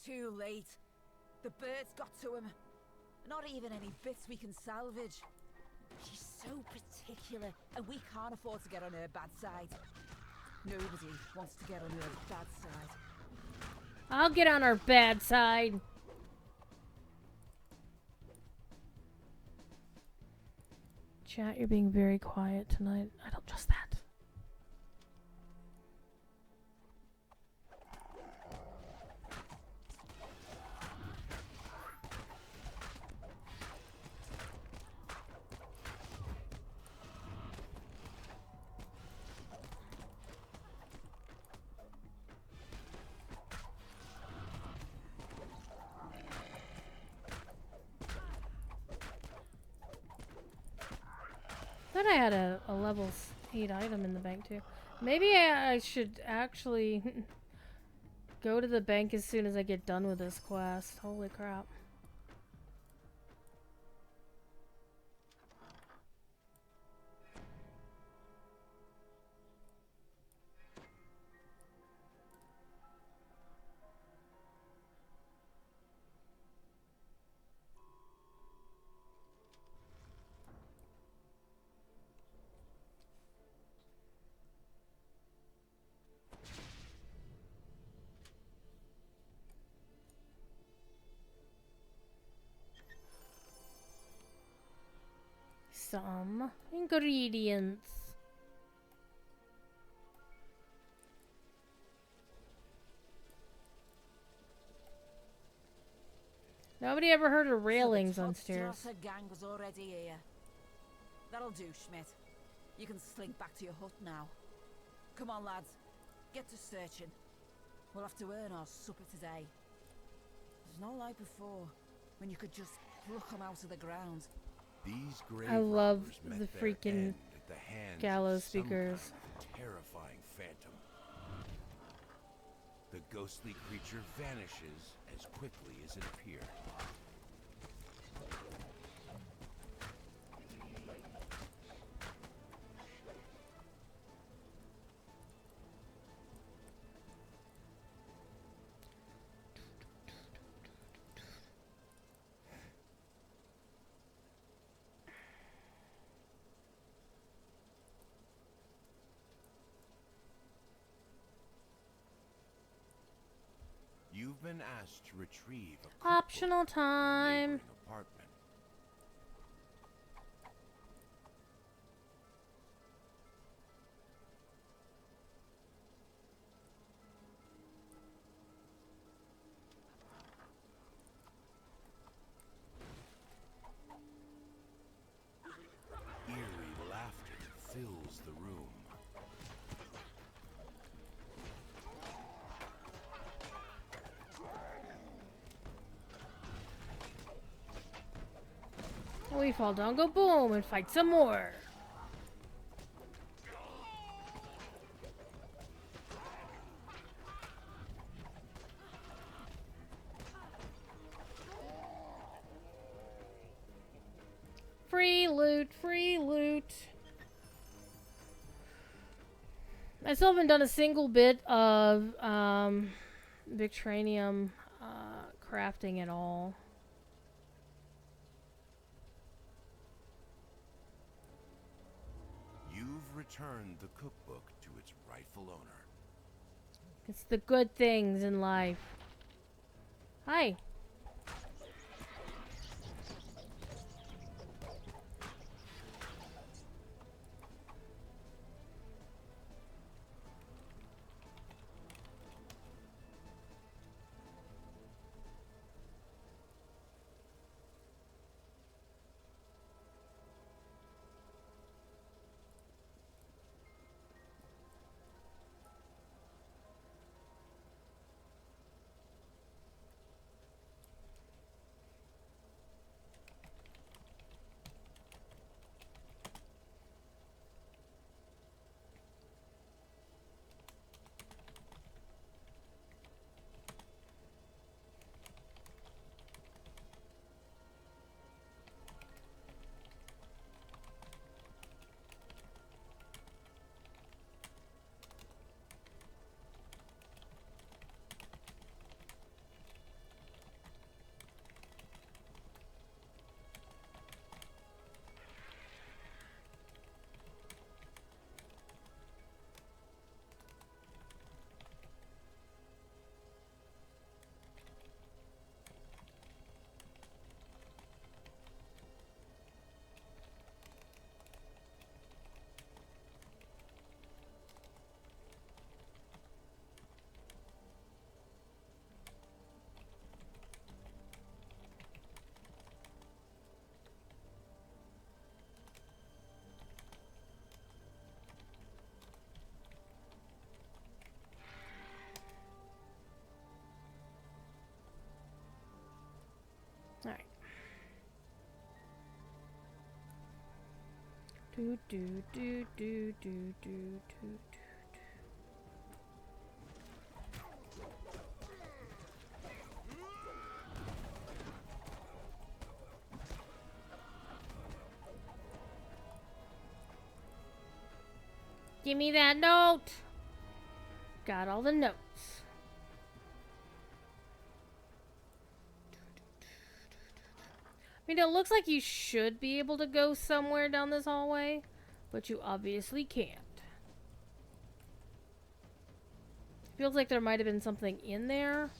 Too late. The birds got to him. Not even any bits we can salvage. She's so particular, and we can't afford to get on her bad side. Nobody wants to get on her bad side. I'll get on our bad side. Chat, you're being very quiet tonight. I don't trust that. Thought I had a level 8 item in the bank too. Maybe I should actually go to the bank as soon as I get done with this quest. Holy crap. Some ingredients. Nobody ever heard of railings on stairs. The gang was already here. That'll do, Schmidt. You can slink back to your hut now. Come on, lads. Get to searching. We'll have to earn our supper today. It's not like before, when you could just pluck them out of the ground. These grave I love robbers met the their freaking end at the hands of gallows some speakers. kind of terrifying phantom. The ghostly creature vanishes as quickly as it appeared. You've been asked to retrieve a cookbook Optional from a time. neighboring apartment. Eerie laughter fills the room. We fall down, go boom, and fight some more. Free loot, free loot. I still haven't done a single bit of Victranium crafting at all. You've returned the cookbook to its rightful owner. It's the good things in life. Hi. All right. Do do do do do do do. Give me that note. Got all the notes. I mean, it looks like you should be able to go somewhere down this hallway, but you obviously can't. Feels like there might have been something in there.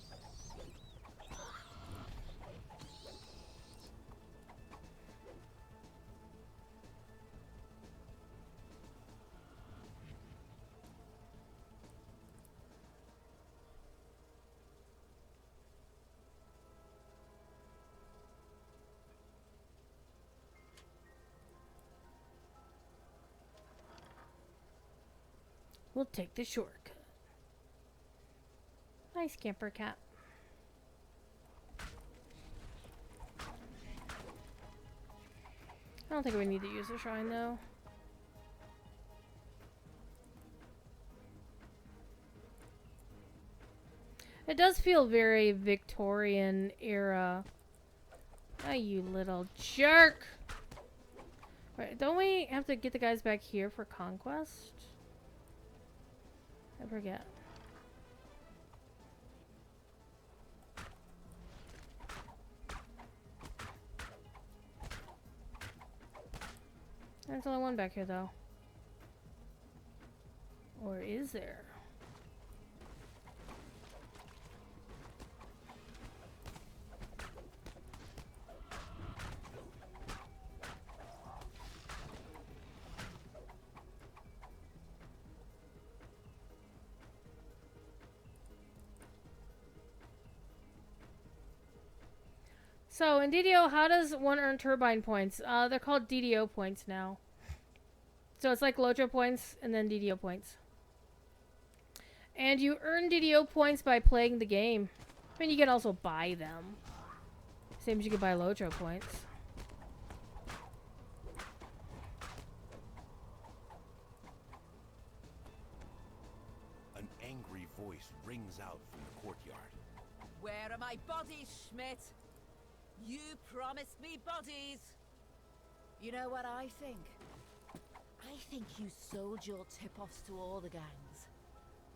We'll take the shortcut. Nice camper cat. I don't think we need to use the shrine though. It does feel very Victorian era. Oh, you little jerk! Wait, don't we have to get the guys back here for conquest? I forget. There's only one back here though. Or is there? So, in DDO, how does one earn turbine points? They're called DDO points now. So it's like Locho points and then DDO points. And you earn DDO points by playing the game. I mean, you can also buy them. Same as you can buy Locho points. An angry voice rings out from the courtyard. Where are my bodies, Schmidt? You promised me bodies. You know what I think? I think you sold your tip-offs to all the gangs.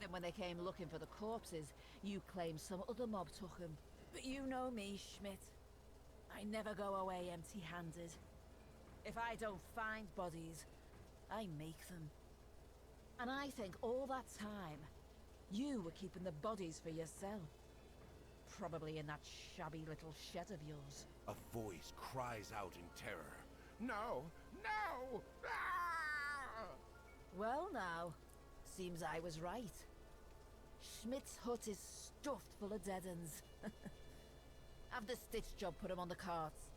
Then when they came looking for the corpses, you claimed some other mob took them. But you know me, Schmidt. I never go away empty-handed. If I don't find bodies, I make them. And I think all that time, you were keeping the bodies for yourself. Probably in that shabby little shed of yours. A voice cries out in terror. No! No! Ah! Well now, seems I was right. Schmidt's hut is stuffed full of dead-uns. Have the stitch job put him on the carts.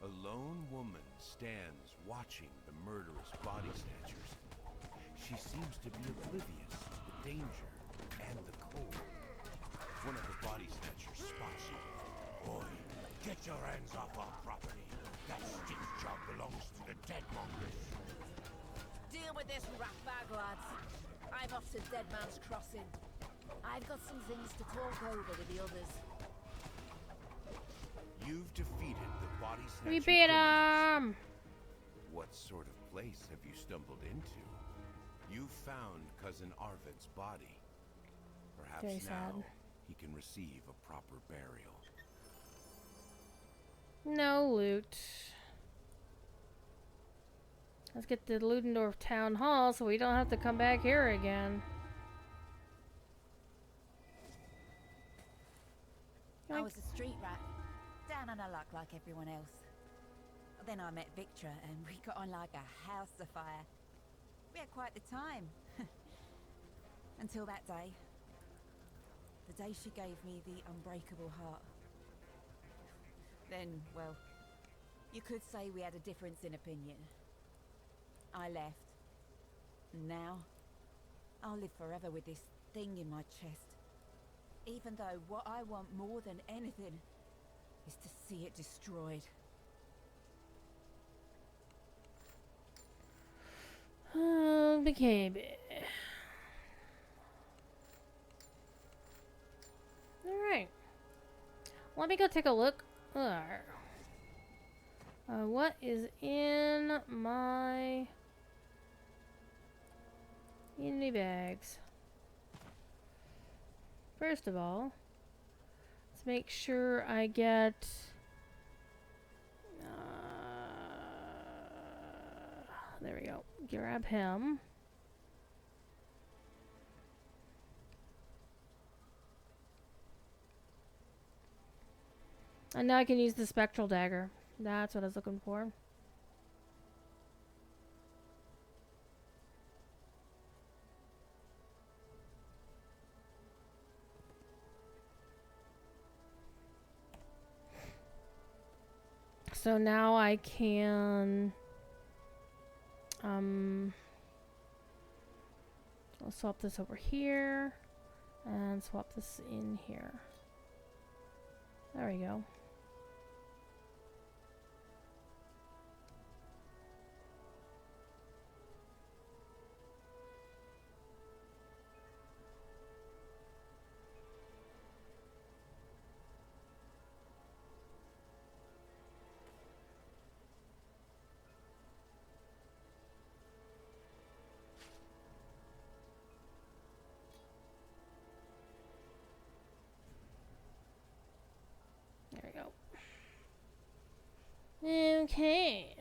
A lone woman stands watching the murderous body snatchers. She seems to be oblivious to the danger and the cold. One of the body snatchers spots you. Boy, get your hands off our property. That stitch job belongs to the deadmongers. Deal with this rat bag, lads. I'm off to Dead Man's Crossing. I've got some things to talk over with the others. You've defeated the body snatcher. We beat criminals. him! What sort of place have you stumbled into? You found Cousin Arvid's body. Perhaps Very now sad. he can receive a proper burial. No loot. Let's get to Ludendorff Town Hall so we don't have to come back here again. I Yoink. was a street rat, down on a luck like everyone else. Then I met Victra and we got on like a house afire. We had quite the time. Until that day. The day she gave me the unbreakable heart. Then, well, you could say we had a difference in opinion. I left. And now, I'll live forever with this thing in my chest. Even though what I want more than anything is to see it destroyed. Okay. Alright. Let me go take a look. What is in my unity bags? First of all, let's make sure I get there we go. Grab him. And now I can use the spectral dagger. That's what I was looking for. So now I can I'll swap this over here and swap this in here. There we go. There we go. Okay.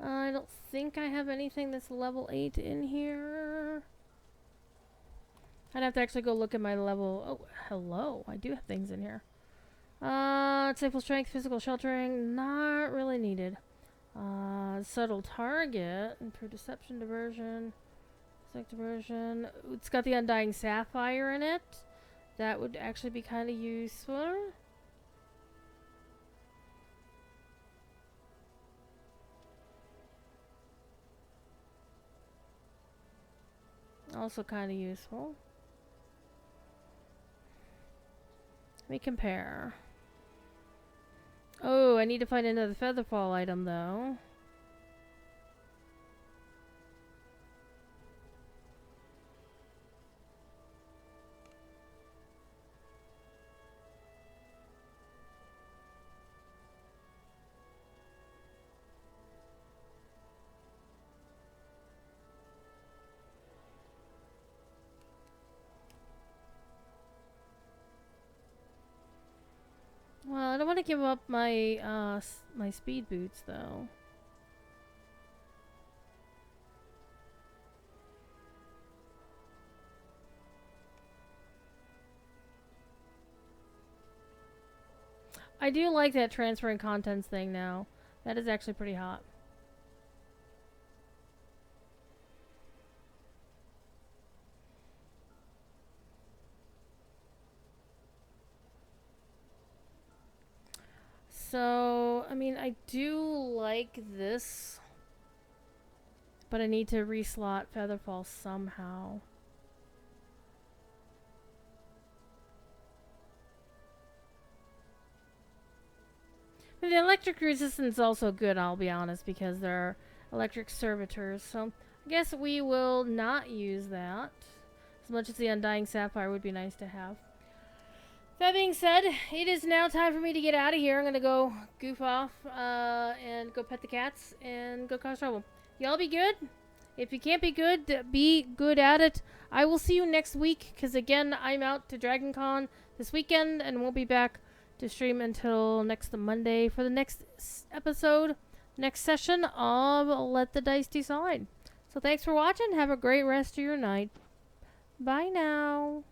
I don't think I have anything that's level 8 in here. I'd have to actually go look at my level. Oh, hello. I do have things in here. Disciple strength, physical sheltering, not really needed. Subtle target, improve deception, diversion, select diversion. It's got the undying sapphire in it. That would actually be kind of useful. Also kind of useful. Let me compare. Oh, I need to find another Featherfall item, though. Well, I don't want to give up my my speed boots though. I do like that transferring contents thing now. That is actually pretty hot. So, I mean, I do like this, but I need to reslot Featherfall somehow. But the electric resistance is also good, I'll be honest, because they're electric servitors. So, I guess we will not use that. As much as the Undying Sapphire would be nice to have. That being said, it is now time for me to get out of here. I'm going to go goof off and go pet the cats and go cause trouble. Y'all be good. If you can't be good at it. I will see you next week because, again, I'm out to Dragon Con this weekend and won't be back to stream until next Monday for the next episode, next session of Let the Dice Decide. So thanks for watching. Have a great rest of your night. Bye now.